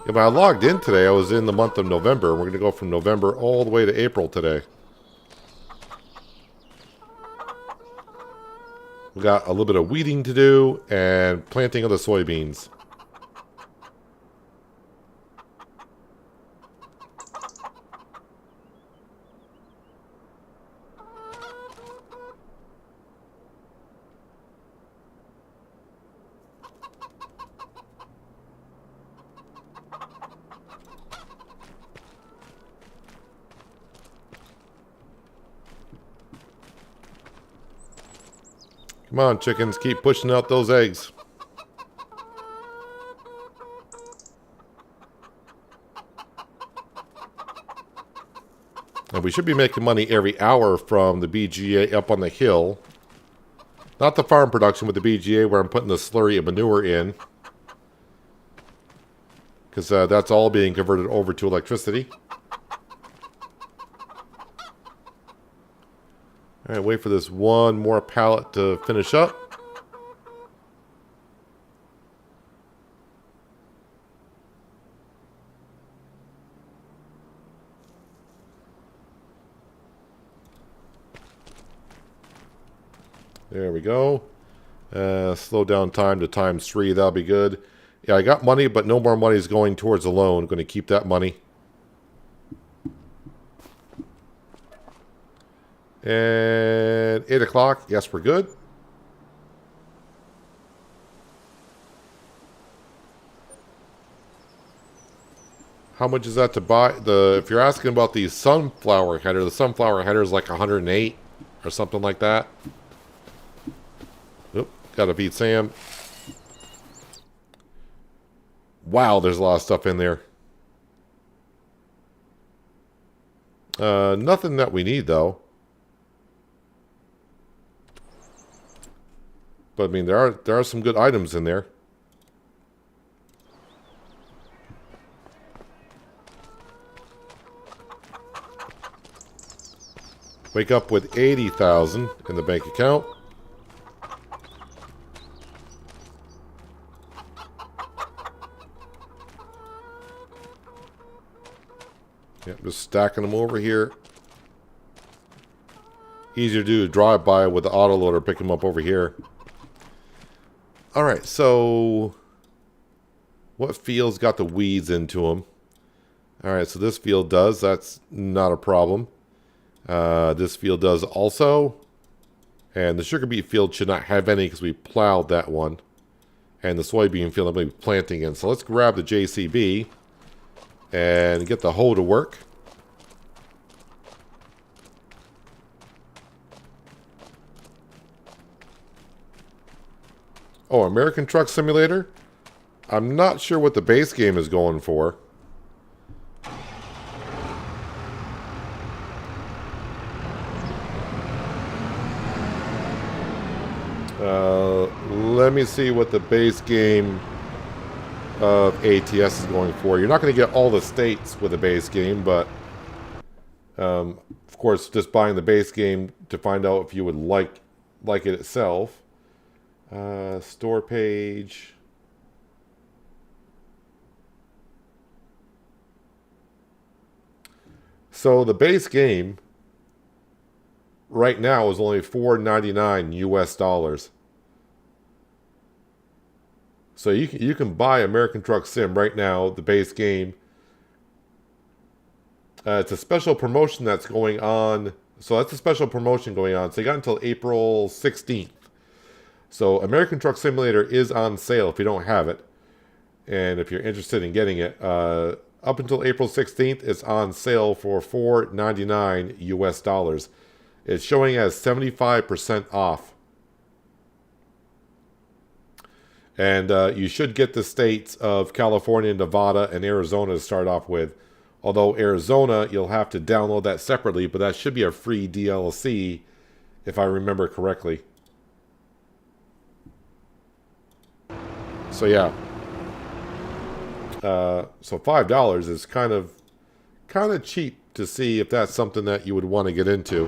If I logged in today, I was in the month of November. We're going to go from November all the way to April today. We got a little bit of weeding to do and planting of the soybeans. Come on, chickens, keep pushing out those eggs. And we should be making money every hour from the BGA up on the hill. Not the farm production with the BGA where I'm putting the slurry and manure in. Because that's all being converted over to electricity. Alright, wait for this one more pallet to finish up. There we go. Slow down time to ×3. That'll be good. Yeah, I got money, but no more money is going towards the loan. I'm going to keep that money. And 8 o'clock. Yes, we're good. How much is that to buy? If you're asking about the sunflower header, the sunflower header is like 108 or something like that. Oop, gotta beat Sam. Wow, there's a lot of stuff in there. Nothing that we need though. But I mean, there are some good items in there. Wake up with 80,000 in the bank account. Yep, just stacking them over here. Easier to do drive-by with the autoloader, pick them up over here. Alright, so what field's got the weeds into them? Alright, so this field does. That's not a problem. This field does also. And the sugar beet field should not have any because we plowed that one. And the soybean field I'm going to be planting in. So let's grab the JCB and get the hoe to work. Oh, American Truck Simulator? I'm not sure what the base game is going for. Let me see what the base game of ATS is going for. You're not going to get all the states with a base game, but of course, just buying the base game to find out if you would like it itself. Store page. So the base game right now is only $4.99 US dollars. So you can buy American Truck Sim right now, the base game. It's a special promotion that's going on. So that's a special promotion going on. So you got until April 16th. So American Truck Simulator is on sale if you don't have it. And if you're interested in getting it, up until April 16th, it's on sale for $4.99 US dollars. It's showing as 75% off. And you should get the states of California, Nevada, and Arizona to start off with. Although Arizona, you'll have to download that separately, but that should be a free DLC, if I remember correctly. So yeah. So $5 is kind of cheap to see if that's something that you would want to get into.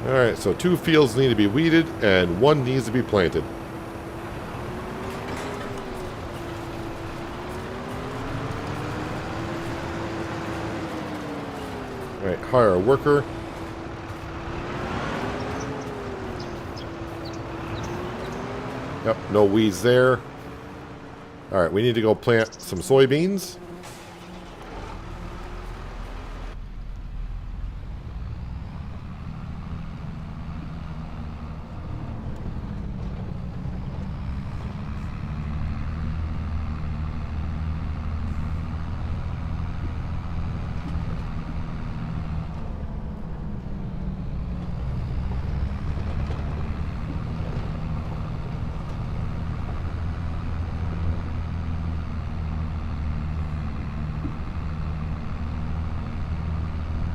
Alright, so 2 fields need to be weeded and 1 needs to be planted. Alright, hire a worker. Yep, no weeds there. Alright, we need to go plant some soybeans.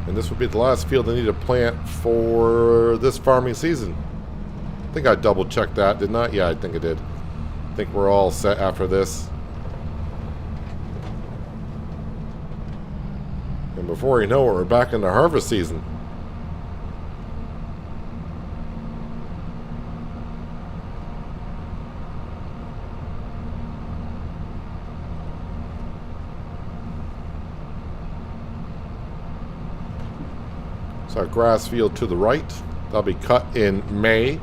And this will be the last field I need to plant for this farming season. I think I double checked that, didn't I? Yeah, I think I did. I think we're all set after this. And before you know it, we're back into harvest season. Our grass field to the right. That'll be cut in May.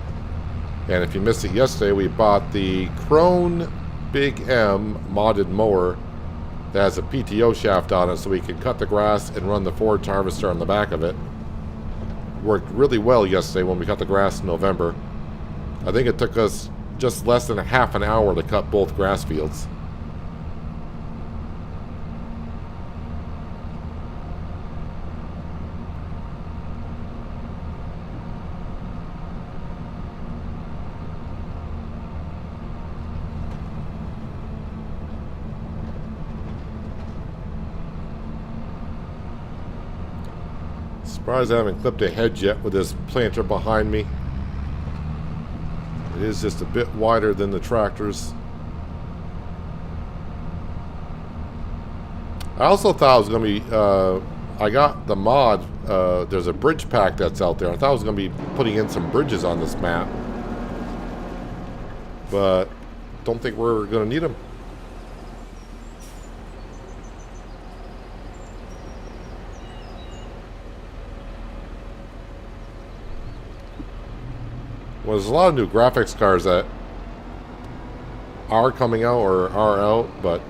And if you missed it yesterday, we bought the Krone Big M modded mower that has a PTO shaft on it so we can cut the grass and run the forage harvester on the back of it. Worked really well yesterday when we cut the grass in November. I think it took us just less than a half an hour to cut both grass fields. Surprised I haven't clipped a hedge yet with this planter behind me. It is just a bit wider than the tractors. I also thought it was going to be, I got the mod, there's a bridge pack that's out there. I thought I was going to be putting in some bridges on this map. But don't think we're going to need them. Well, there's a lot of new graphics cards that are coming out or are out, but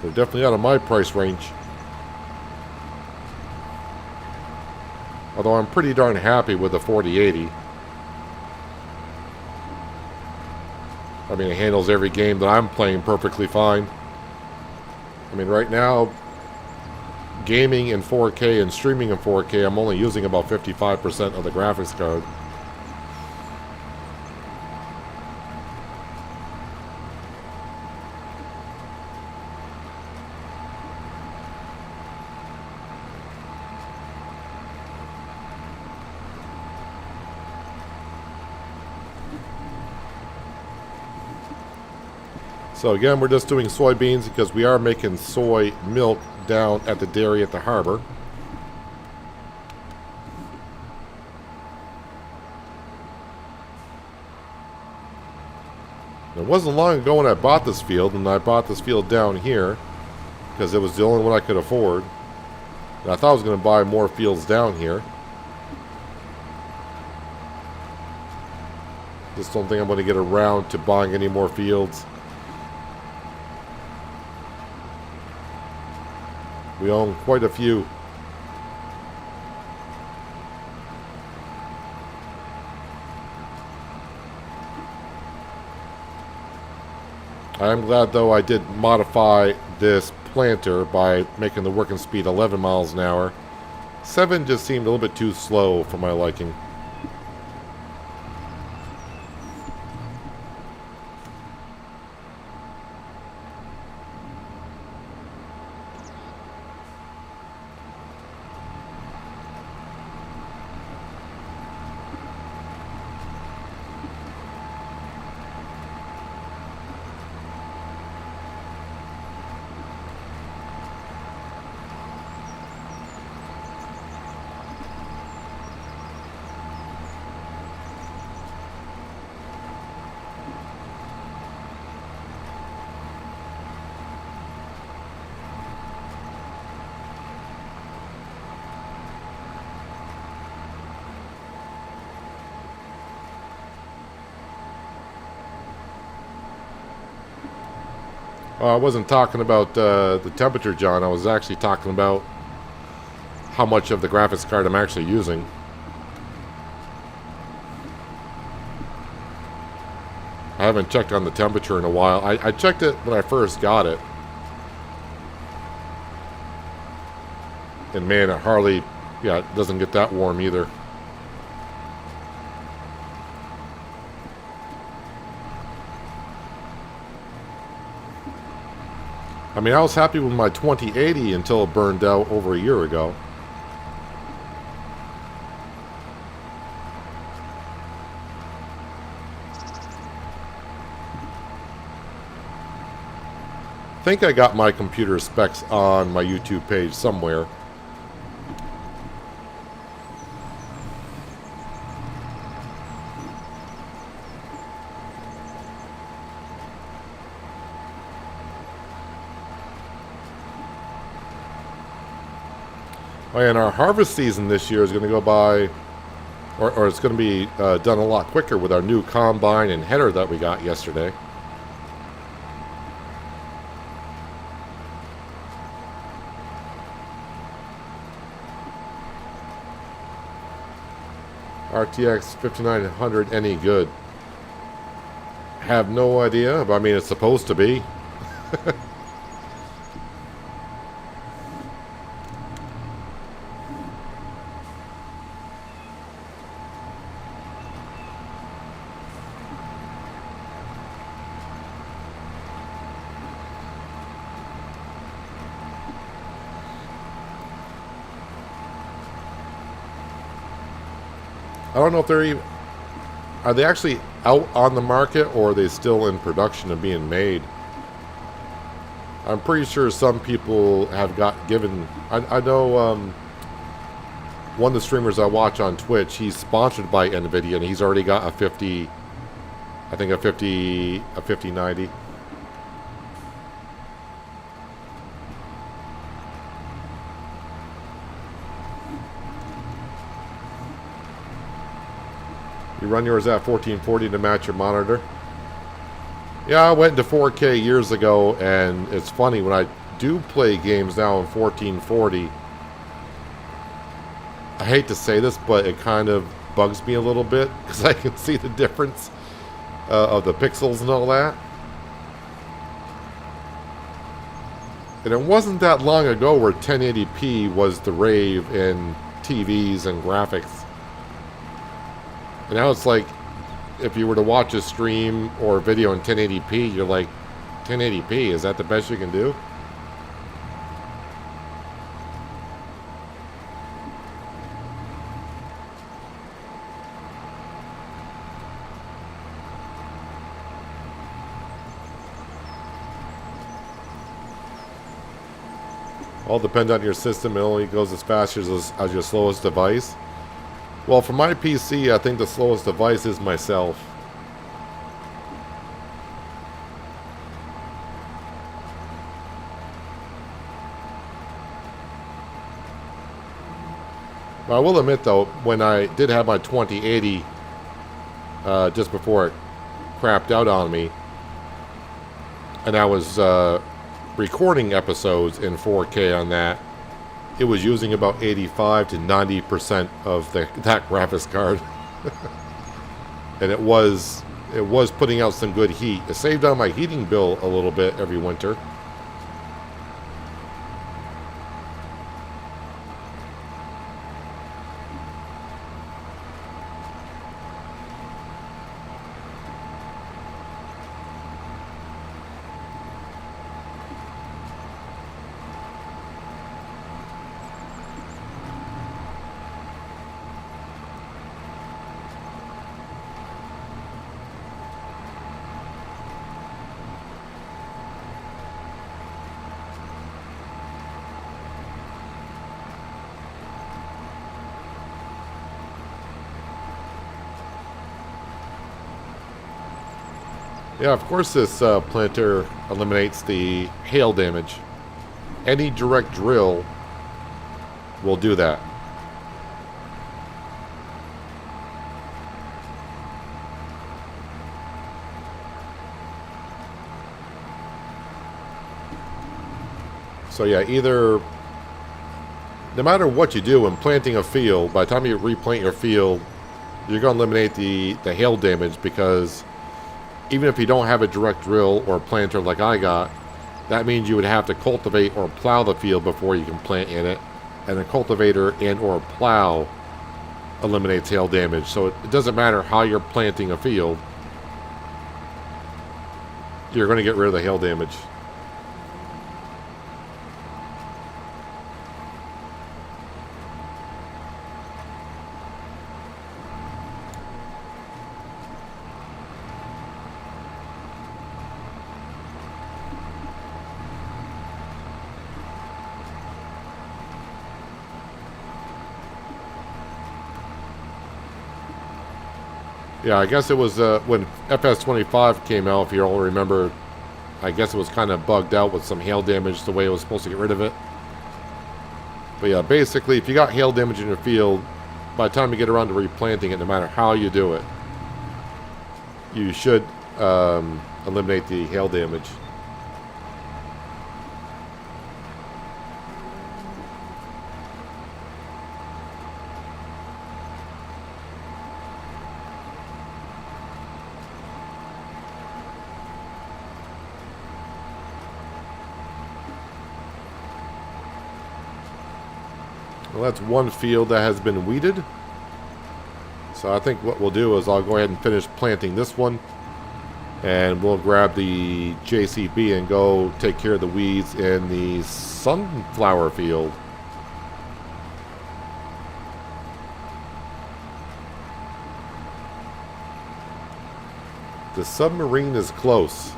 they're definitely out of my price range. Although I'm pretty darn happy with the 4080. I mean, it handles every game that I'm playing perfectly fine. I mean, right now, gaming in 4K and streaming in 4K, I'm only using about 55% of the graphics card. So again, we're just doing soybeans because we are making soy milk down at the dairy at the harbor. It wasn't long ago when I bought this field, and I bought this field down here because it was the only one I could afford. And I thought I was going to buy more fields down here. Just don't think I'm going to get around to buying any more fields. We own quite a few. I am glad, though, I did modify this planter by making the working speed 11 miles an hour. 7 just seemed a little bit too slow for my liking. I wasn't talking about the temperature, John. I was actually talking about how much of the graphics card I'm actually using. I haven't checked on the temperature in a while. I checked it when I first got it. And man, it hardly, it doesn't get that warm either. I mean, I was happy with my 2080 until it burned out over a year ago. I think I got my computer specs on my YouTube page somewhere. Oh, and our harvest season this year is going to go by, or it's going to be done a lot quicker with our new combine and header that we got yesterday. RTX 5900 any good? Have no idea, but I mean, it's supposed to be. I don't know if they're even... Are they actually out on the market, or are they still in production and being made? I'm pretty sure some people have given... I know one of the streamers I watch on Twitch, he's sponsored by NVIDIA, and he's already got a 50... I think a 5090. You run yours at 1440 to match your monitor? Yeah, I went into 4K years ago, and it's funny, when I do play games now in 1440, I hate to say this, but it kind of bugs me a little bit because I can see the difference of the pixels and all that. And it wasn't that long ago where 1080p was the rave in TVs and graphics. And now it's like, if you were to watch a stream or a video in 1080p, you're like, 1080p, is that the best you can do? All depends on your system. It only goes as fast as your slowest device. Well, for my PC, I think the slowest device is myself. But I will admit, though, when I did have my 2080, just before it crapped out on me, and I was recording episodes in 4K on that, it was using about 85 to 90% of that graphics card. And it was putting out some good heat. It saved on my heating bill a little bit every winter. Yeah, of course this planter eliminates the hail damage. Any direct drill will do that. So yeah, either, no matter what you do when planting a field, by the time you replant your field, you're going to eliminate the hail damage, because even if you don't have a direct drill or planter like I got, that means you would have to cultivate or plow the field before you can plant in it. And a cultivator and or plow eliminates hail damage. So it doesn't matter how you're planting a field, you're going to get rid of the hail damage. Yeah, I guess it was when FS25 came out, if you all remember, I guess it was kind of bugged out with some hail damage the way it was supposed to get rid of it. But yeah, basically, if you got hail damage in your field, by the time you get around to replanting it, no matter how you do it, you should eliminate the hail damage. Well, that's one field that has been weeded. So I think what we'll do is I'll go ahead and finish planting this one, and we'll grab the JCB and go take care of the weeds in the sunflower field. The submarine is close.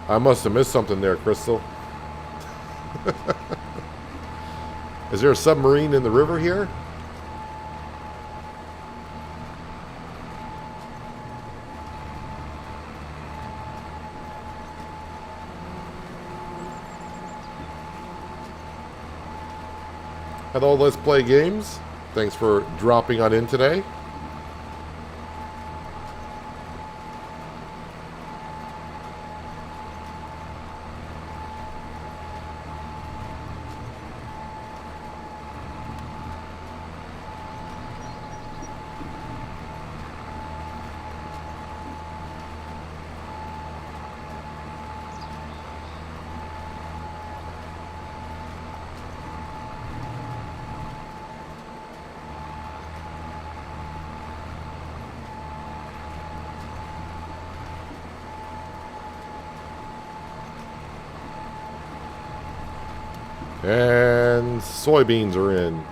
I must have missed something there, Crystal. Is there a submarine in the river here? Hello, Let's Play Games. Thanks for dropping on in today. And soybeans are in.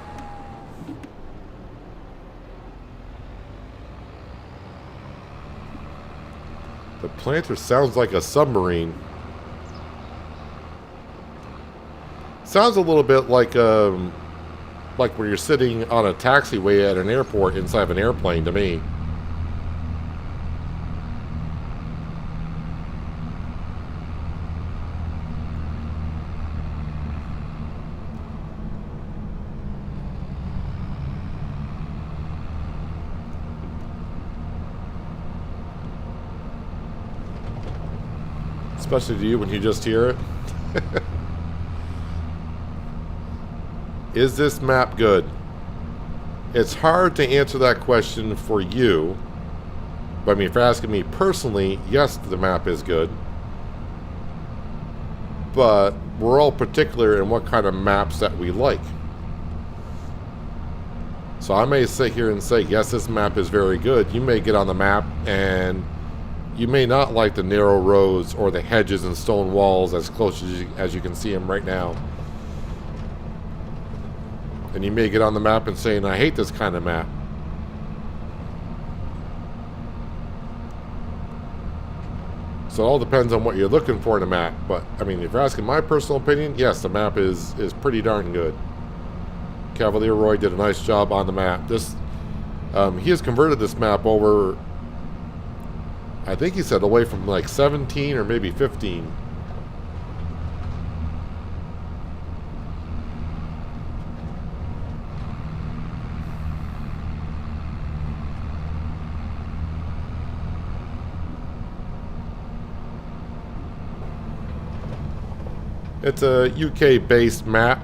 The planter sounds like a submarine. Sounds a little bit like when you're sitting on a taxiway at an airport inside of an airplane to me. Especially to you when you just hear it. Is this map good? It's hard to answer that question for you. But I mean, if you're asking me personally, yes, the map is good. But we're all particular in what kind of maps that we like. So I may sit here and say, yes, this map is very good. You may get on the map and you may not like the narrow roads or the hedges and stone walls as close as you can see them right now. And you may get on the map and say, I hate this kind of map. So it all depends on what you're looking for in a map. But, I mean, if you're asking my personal opinion, yes, the map is pretty darn good. Cavalier Roy did a nice job on the map. He has converted this map over, I think he said away from like 17 or maybe 15. It's a UK-based map.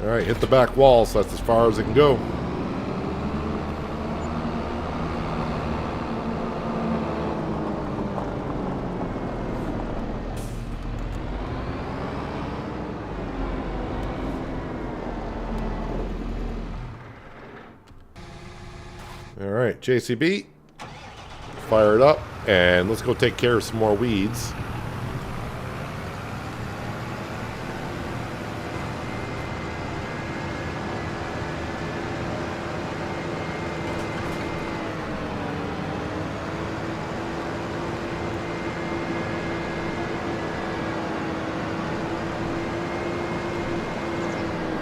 Alright, hit the back wall, so that's as far as it can go. Alright, JCB. Fire it up, and let's go take care of some more weeds.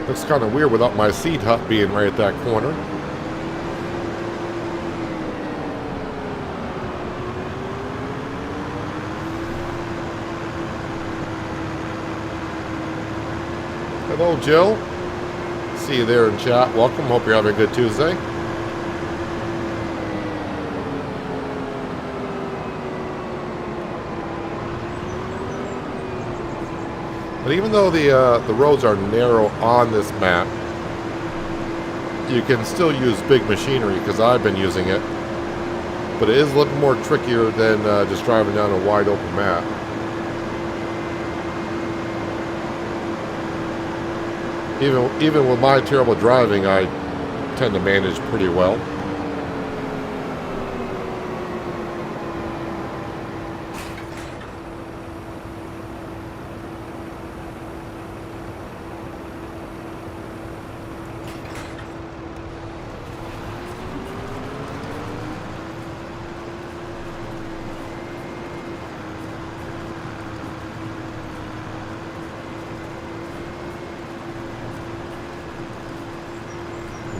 Looks kind of weird without my seed hut being right at that corner. Hello, Jill. See you there in chat. Welcome. Hope you're having a good Tuesday. But even though the roads are narrow on this map, you can still use big machinery because I've been using it. But it is a little more trickier than just driving down a wide open map. Even with my terrible driving, I tend to manage pretty well.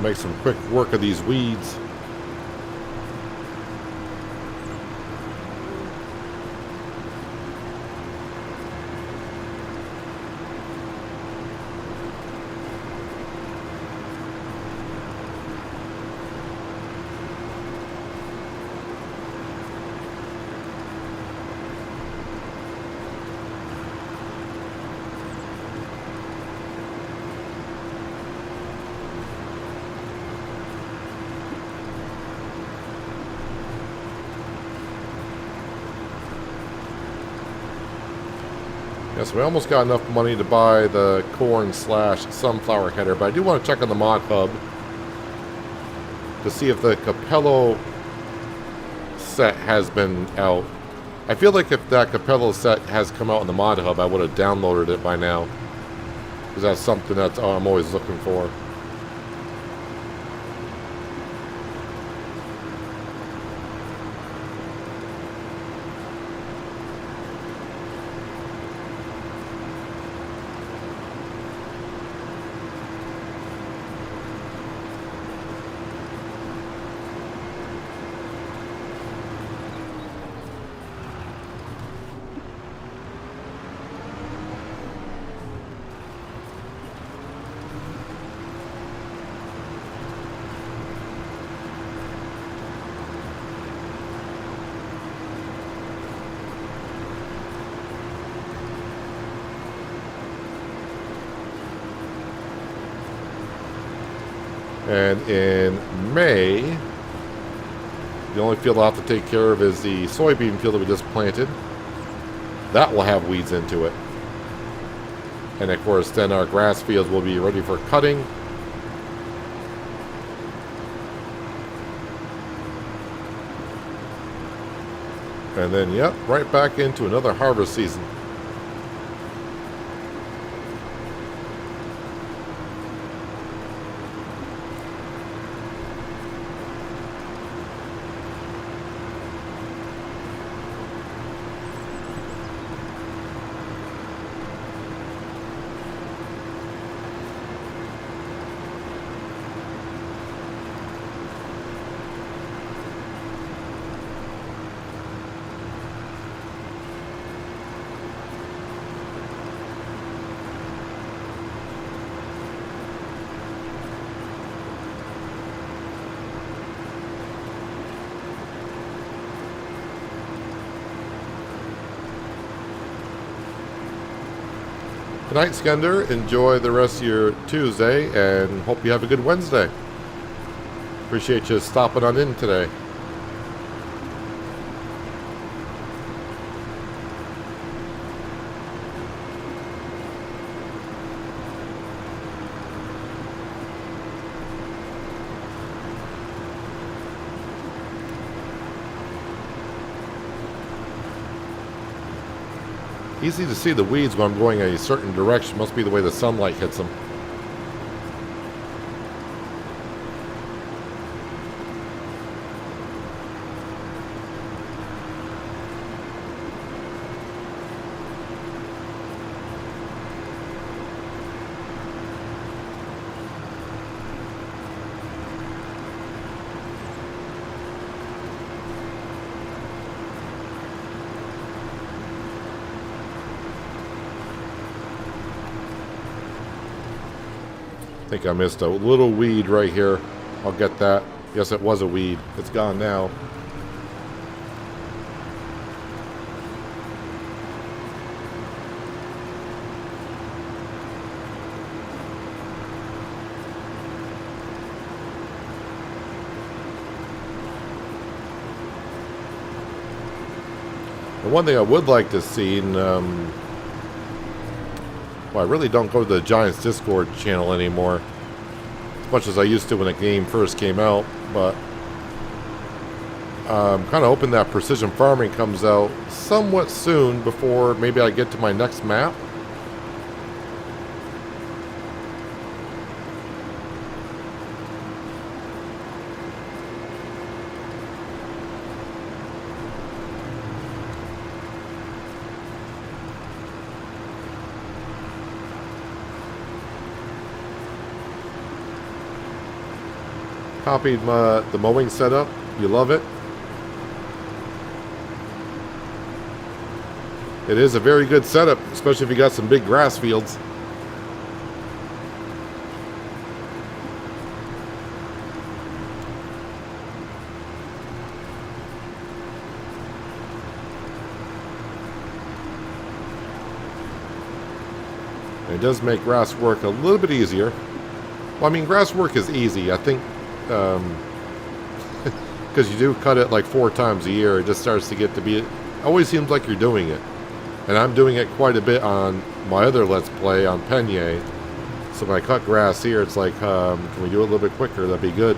Make some quick work of these weeds. Yes, we almost got enough money to buy the corn / sunflower header, but I do want to check on the mod hub to see if the Capello set has been out. I feel like if that Capello set has come out in the mod hub, I would have downloaded it by now, because that's something that I'm always looking for. And in May, the only field I'll have to take care of is the soybean field that we just planted. That will have weeds into it. And of course, then our grass fields will be ready for cutting. And then, yep, right back into another harvest season. Good night, Skender. Enjoy the rest of your Tuesday, and hope you have a good Wednesday. Appreciate you stopping on in today. Easy to see the weeds when I'm going a certain direction. Must be the way the sunlight hits them. I think I missed a little weed right here. I'll get that. Yes, it was a weed. It's gone now. The one thing I would like to see, and well, I really don't go to the Giants Discord channel anymore, as much as I used to when the game first came out, but I'm kind of hoping that precision farming comes out somewhat soon before maybe I get to my next map. Copied the mowing setup. You love it. It is a very good setup, especially if you got some big grass fields. It does make grass work a little bit easier. Well, I mean, grass work is easy. I think because you do cut it like 4 times a year, it just starts to get to be, it always seems like you're doing it. And I'm doing it quite a bit on my other Let's Play on Penye. So when I cut grass here, it's like, can we do it a little bit quicker? That'd be good.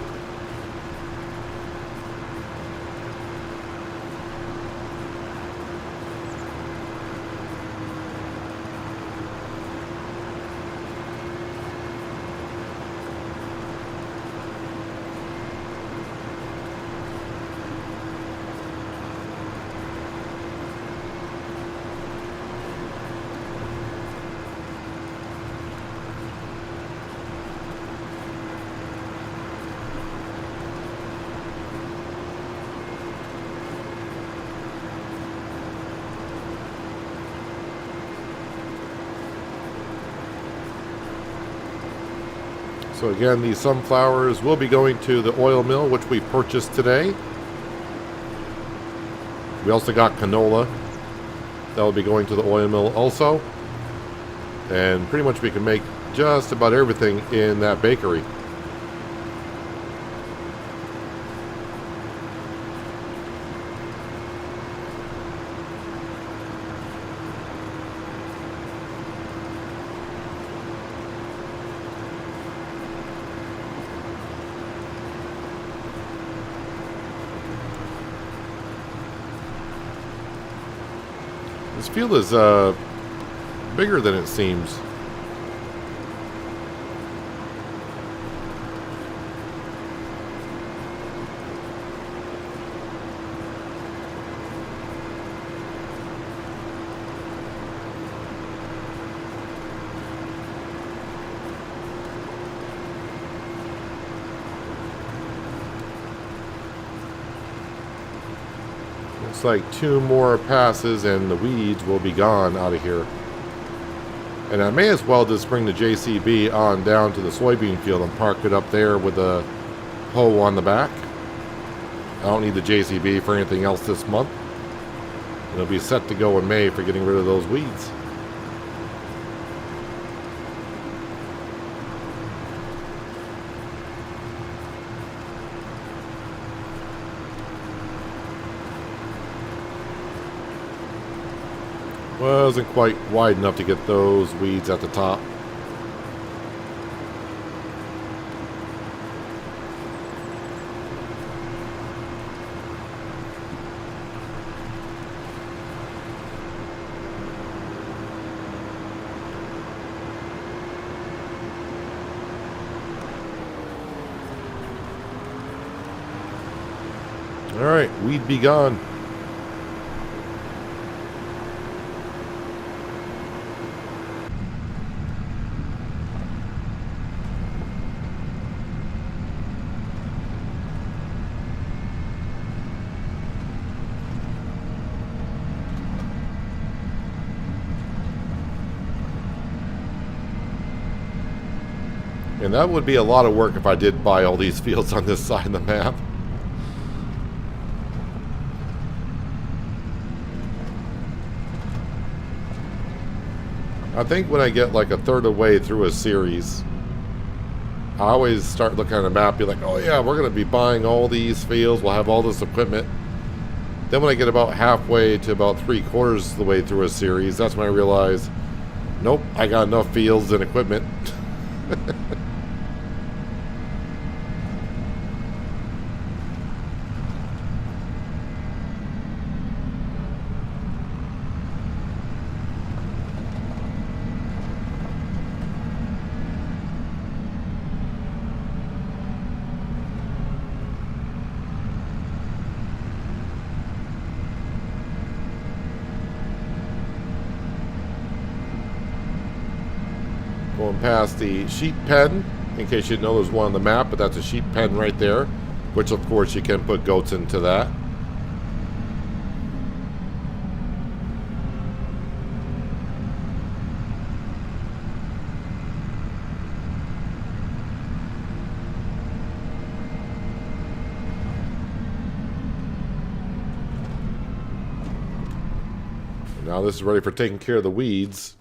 So again, these sunflowers will be going to the oil mill, which we purchased today. We also got canola. That will be going to the oil mill also. And pretty much we can make just about everything in that bakery. This field is bigger than it seems. Looks like 2 more passes and the weeds will be gone out of here. And I may as well just bring the JCB on down to the soybean field and park it up there with a hoe on the back. I don't need the JCB for anything else this month. It'll be set to go in May for getting rid of those weeds. Wasn't quite wide enough to get those weeds at the top. All right, weed be gone. And that would be a lot of work if I did buy all these fields on this side of the map. I think when I get like a third of the way through a series, I always start looking at the map, be like, oh yeah, we're going to be buying all these fields, we'll have all this equipment. Then when I get about halfway to about 3/4 of the way through a series, that's when I realize, nope, I got enough fields and equipment. Going past the sheep pen, in case you didn't know there's one on the map, but that's a sheep pen right there, which of course you can put goats into that. Now this is ready for taking care of the weeds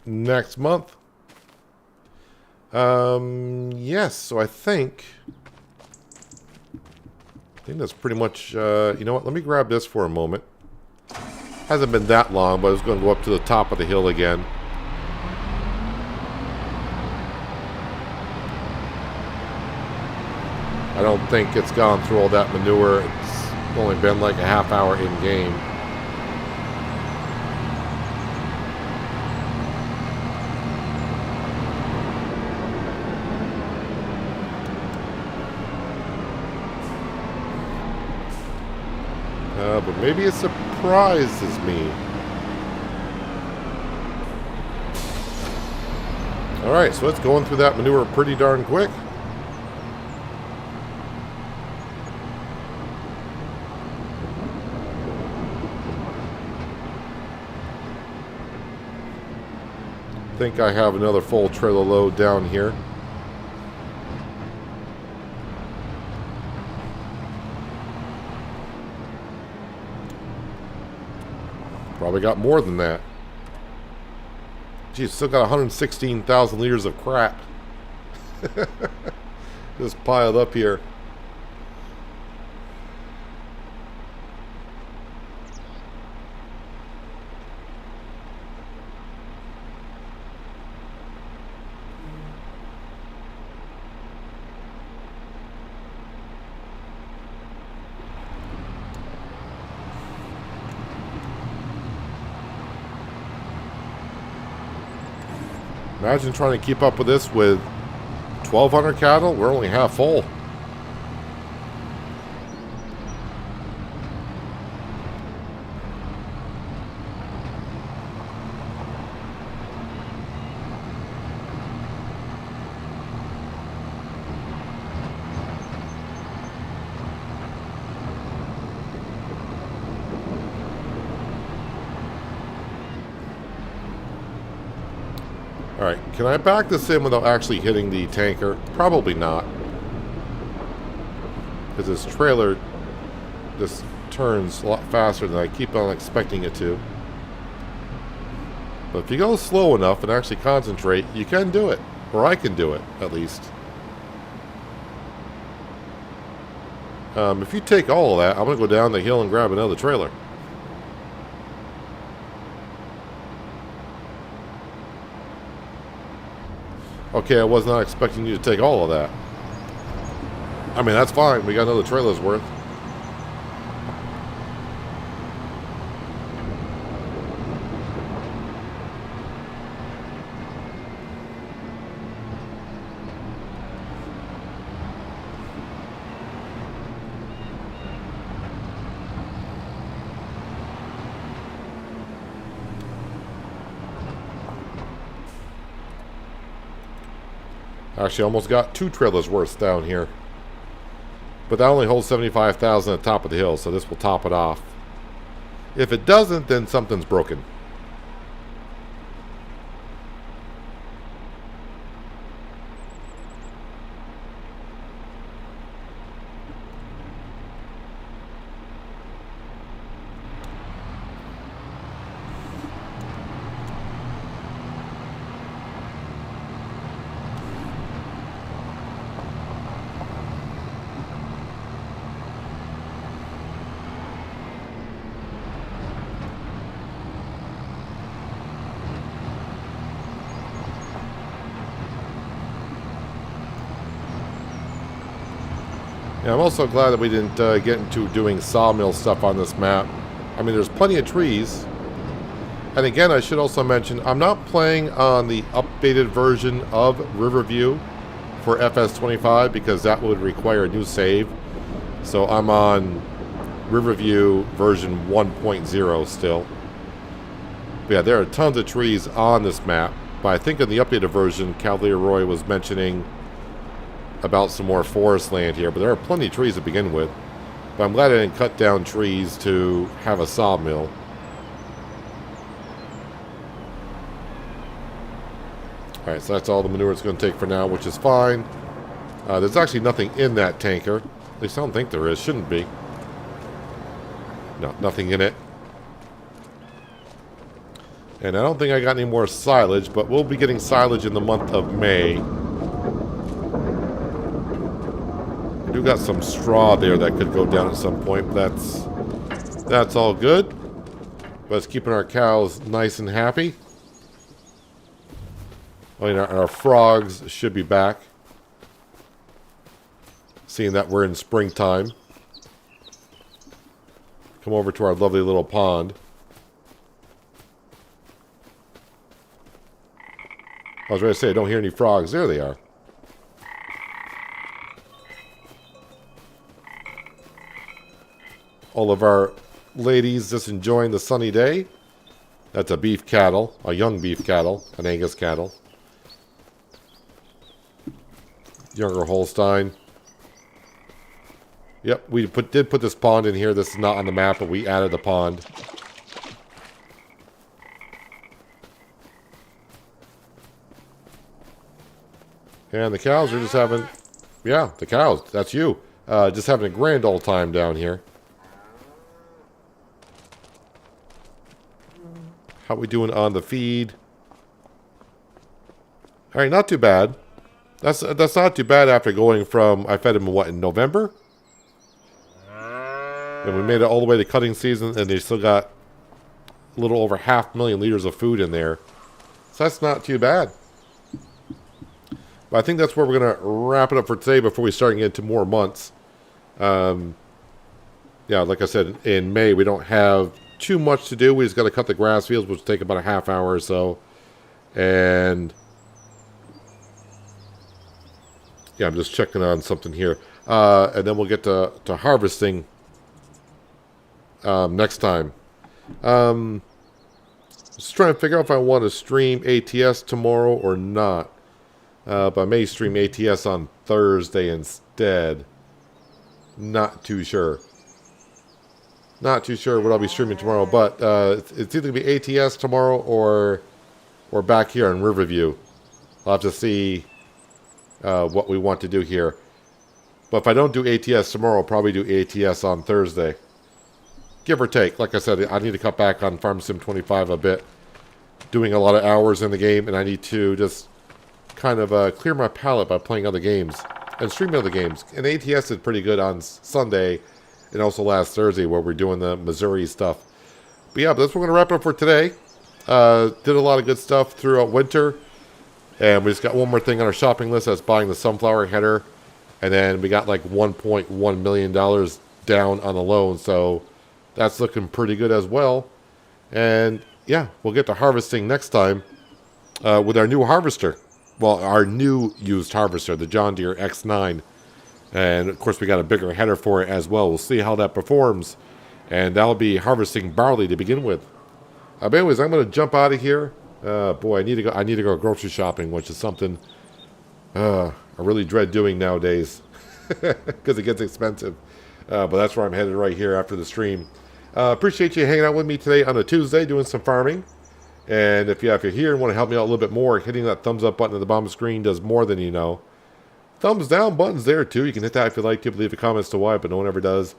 next month. Yes, so I think that's pretty much, you know what, let me grab this for a moment. Hasn't been that long, but it's going to go up to the top of the hill again. I don't think it's gone through all that manure. It's only been like a half hour in game. But maybe it surprises me. Alright, so it's going through that manure pretty darn quick. I think I have another full trailer load down here. Probably got more than that. Geez, still got 116,000 liters of crap. Just piled up here. Imagine trying to keep up with this with 1,200 cattle. We're only half full. Alright, can I back this in without actually hitting the tanker? Probably not. Because this trailer just turns a lot faster than I keep on expecting it to. But if you go slow enough and actually concentrate, you can do it. Or I can do it, at least. If you take all of that, I'm going to go down the hill and grab another trailer. Okay, I was not expecting you to take all of that. I mean, that's fine. We got another trailer's worth. Actually, almost got 2 trailers worth down here. But that only holds 75,000 at the top of the hill, so this will top it off. If it doesn't, then something's broken. Yeah, I'm also glad that we didn't get into doing sawmill stuff on this map. I mean, there's plenty of trees. And again, I should also mention, I'm not playing on the updated version of Riverview for FS25 because that would require a new save. So I'm on Riverview version 1.0 still. But yeah, there are tons of trees on this map. But I think in the updated version, Cavalier Roy was mentioning about some more forest land here, but there are plenty of trees to begin with. But I'm glad I didn't cut down trees to have a sawmill. Alright, so that's all the manure it's going to take for now, which is fine. There's actually nothing in that tanker. At least I don't think there is. Shouldn't be. No, nothing in it. And I don't think I got any more silage, but we'll be getting silage in the month of May. I do got some straw there that could go down at some point, but that's all good. but it's keeping our cows nice and happy. I mean, our frogs should be back, seeing that we're in springtime. Come over to our lovely little pond. I was ready to say, I don't hear any frogs. There they are. All of our ladies just enjoying the sunny day. That's a beef cattle, a young beef cattle, an Angus cattle. Younger Holstein. Yep, we did put this pond in here. This is not on the map, but we added the pond. And the cows are just having... Yeah, the cows. That's you. Just having a grand old time down here. How we doing on the feed? Alright, not too bad. That's not too bad after going from... I fed them, what, in November? And we made it all the way to cutting season, and they still got a little over 500,000 liters of food in there. So that's not too bad. But I think that's where we're going to wrap it up for today before we start getting into more months. Yeah, like I said, in May, we don't have too much to do. We just got to cut the grass fields, which will take about a half hour or so. And yeah, I'm just checking on something here. And then we'll get to harvesting next time. Just trying to figure out if I want to stream ATS tomorrow or not. But I may stream ATS on Thursday instead. Not too sure. Not too sure what I'll be streaming tomorrow, but it's either going to be ATS tomorrow or back here in Riverview. I'll have to see what we want to do here. But if I don't do ATS tomorrow, I'll probably do ATS on Thursday. Give or take. Like I said, I need to cut back on Farm Sim 25 a bit. Doing a lot of hours in the game, and I need to just kind of clear my palate by playing other games and streaming other games. And ATS is pretty good on Sunday and also last Thursday where we're doing the Missouri stuff. But yeah, but that's what we're going to wrap up for today. Did a lot of good stuff throughout winter. And we just got one more thing on our shopping list. That's buying the sunflower header. And then we got like $1.1 million down on the loan. So that's looking pretty good as well. And yeah, we'll get to harvesting next time with our new harvester. Well, our new used harvester, the John Deere X9. And of course, we got a bigger header for it as well. We'll see how that performs. And that'll be harvesting barley to begin with. But anyways, I'm going to jump out of here. Boy, I need to go grocery shopping, which is something I really dread doing nowadays because it gets expensive. But that's where I'm headed right here after the stream. Appreciate you hanging out with me today on a Tuesday doing some farming. And if you're here and want to help me out a little bit more, hitting that thumbs up button at the bottom of the screen does more than you know. Thumbs down button's there too. You can hit that if you like to. Leave a comment as to why, but no one ever does.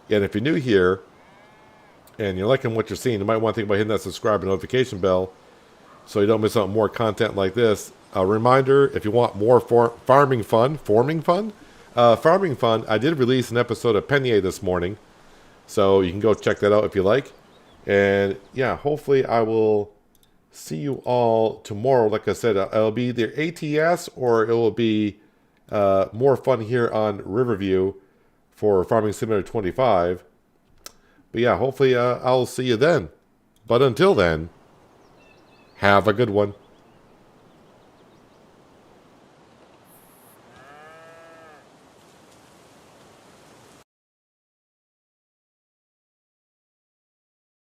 And if you're new here and you're liking what you're seeing, you might want to think about hitting that subscribe and notification bell so you don't miss out on more content like this. A reminder, if you want more farming fun, I did release an episode of Penier this morning. So you can go check that out if you like. And yeah, hopefully I will see you all tomorrow. Like I said, it'll be either ATS or it will be more fun here on Riverview for Farming Simulator 25. But yeah, hopefully I'll see you then. But until then, have a good one.